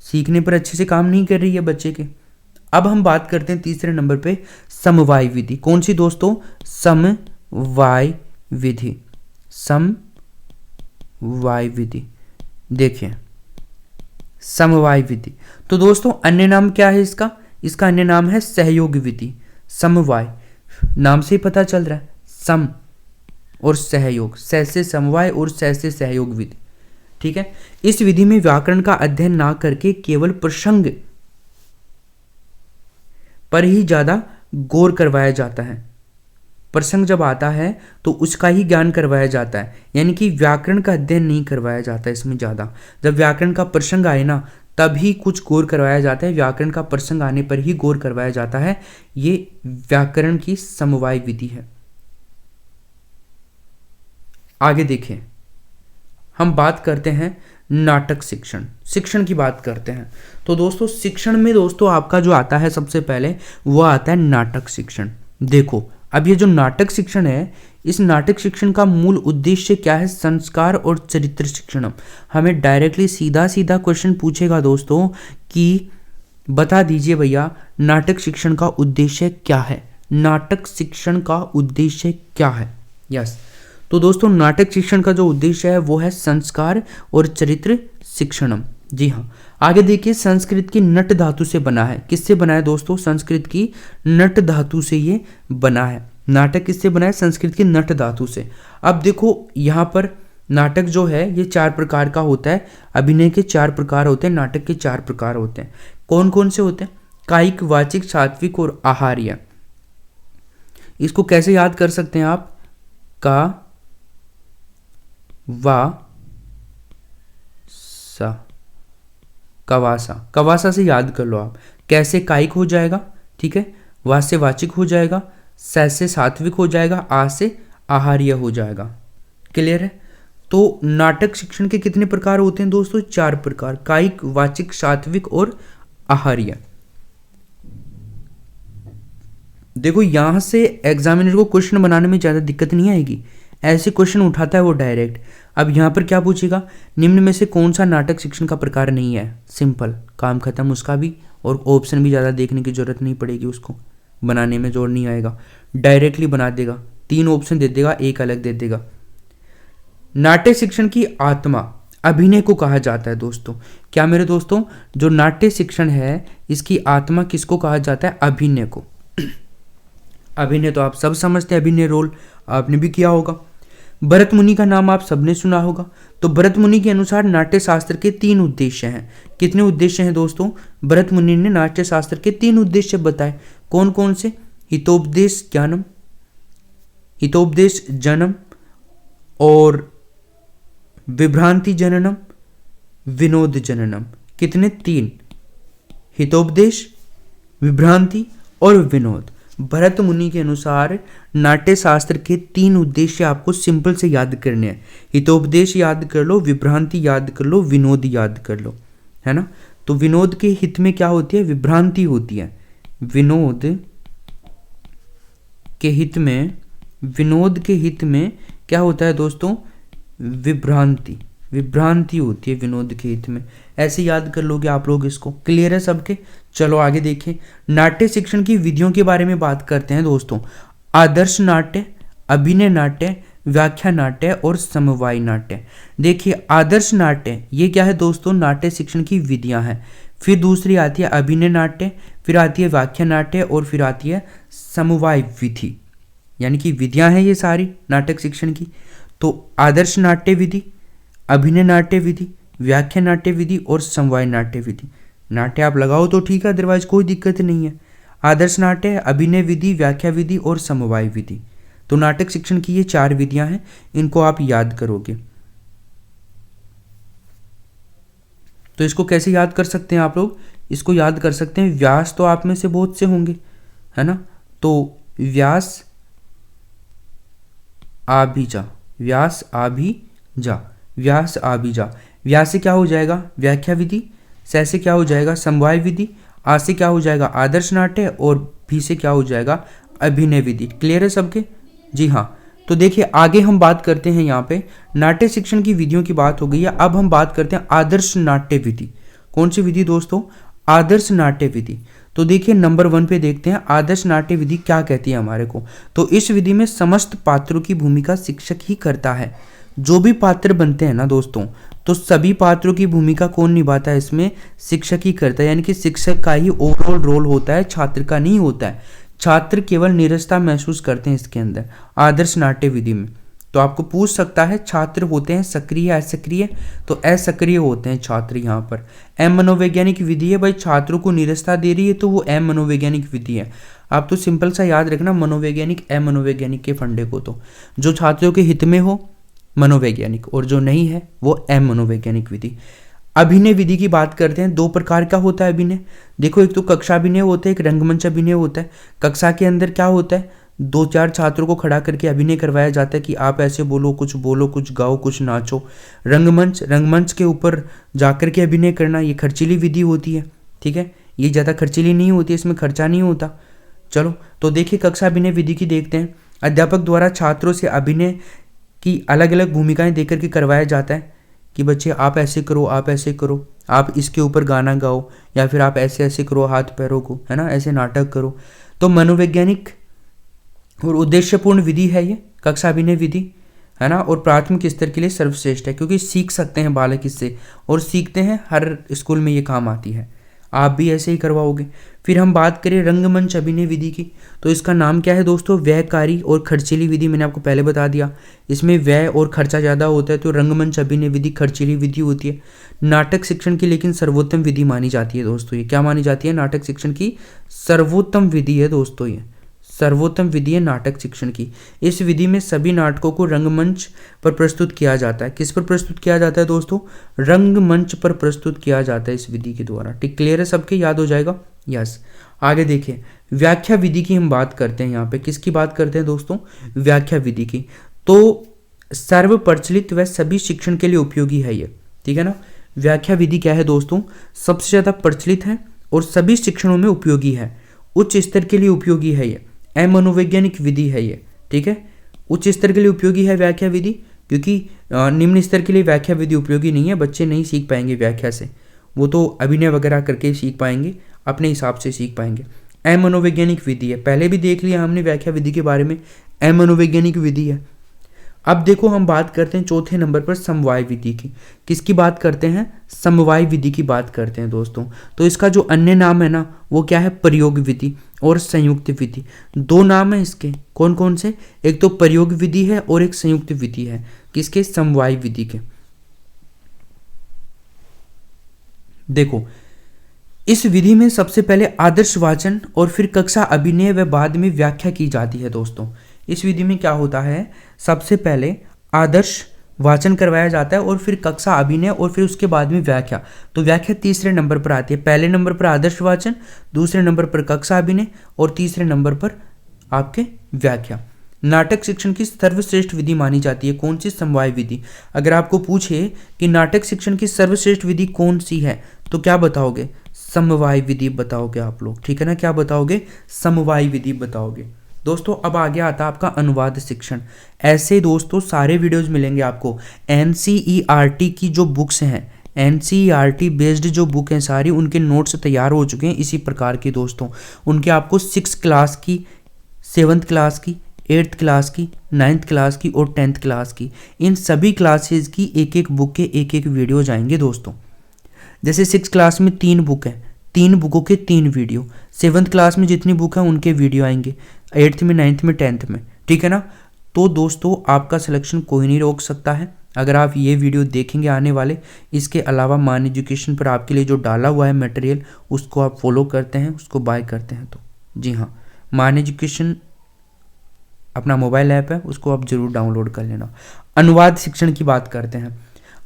सीखने पर अच्छे से काम नहीं कर रही है बच्चे के। अब हम बात करते हैं तीसरे नंबर पे समवाय विधि। कौन सी दोस्तों? समवाय विधि। समवाय विधि, देखिए समवाय विधि, तो दोस्तों अन्य नाम क्या है इसका? इसका अन्य नाम है सहयोग विधि। समवाय नाम से ही पता चल रहा है, सम और सहयोग, स से समवाय और स से सहयोग विधि, ठीक है। इस विधि में व्याकरण का अध्ययन ना करके केवल प्रसंग पर ही ज्यादा गौर करवाया जाता है। प्रसंग जब आता है तो उसका ही ज्ञान करवाया जाता है, यानी कि व्याकरण का अध्ययन नहीं करवाया जाता है इसमें ज़्यादा। जब व्याकरण का प्रसंग आए ना तभी कुछ गौर करवाया जाता है, व्याकरण का प्रसंग आने पर ही गौर करवाया जाता है। ये व्याकरण की समवाय विधि है। आगे देखें, हम बात करते हैं नाटक शिक्षण। शिक्षण की बात करते हैं तो दोस्तों शिक्षण में दोस्तों आपका जो आता है सबसे पहले वो आता है नाटक शिक्षण। देखो अब ये जो नाटक शिक्षण है, इस नाटक शिक्षण का मूल उद्देश्य क्या है? संस्कार और चरित्र शिक्षण। हमें डायरेक्टली सीधा सीधा क्वेश्चन पूछेगा दोस्तों कि बता दीजिए भैया नाटक शिक्षण का उद्देश्य क्या है? नाटक शिक्षण का उद्देश्य क्या है? यस, तो दोस्तों नाटक शिक्षण का जो उद्देश्य है वो है संस्कार और चरित्र शिक्षणम। जी हाँ, आगे देखिए संस्कृत की नट धातु से बना है। किससे बना है दोस्तों? संस्कृत की नट धातु से ये बना है। नाटक किससे बना है? संस्कृत की नट धातु से। अब देखो यहाँ पर नाटक जो है ये 4 प्रकार का होता है। अभिनय के 4 प्रकार होते हैं, नाटक के 4 प्रकार होते हैं। कौन कौन से होते हैं? कायिक, वाचिक, सात्विक और आहार्य। इसको कैसे याद कर सकते हैं आप? का वा सा, कवासा, कवासा से याद कर लो आप। कैसे? कायिक हो जाएगा, ठीक है, वा से वाचिक हो जाएगा, स से सात्विक हो जाएगा, आ से आहार्य हो जाएगा। क्लियर है? तो नाटक शिक्षण के कितने प्रकार होते हैं दोस्तों? 4 प्रकार, कायिक, वाचिक, सात्विक और आहार्य। देखो यहां से एग्जामिनर को क्वेश्चन बनाने में ज्यादा दिक्कत नहीं आएगी, ऐसे क्वेश्चन उठाता है वो डायरेक्ट। अब यहाँ पर क्या पूछेगा? निम्न में से कौन सा नाटक शिक्षण का प्रकार नहीं है? सिंपल, काम खत्म उसका भी, और ऑप्शन भी ज़्यादा देखने की जरूरत नहीं पड़ेगी, उसको बनाने में जोर नहीं आएगा, डायरेक्टली बना देगा। 3 ऑप्शन दे देगा, एक अलग दे देगा। नाट्य शिक्षण की आत्मा अभिनय को कहा जाता है दोस्तों। क्या मेरे दोस्तों? जो नाट्य शिक्षण है इसकी आत्मा किसको कहा जाता है? अभिनय को। अभिनय तो आप सब समझते हैं, अभिनय रोल आपने भी किया होगा। भरत मुनि का नाम आप सबने सुना होगा। तो भरत मुनि के अनुसार नाट्य शास्त्र के 3 उद्देश्य हैं। कितने उद्देश्य हैं दोस्तों? भरत मुनि ने नाट्य शास्त्र के 3 उद्देश्य बताए। कौन कौन से? हितोपदेश ज्ञानम, हितोपदेश जनम और विभ्रांति जननम, विनोद जननम। कितने? 3। हितोपदेश, विभ्रांति और विनोद। भरत मुनि के अनुसार नाट्य शास्त्र के 3 उद्देश्य आपको सिंपल से याद करने हैं। हितोपदेश याद कर लो, विभ्रांति याद कर लो, विनोद याद कर लो, है ना। तो विनोद के हित में क्या होती है? विभ्रांति होती है। विनोद के हित में, विनोद के हित में क्या होता है दोस्तों? विभ्रांति, विभ्रांति होती है विनोद के हित में। ऐसे याद कर लोगे आप लोग इसको। क्लियर है सबके? चलो आगे देखें। नाट्य शिक्षण की विधियों के बारे में बात करते हैं दोस्तों। आदर्श नाट्य, अभिनय नाट्य, व्याख्या नाट्य और समवायी नाट्य। देखिए आदर्श नाट्य ये क्या है दोस्तों? नाट्य शिक्षण की विधियां हैं। फिर दूसरी आती है अभिनय नाट्य, फिर आती है व्याख्या नाट्य और फिर आती है समवाय विधि, यानी कि विधियां हैं ये सारी नाटक शिक्षण की। तो आदर्श नाट्य विधि, अभिनय नाट्य विधि, व्याख्या नाट्य विधि और समवाय नाट्य विधि। नाट्य आप लगाओ तो ठीक है, अदरवाइज कोई दिक्कत नहीं है। आदर्श नाट्य, अभिनय विधि, व्याख्या विधि और समवाय विधि। तो नाटक शिक्षण की ये 4 विधियां हैं, इनको आप याद करोगे। तो इसको कैसे याद कर सकते हैं आप लोग? इसको याद कर सकते हैं, व्यास तो आप में से बहुत से होंगे, है ना। तो व्यास आभिजा, व्यास आभिजा, व्यास आभिजा। व्यास से क्या हो जाएगा? व्याख्या विधि, स से क्या हो जाएगा? समवाय विधि, आ से क्या हो जाएगा? आदर्श नाट्य और भी से क्या हो जाएगा? अभिनय विधि। क्लियर है सबके? जी हाँ। तो देखिए आगे हम बात करते हैं, यहाँ पे नाट्य शिक्षण की विधियों की बात हो गई है। अब हम बात करते हैं आदर्श नाट्य विधि। कौन सी विधि दोस्तों? आदर्श नाट्य विधि। तो देखिए नंबर 1 पे देखते हैं आदर्श नाट्य विधि क्या कहती है हमारे को। तो इस विधि में समस्त पात्रों की भूमिका शिक्षक ही करता है। जो भी पात्र बनते हैं ना दोस्तों, तो सभी पात्रों की भूमिका कौन निभाता है? इसमें शिक्षक ही करता है, यानी कि शिक्षक का ही ओवरऑल रोल होता है, छात्र का नहीं होता है। छात्र केवल नीरसता महसूस करते हैं इसके अंदर, आदर्श नाट्य विधि में। तो आपको पूछ सकता है छात्र होते हैं सक्रिय या असक्रिय? तो असक्रिय होते हैं छात्र यहाँ पर। एम मनोवैज्ञानिक विधि है भाई, छात्रों को नीरसता दे रही है तो वो एम मनोवैज्ञानिक विधि है। आप तो सिंपल सा याद रखना मनोवैज्ञानिक एम मनोवैज्ञानिक के फंडे को। तो जो छात्रों के हित में हो मनोवैज्ञानिक, और जो नहीं है वो एम मनोवैज्ञानिक विधि। अभिनय विधि की बात करते हैं। 2 प्रकार का होता है अभिनय। देखो एक तो कक्षा अभिनय होता है, एक रंगमंच अभिनय होता है। कक्षा के अंदर क्या होता है? 2-4 छात्रों को खड़ा करके अभिनय करवाया जाता है कि आप ऐसे बोलो, कुछ गाओ, कुछ नाचो। रंगमंच के ऊपर जाकर के अभिनय करना, ये खर्चीली विधि होती है, ठीक है। ये ज़्यादा खर्चीली नहीं होती, इसमें खर्चा नहीं होता। चलो तो देखिए कक्षा अभिनय विधि की देखते हैं। अध्यापक द्वारा छात्रों से अभिनय की अलग अलग भूमिकाएं देकर के करवाया जाता है कि बच्चे आप ऐसे करो, आप ऐसे करो, आप इसके ऊपर गाना गाओ, या फिर आप ऐसे ऐसे करो हाथ पैरों को, है ना, ऐसे नाटक करो। तो मनोवैज्ञानिक और उद्देश्यपूर्ण विधि है ये कक्षा अभिनय विधि, है ना, और प्राथमिक स्तर के लिए सर्वश्रेष्ठ है क्योंकि सीख सकते हैं बालक इससे, और सीखते हैं, हर स्कूल में ये काम आती है। आप भी ऐसे ही करवाओगे। फिर हम बात करें रंगमंच अभिनय विधि की, तो इसका नाम क्या है दोस्तों? व्ययकारी और खर्चीली विधि। मैंने आपको पहले बता दिया, इसमें व्यय और खर्चा ज़्यादा होता है, तो रंगमंच अभिनय विधि खर्चीली विधि होती है। नाटक शिक्षण की लेकिन सर्वोत्तम विधि मानी जाती है दोस्तों। ये क्या मानी जाती है? नाटक शिक्षण की सर्वोत्तम विधि है दोस्तों, ये सर्वोत्तम विधि है नाटक शिक्षण की। इस विधि में सभी नाटकों को रंगमंच पर प्रस्तुत किया जाता है। किस पर प्रस्तुत किया जाता है दोस्तों? रंगमंच पर प्रस्तुत किया जाता है इस विधि के द्वारा। ठीक, क्लियर है सबके? याद हो जाएगा? यस। आगे देखिए व्याख्या विधि की हम बात करते हैं। यहाँ पे किसकी बात करते हैं दोस्तों? व्याख्या विधि की। तो सर्व प्रचलित व सभी शिक्षण के लिए उपयोगी है ये, ठीक है ना। व्याख्या विधि क्या है दोस्तों? सबसे ज़्यादा प्रचलित है और सभी शिक्षणों में उपयोगी है, उच्च स्तर के लिए उपयोगी है ये, मनोवैज्ञानिक विधि है ये, ठीक है। उच्च स्तर के लिए उपयोगी है व्याख्या विधि, क्योंकि निम्न स्तर के लिए व्याख्या विधि उपयोगी नहीं है। बच्चे नहीं सीख पाएंगे व्याख्या से, वो तो अभिनय वगैरह करके सीख पाएंगे, अपने हिसाब से सीख पाएंगे। मनोवैज्ञानिक विधि है, पहले भी देख लिया हमने व्याख्या विधि के बारे में, मनोवैज्ञानिक विधि है। अब देखो हम बात करते हैं चौथे नंबर पर समवाय विधि की। किसकी बात करते हैं? समवाय विधि की बात करते हैं दोस्तों। तो इसका जो अन्य नाम है ना वो क्या है? प्रयोग विधि और संयुक्त विधि। दो नाम है इसके, कौन कौन से? एक तो प्रयोग विधि है और एक संयुक्त विधि है। किसके? समवाय विधि के। देखो इस विधि में सबसे पहले आदर्श वाचन और फिर कक्षा अभिनय व बाद में व्याख्या की जाती है दोस्तों। इस विधि में क्या होता है? सबसे पहले आदर्श वाचन करवाया जाता है और फिर कक्षा अभिनय और फिर उसके बाद में व्याख्या। तो व्याख्या तीसरे नंबर पर आती है। पहले नंबर पर आदर्श वाचन, दूसरे नंबर पर कक्षा अभिनय और तीसरे नंबर पर आपके व्याख्या। नाटक शिक्षण की सर्वश्रेष्ठ विधि मानी जाती है कौन सी? समवाय विधि। अगर आपको पूछे कि नाटक शिक्षण की सर्वश्रेष्ठ विधि कौन सी है तो क्या बताओगे? समवाय विधि बताओगे आप लोग, ठीक है ना? क्या बताओगे? समवाय विधि बताओगे। दोस्तों अब आगे आता है आपका अनुवाद शिक्षण। ऐसे दोस्तों सारे वीडियोस मिलेंगे आपको। एनसीईआरटी की जो बुक्स हैं, एनसीईआरटी बेस्ड जो बुक हैं सारी, उनके नोट्स तैयार हो चुके हैं इसी प्रकार की दोस्तों। उनके आपको 6th क्लास की, 7th क्लास की, 8th क्लास की, 9th क्लास की और 10th क्लास की, इन सभी क्लासेज की एक एक बुक के एक एक वीडियो जाएंगे दोस्तों। जैसे 6th क्लास में 3 बुक है, 3 बुकों के 3 वीडियो। 7th क्लास में जितनी बुक है उनके वीडियो आएंगे, 8th में, 9th में, 10th में, ठीक है ना? तो दोस्तों आपका सिलेक्शन कोई नहीं रोक सकता है अगर आप ये वीडियो देखेंगे आने वाले। इसके अलावा मान एजुकेशन पर आपके लिए जो डाला हुआ है मटेरियल उसको आप फॉलो करते हैं, उसको बाय करते हैं तो जी हाँ, मान एजुकेशन अपना मोबाइल ऐप है, उसको आप जरूर डाउनलोड कर लेना। अनुवाद शिक्षण की बात करते हैं।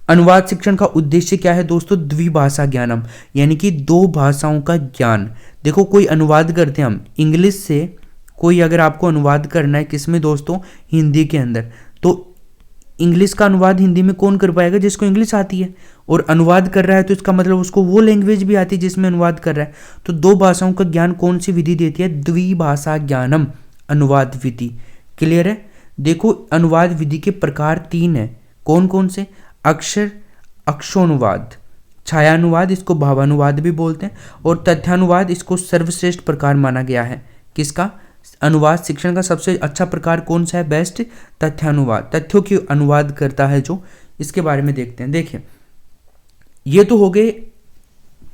अनुवाद शिक्षण का उद्देश्य क्या है दोस्तों? द्विभाषा ज्ञानम, यानी कि 2 भाषाओं का ज्ञान। देखो कोई अनुवाद करते हैं हम इंग्लिश से, कोई अगर आपको अनुवाद करना है किसमें दोस्तों? हिंदी के अंदर, तो इंग्लिश का अनुवाद हिंदी में कौन कर पाएगा? जिसको इंग्लिश आती है। और अनुवाद कर रहा है तो इसका मतलब उसको वो लैंग्वेज भी आती है जिसमें अनुवाद कर रहा है। तो 2 भाषाओं का ज्ञान कौन सी विधि देती है? द्विभाषा ज्ञानम अनुवाद विधि। क्लियर है? देखो अनुवाद विधि के प्रकार 3 है। कौन कौन से? अक्षरानुवाद, छायानुवाद इसको भावानुवाद भी बोलते हैं, और तथ्यानुवाद इसको सर्वश्रेष्ठ प्रकार माना गया है। किसका? अनुवाद शिक्षण का सबसे अच्छा प्रकार कौन सा है? बेस्ट तथ्यानुवाद, तथ्यों की अनुवाद करता है जो। इसके बारे में देखते हैं। देखिए ये तो हो गए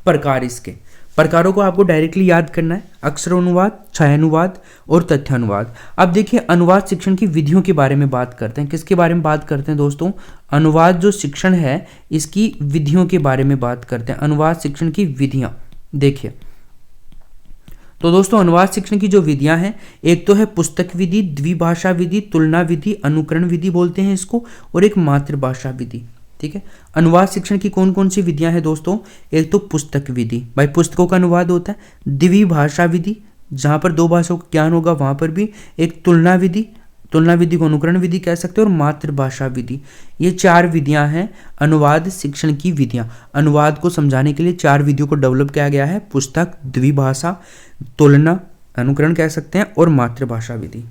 प्रकार। इसके प्रकारों को आपको डायरेक्टली याद करना है, अक्षरानुवाद, छायानुवाद और तथ्यानुवाद। अब देखिए अनुवाद शिक्षण की विधियों के बारे में बात करते हैं। किसके बारे में बात करते हैं दोस्तों? अनुवाद जो शिक्षण है इसकी विधियों के बारे में बात करते हैं। अनुवाद शिक्षण की विधियां देखिए तो दोस्तों अनुवाद शिक्षण की जो विधियां हैं, एक तो है पुस्तक विधि, द्विभाषा विधि, तुलना विधि, अनुकरण विधि बोलते हैं इसको, और एक मातृभाषा विधि। ठीक है, अनुवाद शिक्षण की कौन कौन सी विधियां हैं दोस्तों? एक तो पुस्तक विधि, भाई पुस्तकों का अनुवाद होता है। द्विभाषा विधि, जहां पर 2 भाषाओं का ज्ञान होगा वहां पर भी। एक तुलना विधि, तुलना विधि को अनुकरण विधि कह सकते हो, और मातृभाषा विधि। ये 4 विधियां हैं अनुवाद शिक्षण की विधियां। अनुवाद को समझाने के लिए 4 विधियों को डेवलप किया गया है। पुस्तक, द्विभाषा, तुलना, अनुकरण कह सकते हैं, और मातृभाषा विधि।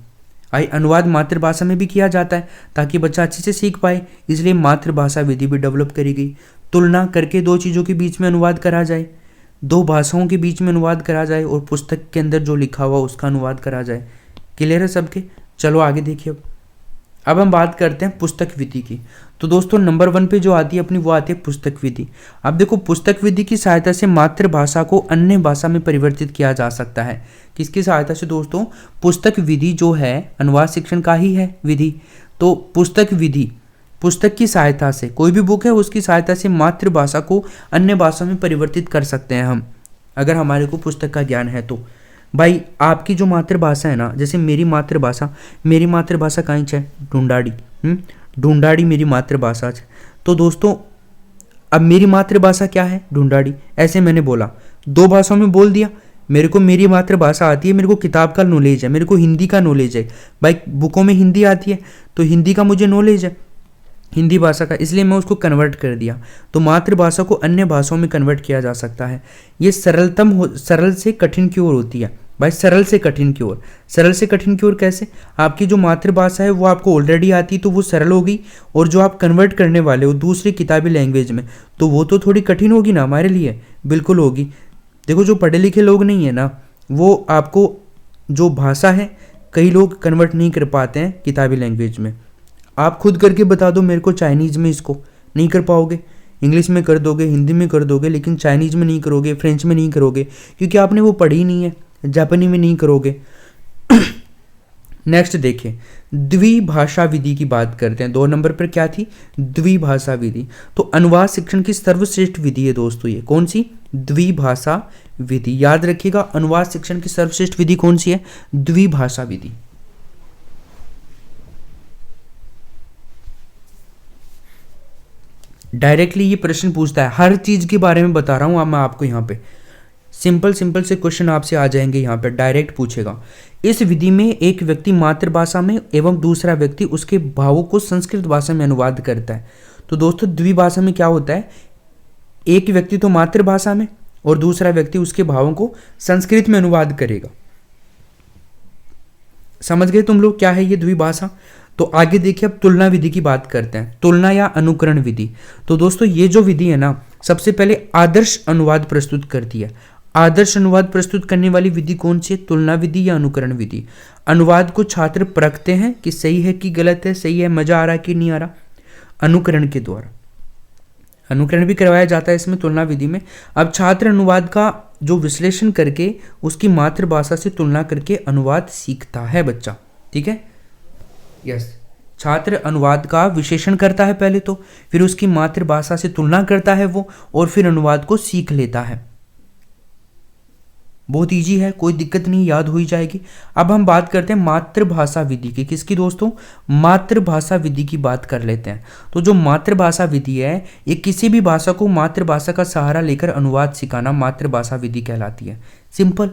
आई अनुवाद मातृभाषा में भी किया जाता है ताकि बच्चा अच्छे से सीख पाए, इसलिए मातृभाषा विधि भी डेवलप करी गई। तुलना करके 2 चीज़ों के बीच में अनुवाद करा जाए, 2 भाषाओं के बीच में अनुवाद करा जाए, और पुस्तक के अंदर जो लिखा हुआ उसका अनुवाद करा जाए। क्लियर है सबके? चलो आगे देखिए। अब हम बात करते हैं पुस्तक विधि की। तो दोस्तों नंबर 1 पे जो आती है अपनी वो आती है पुस्तक विधि। अब देखो पुस्तक विधि की सहायता से मातृभाषा को अन्य भाषा में परिवर्तित किया जा सकता है। किसकी सहायता से दोस्तों? पुस्तक विधि जो है अनुवाद शिक्षण का ही है विधि। तो पुस्तक विधि, पुस्तक की सहायता से, कोई भी बुक है उसकी सहायता से मातृभाषा को अन्य भाषा में परिवर्तित कर सकते हैं हम, अगर हमारे को पुस्तक का ज्ञान है तो। भाई आपकी जो मातृभाषा है ना, जैसे मेरी मातृभाषा कहीं है ढूंढाड़ी, ढूंढाड़ी मेरी मातृभाषा है। तो दोस्तों अब मेरी मातृभाषा क्या है? ढूंढाड़ी। ऐसे मैंने बोला, 2 भाषाओं में बोल दिया। मेरे को मेरी मातृभाषा आती है, मेरे को किताब का नॉलेज है, मेरे को हिंदी का नॉलेज है। भाई बुकों में हिंदी आती है तो हिंदी का मुझे नॉलेज है, हिंदी भाषा का, इसलिए मैं उसको कन्वर्ट कर दिया। तो मातृभाषा को अन्य भाषाओं में कन्वर्ट किया जा सकता है। ये सरल से कठिन की ओर होती है। भाई सरल से कठिन की ओर, सरल से कठिन की ओर कैसे? आपकी जो मातृभाषा है वो आपको ऑलरेडी आती तो वो सरल होगी, और जो आप कन्वर्ट करने वाले हो दूसरी किताबी लैंग्वेज में तो वो तो थोड़ी कठिन होगी ना हमारे लिए। बिल्कुल होगी। देखो जो पढ़े लिखे लोग नहीं है ना, वो आपको जो भाषा है कई लोग कन्वर्ट नहीं कर पाते हैं किताबी लैंग्वेज में। आप खुद करके बता दो मेरे को चाइनीज़ में, इसको नहीं कर पाओगे। इंग्लिश में कर दोगे, हिंदी में कर दोगे, लेकिन चाइनीज़ में नहीं करोगे, फ्रेंच में नहीं करोगे, क्योंकि आपने वो पढ़ी नहीं है। जापानी में नहीं करोगे। नेक्स्ट देखिए, द्विभाषा विधि की बात करते हैं। 2 नंबर पर क्या थी? द्विभाषा विधि। तो अनुवाद शिक्षण की सर्वश्रेष्ठ विधि है दोस्तों ये। कौन सी? द्विभाषा विधि। याद रखिएगा, अनुवाद शिक्षण की सर्वश्रेष्ठ विधि कौन सी है? द्विभाषा विधि। डायरेक्टली ये प्रश्न पूछता है, हर चीज के बारे में बता रहा हूं मैं आपको। यहाँ पे सिंपल से क्वेश्चन आपसे आ जाएंगे, यहाँ पे डायरेक्ट पूछेगा। इस विधि में एक व्यक्ति मातृभाषा में एवं दूसरा व्यक्ति उसके भावों को संस्कृत भाषा में अनुवाद करता है। तो दोस्तों द्विभाषा में क्या होता है? एक व्यक्ति तो मातृभाषा में और दूसरा व्यक्ति उसके भावों को संस्कृत में अनुवाद करेगा। समझ गए तुम लोग क्या है ये द्विभाषा? तो आगे देखिए, अब तुलना विधि की बात करते हैं, तुलना या अनुकरण विधि। तो दोस्तों ये जो विधि है ना, सबसे पहले आदर्श अनुवाद प्रस्तुत करती है। आदर्श अनुवाद प्रस्तुत करने वाली विधि कौन सी है? तुलना विधि या अनुकरण विधि। अनुवाद को छात्र परखते हैं कि सही है कि गलत है, सही है, मजा आ रहा है कि नहीं आ रहा, अनुकरण के द्वारा। अनुकरण भी करवाया जाता है इसमें, तुलना विधि में। अब छात्र अनुवाद का जो विश्लेषण करके उसकी मातृभाषा से तुलना करके अनुवाद सीखता है बच्चा। ठीक है, यस। छात्र अनुवाद का विश्लेषण करता है पहले तो, फिर उसकी मातृभाषा से तुलना करता है वो, और फिर अनुवाद को सीख लेता है। बहुत इजी है, कोई दिक्कत नहीं, याद हो ही जाएगी। अब हम बात करते हैं मातृभाषा विधि की। किसकी दोस्तों? मातृभाषा विधि की बात कर लेते हैं। तो जो मातृभाषा विधि है, ये किसी भी भाषा को मातृभाषा का सहारा लेकर अनुवाद सिखाना मातृभाषा विधि कहलाती है। सिंपल,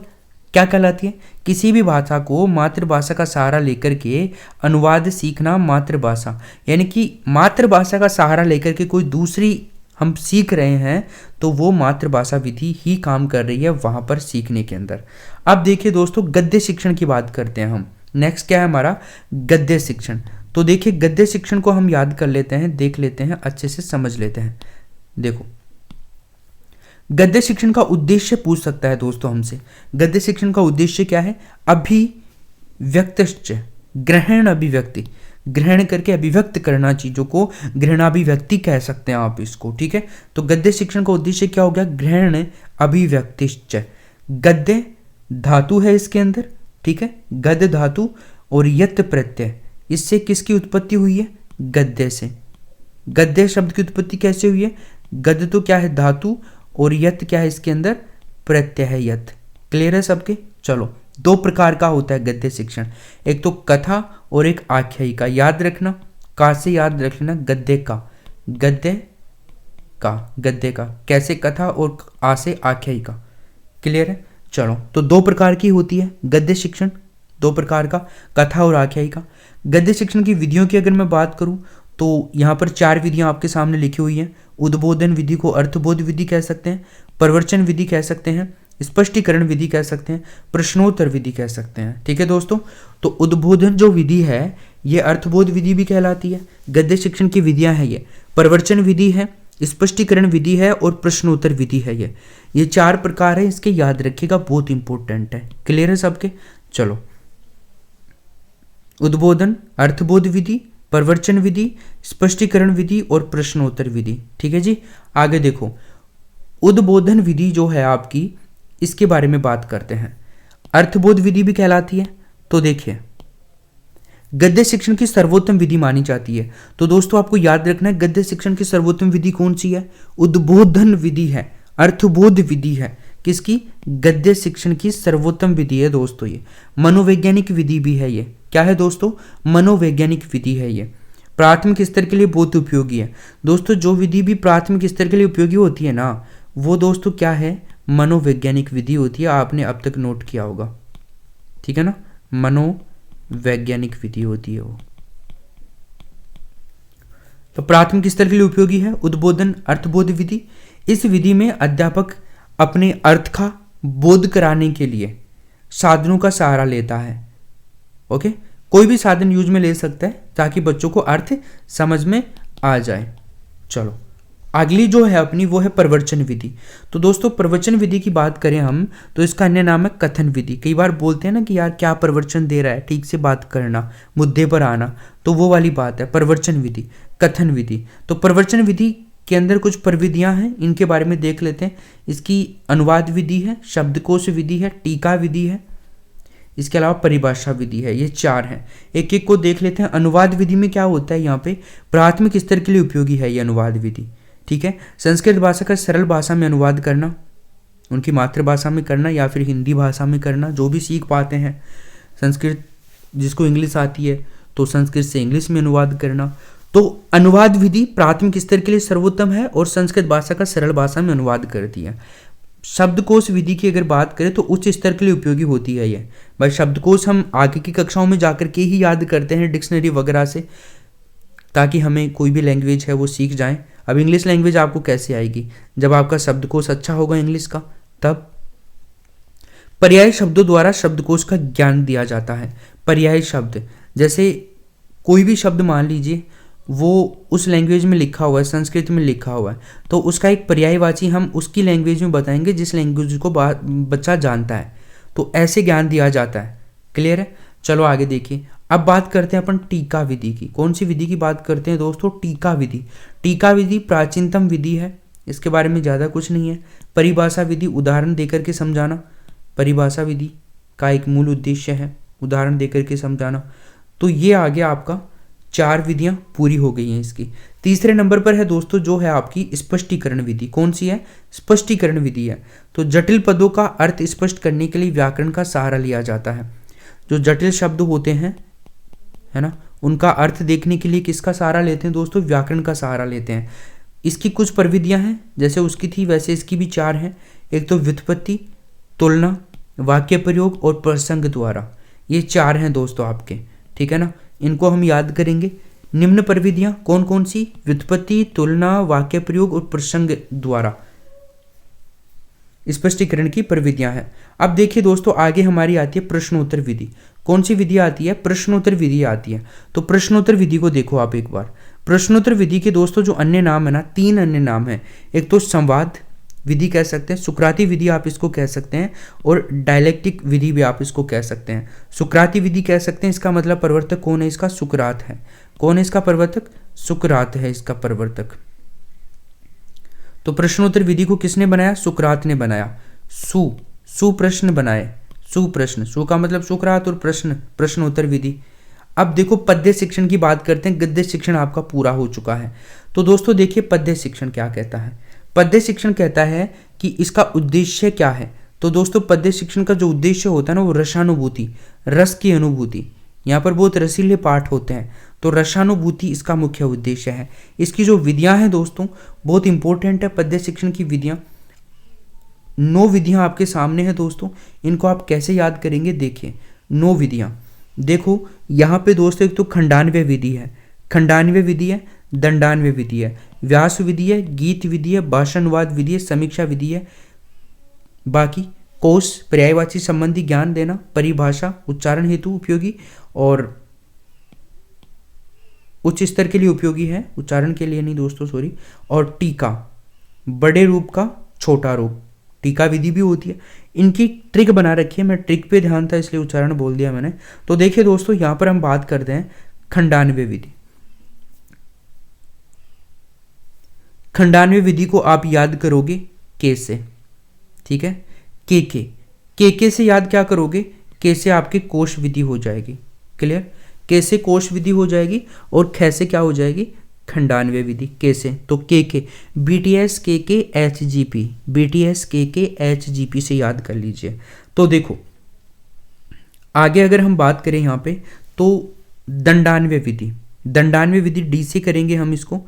क्या कहलाती है? किसी भी भाषा को मातृभाषा का सहारा लेकर के अनुवाद सीखना मातृभाषा, यानी कि मातृभाषा का सहारा लेकर के कोई दूसरी हम सीख रहे हैं तो वो मातृभाषा विधि ही काम कर रही है वहां पर सीखने के अंदर। अब देखिए दोस्तों, गद्य शिक्षण की बात करते हैं हम। नेक्स्ट क्या है हमारा? गद्य शिक्षण। तो देखिए, गद्य शिक्षण को हम याद कर लेते हैं, देख लेते हैं, अच्छे से समझ लेते हैं। देखो, गद्य शिक्षण का उद्देश्य पूछ सकता है दोस्तों हमसे। गद्य शिक्षण का उद्देश्य क्या है? अभिव्यक्तश्च, ग्रहण अभिव्यक्ति, ग्रहण करके अभिव्यक्त करना चीजों को, ग्रहणाभिव्यक्ति कह सकते हैं आप इसको। ठीक है, तो गद्य शिक्षण का उद्देश्य क्या हो गया? ग्रहण अभिव्यक्तिश्च। गद्य धातु है इसके अंदर, ठीक है, गद्य धातु और यत प्रत्यय, इससे किसकी उत्पत्ति हुई है? गद्य से। गद्य शब्द की उत्पत्ति कैसे हुई है? गद्य तो क्या है? धातु, और यत क्या है इसके अंदर? प्रत्यय है यत। क्लियर है सबके? चलो, 2 प्रकार का होता है गद्य शिक्षण, एक तो कथा और एक आख्यायिका। याद रखना, का से याद रख लेना, गद्य का, गद्य का, गद्य का, कैसे? कथा, और आ से आख्यायिका। क्लियर है? चलो, तो 2 प्रकार की होती है गद्य शिक्षण, 2 प्रकार का, कथा और आख्यायिका। गद्य शिक्षण की विधियों की अगर मैं बात करूं तो यहाँ पर 4 विधियां आपके सामने लिखी हुई हैं। उद्बोधन विधि को अर्थबोध विधि कह सकते हैं, प्रवचन विधि कह सकते हैं, स्पष्टीकरण विधि कह सकते हैं, प्रश्नोत्तर विधि कह सकते हैं। ठीक है दोस्तों, तो उद्बोधन जो विधि है ये अर्थबोध विधि भी कहलाती है। गद्य शिक्षण की विधियां हैं ये, प्रवचन विधि है, स्पष्टीकरण विधि है और प्रश्नोत्तर विधि है। ये 4 प्रकार है, इसके याद रखिएगा, बहुत इंपॉर्टेंट है। क्लियर है सबके? चलो, उद्बोधन, अर्थबोध विधि, प्रवचन विधि, स्पष्टीकरण विधि और प्रश्नोत्तर विधि। ठीक है जी, आगे देखो, उद्बोधन विधि जो है आपकी, इसके बारे में बात करते हैं। अर्थबोध विधि भी कहलाती है। तो देखिए, गद्य शिक्षण की सर्वोत्तम विधि मानी जाती है। तो दोस्तों आपको याद रखना है, गद्य शिक्षण की सर्वोत्तम विधि कौन सी है? उद्बोधन विधि है, अर्थबोध विधि है। किसकी? गद्य शिक्षण की सर्वोत्तम विधि है दोस्तों ये। मनोवैज्ञानिक विधि भी है ये। क्या है दोस्तों? मनोवैज्ञानिक विधि है ये। प्राथमिक स्तर के लिए बहुत उपयोगी है दोस्तों। जो विधि भी प्राथमिक स्तर के लिए उपयोगी होती है ना, वो दोस्तों क्या है? मनोवैज्ञानिक विधि होती है। आपने अब तक नोट किया होगा, ठीक है ना, मनोवैज्ञानिक विधि होती है वो। तो प्राथमिक स्तर के लिए उपयोगी है उद्बोधन अर्थबोध विधि। इस विधि में अध्यापक अपने अर्थ का बोध कराने के लिए साधनों का सहारा लेता है। ओके, कोई भी साधन यूज में ले सकता है ताकि बच्चों को अर्थ समझ में आ जाए। चलो अगली जो है अपनी वो है प्रवचन विधि। तो दोस्तों प्रवचन विधि की बात करें हम तो इसका अन्य नाम है कथन विधि। कई बार बोलते हैं ना कि यार क्या प्रवचन दे रहा है, ठीक से बात करना, मुद्दे पर आना, तो वो वाली बात है प्रवचन विधि, कथन विधि। तो प्रवचन विधि के अंदर कुछ प्रविधियां हैं, इनके बारे में देख लेते हैं। इसकी अनुवाद विधि है, शब्दकोश विधि है, टीका विधि है, इसके अलावा परिभाषा विधि है। ये 4 हैं, एक एक को देख लेते हैं। अनुवाद विधि में क्या होता है, यहाँ पे प्राथमिक स्तर के लिए उपयोगी है ये अनुवाद विधि। ठीक है, संस्कृत भाषा का सरल भाषा में अनुवाद करना, उनकी मातृभाषा में करना या फिर हिंदी भाषा में करना, जो भी सीख पाते हैं। संस्कृत जिसको इंग्लिश आती है तो संस्कृत से इंग्लिश में अनुवाद करना। तो अनुवाद विधि प्राथमिक स्तर के लिए सर्वोत्तम है और संस्कृत भाषा का सरल भाषा में अनुवाद करती है। शब्दकोश विधि की अगर बात करें तो उच्च स्तर के लिए उपयोगी होती है ये। भाई शब्दकोश हम आगे की कक्षाओं में जाकर के ही याद करते हैं डिक्शनरी वगैरह से, ताकि हमें कोई भी लैंग्वेज है वो सीख जाएं। अब इंग्लिश लैंग्वेज आपको कैसे आएगी, जब आपका शब्दकोश अच्छा होगा इंग्लिश का तब। पर्यायी शब्दों द्वारा शब्दकोश का ज्ञान दिया जाता है। पर्यायी शब्द, जैसे कोई भी शब्द मान लीजिए वो उस लैंग्वेज में लिखा हुआ है, संस्कृत में लिखा हुआ है, तो उसका एक पर्यायवाची हम उसकी लैंग्वेज में बताएंगे जिस लैंग्वेज को बच्चा जानता है, तो ऐसे ज्ञान दिया जाता है। क्लियर है, चलो आगे देखिए। अब बात करते हैं अपन टीका विधि की। कौन सी विधि की बात करते हैं दोस्तों, टीका विधि। टीका विधि प्राचीनतम विधि है, इसके बारे में ज़्यादा कुछ नहीं है। परिभाषा विधि, उदाहरण देकर के समझाना, परिभाषा विधि का एक मूल उद्देश्य है उदाहरण देकर के समझाना। तो ये आ गया आपका 4 विधियां पूरी हो गई हैं इसकी। तीसरे नंबर पर है दोस्तों जो है आपकी स्पष्टीकरण विधि। कौन सी है, स्पष्टीकरण विधि है। तो जटिल पदों का अर्थ स्पष्ट करने के लिए व्याकरण का सहारा लिया जाता है। जो जटिल शब्द होते हैं है ना, उनका अर्थ देखने के लिए किसका सहारा लेते हैं दोस्तों, व्याकरण का सहारा लेते हैं। इसकी कुछ प्रविधियां हैं, जैसे उसकी थी वैसे इसकी भी 4 हैं। एक तो व्युत्पत्ति, तुलना, वाक्य प्रयोग और प्रसंग द्वारा, ये 4 हैं दोस्तों आपके। ठीक है ना, इनको हम याद करेंगे। निम्न प्रविधियां कौन कौन सी, व्युत्पत्ति, तुलना, वाक्य प्रयोग और प्रसंग द्वारा स्पष्टीकरण की प्रविधियां हैं। अब देखिए दोस्तों आगे हमारी आती है प्रश्नोत्तर विधि। कौन सी विधि आती है, प्रश्नोत्तर विधि आती है। तो प्रश्नोत्तर विधि को देखो आप एक बार। प्रश्नोत्तर विधि के दोस्तों जो अन्य नाम है ना, 3 अन्य नाम है। एक तो संवाद विधि कह सकते हैं, सुकराती विधि आप इसको कह सकते हैं, और डायलेक्टिक विधि भी आप इसको कह सकते हैं। सुकराती विधि कह सकते हैं, इसका मतलब प्रवर्तक कौन है इसका, सुकरात है। कौन है इसका प्रवर्तक, सुकरात है इसका प्रवर्तक। तो प्रश्नोत्तर विधि को किसने बनाया, सुकरात ने बनाया। सुप्रश्न बनाए, सुप्रश्न, सु का मतलब सुकरात और प्रश्न, प्रश्नोत्तर विधि। अब देखो पद्य शिक्षण की बात करते हैं। गद्य शिक्षण आपका पूरा हो चुका है। तो दोस्तों देखिए पद्य शिक्षण क्या कहता है। पद्य शिक्षण कहता है कि इसका उद्देश्य क्या है। तो दोस्तों पद्य शिक्षण का जो उद्देश्य होता है ना वो रसानुभूति, रस की अनुभूति। यहाँ पर बहुत रसीले पाठ होते हैं, तो रसानुभूति इसका मुख्य उद्देश्य है। इसकी जो विधियां हैं दोस्तों बहुत इंपॉर्टेंट है पद्य शिक्षण की विधियां। 9 विधियां आपके सामने हैं दोस्तों, इनको आप कैसे याद करेंगे देखिए। 9 विधियां देखो यहाँ पे दोस्तों, एक तो खंडान्वय विधि है, खंडान्वय विधि है, दंडान्वय विधि है, व्यास विधि है, गीत विधि है, भाषानुवाद विधि है, समीक्षा विधि है। बाकी कोश, पर्यायवाची संबंधी ज्ञान देना, परिभाषा, उच्चारण हेतु उपयोगी और उच्च स्तर के लिए उपयोगी है, उच्चारण के लिए नहीं दोस्तों सॉरी। और टीका, बड़े रूप का छोटा रूप, टीका विधि भी होती है। इनकी ट्रिक बना रखी है, मैं ट्रिक पे ध्यान था इसलिए उच्चारण बोल दिया मैंने। तो देखिए दोस्तों यहाँ पर हम बात करते हैं खंडान्वय विधि। खंडान्वय विधि को आप याद करोगे के से, ठीक है, के से याद क्या करोगे, के से आपकी कोश विधि हो जाएगी। क्लियर, के से कोश विधि हो जाएगी और ख से क्या हो जाएगी, खंडान्वय विधि। के से तो के BTS के HGP, BTS के HGP से याद कर लीजिए। तो देखो आगे अगर हम बात करें यहाँ पे तो दंडान्वय विधि, दंडान्वय विधि डी से करेंगे हम इसको,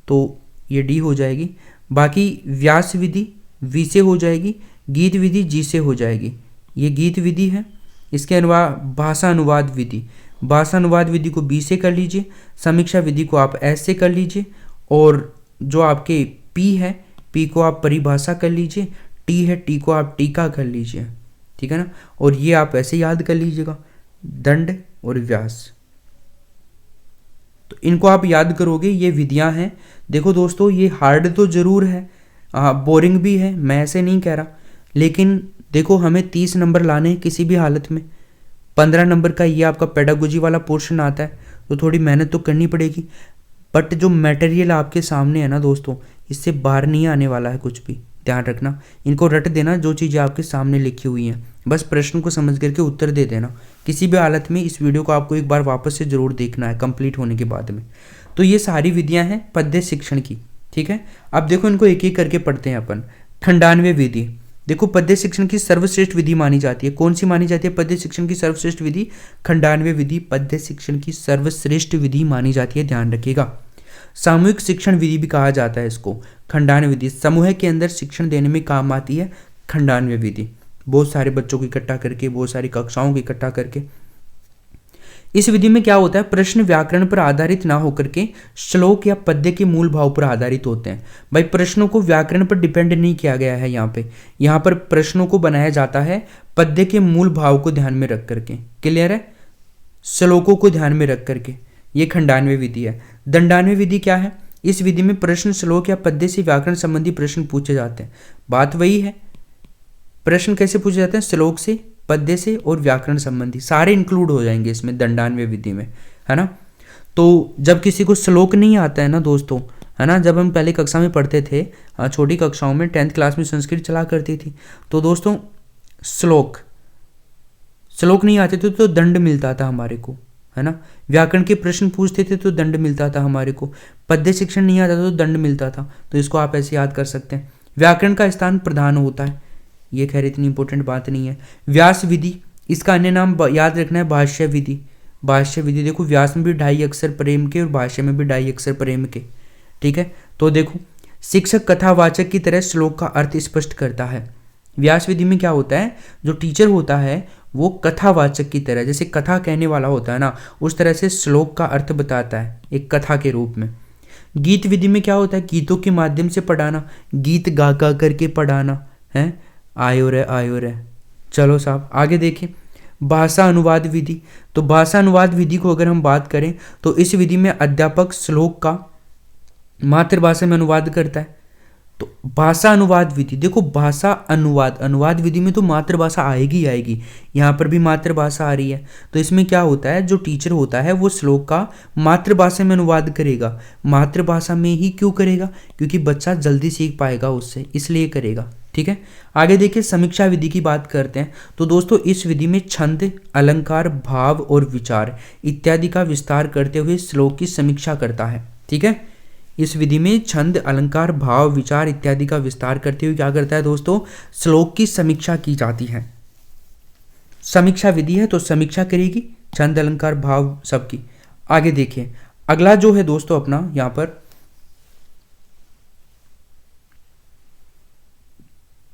तो ये डी हो जाएगी। बाकी व्यास विधि वी से हो जाएगी, गीत विधि जी से हो जाएगी, ये गीत विधि है। इसके अलावा भाषा अनुवाद विधि, भाषा अनुवाद विधि को बी से कर लीजिए, समीक्षा विधि को आप एस से कर लीजिए, और जो आपके पी है, पी को आप परिभाषा कर लीजिए, टी है, टी को आप टीका कर लीजिए। ठीक है ना, और ये आप ऐसे याद कर लीजिएगा, दंड और व्यास। तो इनको आप याद करोगे, ये विधियां हैं। देखो दोस्तों, ये हार्ड तो ज़रूर है, बोरिंग भी है, मैं ऐसे नहीं कह रहा, लेकिन देखो हमें 30 नंबर लाने हैं किसी भी हालत में। 15 नंबर का ये आपका पेडागोजी वाला पोर्शन आता है, तो थोड़ी मेहनत तो करनी पड़ेगी। बट जो मटेरियल आपके सामने है ना दोस्तों, इससे बाहर नहीं आने वाला है कुछ भी, ध्यान रखना। इनको रट देना, जो चीज़ें आपके सामने लिखी हुई हैं, बस प्रश्न को समझ करके उत्तर दे देना। किसी भी हालत में इस वीडियो को आपको एक बार वापस से ज़रूर देखना है कंप्लीट होने के बाद में। तो ये सारी विधियां हैं पद्य शिक्षण की, ठीक है। अब देखो इनको एक एक करके पढ़ते हैं अपन। खंडान्वय विधि, देखो पद्य शिक्षण की सर्वश्रेष्ठ विधि मानी जाती है। कौन सी मानी जाती है पद्य शिक्षण की सर्वश्रेष्ठ विधि? खंडान्वय विधि पद्य शिक्षण की सर्वश्रेष्ठ विधि मानी जाती है, ध्यान रखिएगा। सामूहिक शिक्षण विधि भी कहा जाता है इसको। खंडान्वय विधि समूह के अंदर शिक्षण देने में काम आती है खंडान्वय विधि, बहुत सारे बच्चों को इकट्ठा करके, बहुत सारी कक्षाओं को इकट्ठा करके। इस विधि में क्या होता है, प्रश्न व्याकरण पर आधारित ना होकर के श्लोक या पद्य के मूल भाव पर आधारित होते हैं। भाई प्रश्नों को व्याकरण पर डिपेंड नहीं किया गया है यहाँ पर प्रश्नों को बनाया जाता है पद्य के मूल भाव को ध्यान में रख करके। क्लियर है? श्लोकों को ध्यान में रख करके, ये खंडान्वय विधि है। दंडान्वय विधि क्या है? इस विधि में प्रश्न श्लोक या पद्य से व्याकरण संबंधी प्रश्न पूछे जाते हैं। बात वही है, प्रश्न कैसे पूछे जाते हैं? श्लोक से, पद्य से और व्याकरण संबंधी सारे इंक्लूड हो जाएंगे इसमें दंडान्वय विधि में, है ना। तो जब किसी को श्लोक नहीं आता है ना दोस्तों, है ना, जब हम पहले कक्षा में पढ़ते थे, छोटी कक्षाओं में 10th क्लास में संस्कृत चला करती थी, तो दोस्तों श्लोक नहीं आते थे तो दंड मिलता था हमारे को, है ना। व्याकरण के प्रश्न पूछते थे तो दंड मिलता था हमारे को। पद्य शिक्षण नहीं आता तो दंड मिलता था। तो इसको आप ऐसे याद कर सकते हैं। व्याकरण का स्थान प्रधान होता है, ये खैर इतनी इंपॉर्टेंट बात नहीं है। व्यास विधि, इसका अन्य नाम याद रखना है भाष्य विधि। भाष्य विधि देखो, व्यास में भी 2.5 अक्षर प्रेम के और भाष्य में भी 2.5 अक्षर प्रेम के, ठीक है। तो देखो, शिक्षक कथावाचक की तरह श्लोक का अर्थ स्पष्ट करता है। व्यास विधि में क्या होता है, जो टीचर होता है वो कथावाचक की तरह, जैसे कथा कहने वाला होता है ना, उस तरह से श्लोक का अर्थ बताता है एक कथा के रूप में। गीत विधि में क्या होता है, गीतों के माध्यम से पढ़ाना, गीत गा गा करके पढ़ाना है। आयो रे। चलो साहब आगे देखिए, भाषा अनुवाद विधि। तो भाषा अनुवाद विधि को अगर हम बात करें तो इस विधि में अध्यापक श्लोक का मातृभाषा में अनुवाद करता है। तो भाषा अनुवाद विधि, देखो भाषा अनुवाद विधि में तो मातृभाषा आएगी, यहाँ पर भी मातृभाषा आ रही है। तो इसमें क्या होता है, जो टीचर होता है वो श्लोक का मातृभाषा में अनुवाद करेगा। मातृभाषा में ही क्यों करेगा? क्योंकि बच्चा जल्दी सीख पाएगा उससे, इसलिए करेगा, ठीक है। आगे देखिए, समीक्षा विधि की बात करते हैं। तो दोस्तों इस विधि में छंद, अलंकार, भाव और विचार इत्यादि का विस्तार करते हुए श्लोक की समीक्षा करता है, ठीक है। इस विधि में छंद, अलंकार, भाव, विचार इत्यादि का विस्तार करते हुए क्या करता है दोस्तों, श्लोक की समीक्षा की जाती है। समीक्षा विधि है तो समीक्षा करेगी छंद, अलंकार, भाव सबकी। आगे देखिए, अगला जो है दोस्तों अपना यहां पर,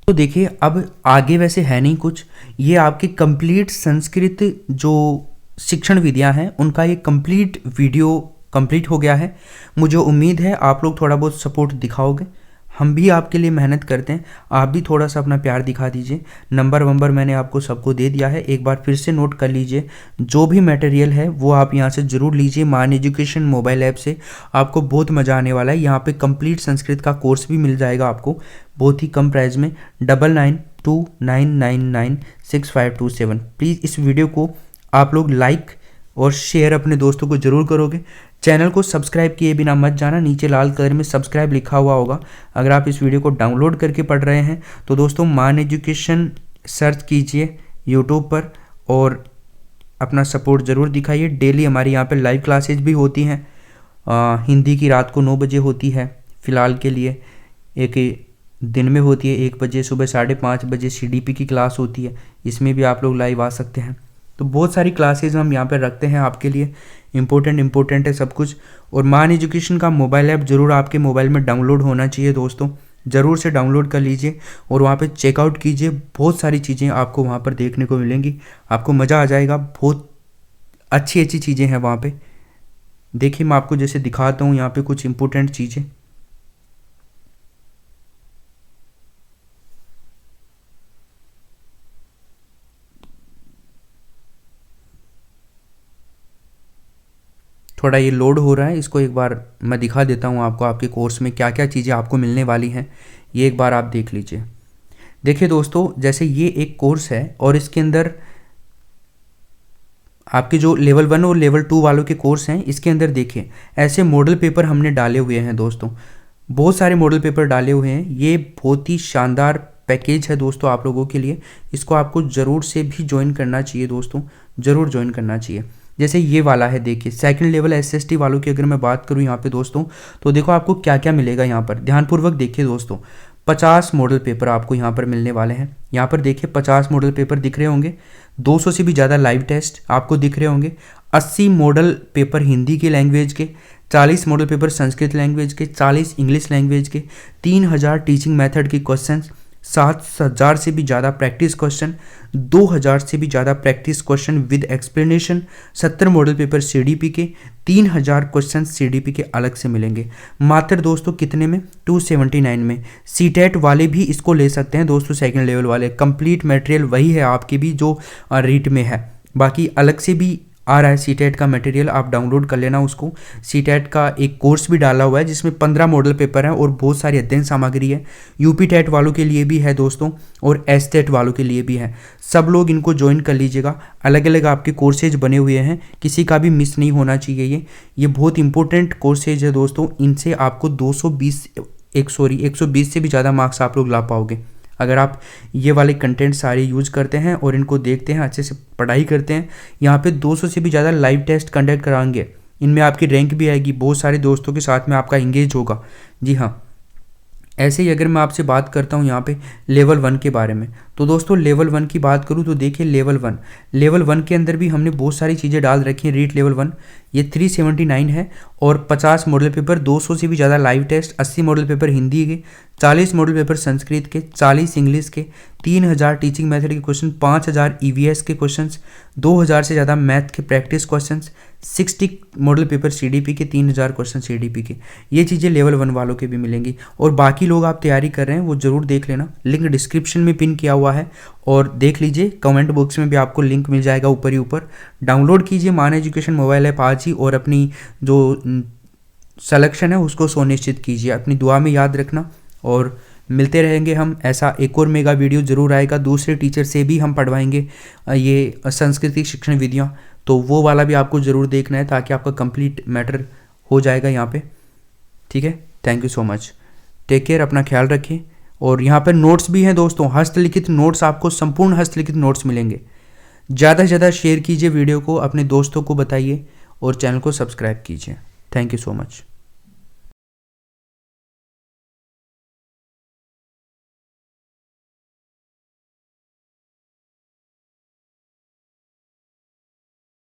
तो देखिए अब आगे वैसे है नहीं कुछ, ये आपकी कंप्लीट संस्कृत जो शिक्षण विधियां हैं उनका ये कंप्लीट वीडियो कंप्लीट हो गया है। मुझे उम्मीद है आप लोग थोड़ा बहुत सपोर्ट दिखाओगे, हम भी आपके लिए मेहनत करते हैं, आप भी थोड़ा सा अपना प्यार दिखा दीजिए। नंबर मैंने आपको सबको दे दिया है, एक बार फिर से नोट कर लीजिए। जो भी मटेरियल है वो आप यहाँ से ज़रूर लीजिए, मान एजुकेशन मोबाइल ऐप से, आपको बहुत मज़ा आने वाला है। यहाँ पे कंप्लीट संस्कृत का कोर्स भी मिल जाएगा आपको बहुत ही कम प्राइस में, 9929996527। प्लीज़ इस वीडियो को आप लोग लाइक और शेयर अपने दोस्तों को ज़रूर करोगे। चैनल को सब्सक्राइब किए बिना मत जाना, नीचे लाल कलर में सब्सक्राइब लिखा हुआ होगा। अगर आप इस वीडियो को डाउनलोड करके पढ़ रहे हैं तो दोस्तों मान एजुकेशन सर्च कीजिए यूट्यूब पर और अपना सपोर्ट ज़रूर दिखाइए। डेली हमारी यहाँ पर लाइव क्लासेज भी होती हैं, हिंदी की रात को 9 बजे होती है फ़िलहाल के लिए, एक दिन में होती है 1 बजे, सुबह 5:30 बजे CDP की क्लास होती है, इसमें भी आप लोग लाइव आ सकते हैं। तो बहुत सारी क्लासेज हम यहाँ पर रखते हैं आपके लिए, इम्पोर्टेंट है सब कुछ। और मान एजुकेशन का मोबाइल ऐप ज़रूर आपके मोबाइल में डाउनलोड होना चाहिए दोस्तों, ज़रूर से डाउनलोड कर लीजिए और वहाँ पे चेकआउट कीजिए। बहुत सारी चीज़ें आपको वहाँ पर देखने को मिलेंगी, आपको मज़ा आ जाएगा। बहुत अच्छी चीज़ें हैं वहाँ पे। देखिए मैं आपको जैसे दिखाता हूँ यहाँ पे कुछ इम्पोर्टेंट चीज़ें। थोड़ा ये लोड हो रहा है, इसको एक बार मैं दिखा देता हूँ आपको, आपके कोर्स में क्या क्या चीज़ें आपको मिलने वाली हैं, ये एक बार आप देख लीजिए। देखिए दोस्तों, जैसे ये एक कोर्स है और इसके अंदर आपके जो लेवल 1 और लेवल 2 वालों के कोर्स हैं, इसके अंदर देखिए ऐसे मॉडल पेपर हमने डाले हुए हैं दोस्तों, बहुत सारे मॉडल पेपर डाले हुए हैं। ये बहुत ही शानदार पैकेज है दोस्तों आप लोगों के लिए, इसको आपको ज़रूर से भी ज्वाइन करना चाहिए दोस्तों, ज़रूर ज्वाइन करना चाहिए। जैसे ये वाला है, देखिए सेकंड लेवल एसएसटी वालों की अगर मैं बात करूँ यहाँ पे दोस्तों, तो देखो आपको क्या क्या मिलेगा यहाँ पर, ध्यानपूर्वक देखिए दोस्तों। 50 मॉडल पेपर आपको यहाँ पर मिलने वाले हैं। यहाँ पर देखिए 50 मॉडल पेपर दिख रहे होंगे, 200 से भी ज़्यादा लाइव टेस्ट आपको दिख रहे होंगे, 80 मॉडल पेपर हिंदी के लैंग्वेज के, 40 मॉडल पेपर संस्कृत लैंग्वेज के, 40 इंग्लिश लैंग्वेज के, 3000 टीचिंग मेथड के क्वेश्चंस, 7000 से भी ज़्यादा प्रैक्टिस क्वेश्चन, 2000 से भी ज़्यादा practice question with explanation, 70 model paper CDP के, 3000 क्वेश्चन सीडीपी के अलग से मिलेंगे। मात्र दोस्तों कितने में, 279 में। सीटेट वाले भी इसको ले सकते हैं दोस्तों, सेकंड लेवल वाले। कंप्लीट मटेरियल वही है आपकी भी जो रीट में है, बाकी अलग से भी आ रहा है सीटेट का मटेरियल, आप डाउनलोड कर लेना उसको। सीटेट का एक कोर्स भी डाला हुआ है जिसमें 15 मॉडल पेपर हैं और बहुत सारी अध्ययन सामग्री है। यूपी टेट वालों के लिए भी है दोस्तों और एस टेट वालों के लिए भी है। सब लोग इनको ज्वाइन कर लीजिएगा, अलग अलग आपके कोर्सेज बने हुए हैं, किसी का भी मिस नहीं होना चाहिए। ये बहुत इंपॉर्टेंट कोर्सेज है दोस्तों, इनसे आपको 120 से भी ज़्यादा मार्क्स आप लोग ला पाओगे अगर आप ये वाले कंटेंट सारे यूज करते हैं और इनको देखते हैं, अच्छे से पढ़ाई करते हैं। यहाँ पे 200 से भी ज़्यादा लाइव टेस्ट कंडक्ट कराएंगे, इनमें आपकी रैंक भी आएगी, बहुत सारे दोस्तों के साथ में आपका इंगेज होगा। जी हाँ, ऐसे ही अगर मैं आपसे बात करता हूँ यहाँ पे लेवल 1 के बारे में, तो दोस्तों लेवल 1 की बात करूँ तो देखिए लेवल 1 के अंदर भी हमने बहुत सारी चीज़ें डाल रखी हैं। रीट लेवल 1 ये 379 है और 50 मॉडल पेपर, 200 से भी ज़्यादा live test, 80 model paper Hindi के, 40 मॉडल पेपर संस्कृत के, 40 इंग्लिश के, 3000 टीचिंग मेथड के क्वेश्चन, 5000 ईवीएस के क्वेश्चंस, 2000 से ज़्यादा मैथ के practice questions, 60 model paper CDP के, 3000 क्वेश्चन सीडीपी के। ये चीज़ें लेवल 1 वालों के भी मिलेंगी। और बाकी लोग आप तैयारी कर रहे हैं वो ज़रूर देख लेना, लिंक डिस्क्रिप्शन में पिन किया हुआ है और देख लीजिए, कमेंट बॉक्स में भी आपको लिंक मिल जाएगा ऊपर ही ऊपर। डाउनलोड कीजिए मान एजुकेशन मोबाइल ऐप आज ही और अपनी जो सिलेक्शन है उसको सुनिश्चित कीजिए। अपनी दुआ में याद रखना और मिलते रहेंगे हम। ऐसा एक और मेगा वीडियो ज़रूर आएगा, दूसरे टीचर से भी हम पढ़वाएंगे ये संस्कृति शिक्षण विधियाँ, तो वो वाला भी आपको ज़रूर देखना है ताकि आपका कंप्लीट मैटर हो जाएगा यहाँ पे। ठीक है, thank you so much, take care, अपना ख्याल रखें। और यहाँ पर नोट्स भी हैं दोस्तों, हस्तलिखित नोट्स, आपको संपूर्ण हस्तलिखित नोट्स मिलेंगे। ज़्यादा से ज़्यादा शेयर कीजिए वीडियो को, अपने दोस्तों को बताइए और चैनल को सब्सक्राइब कीजिए। Thank you so much.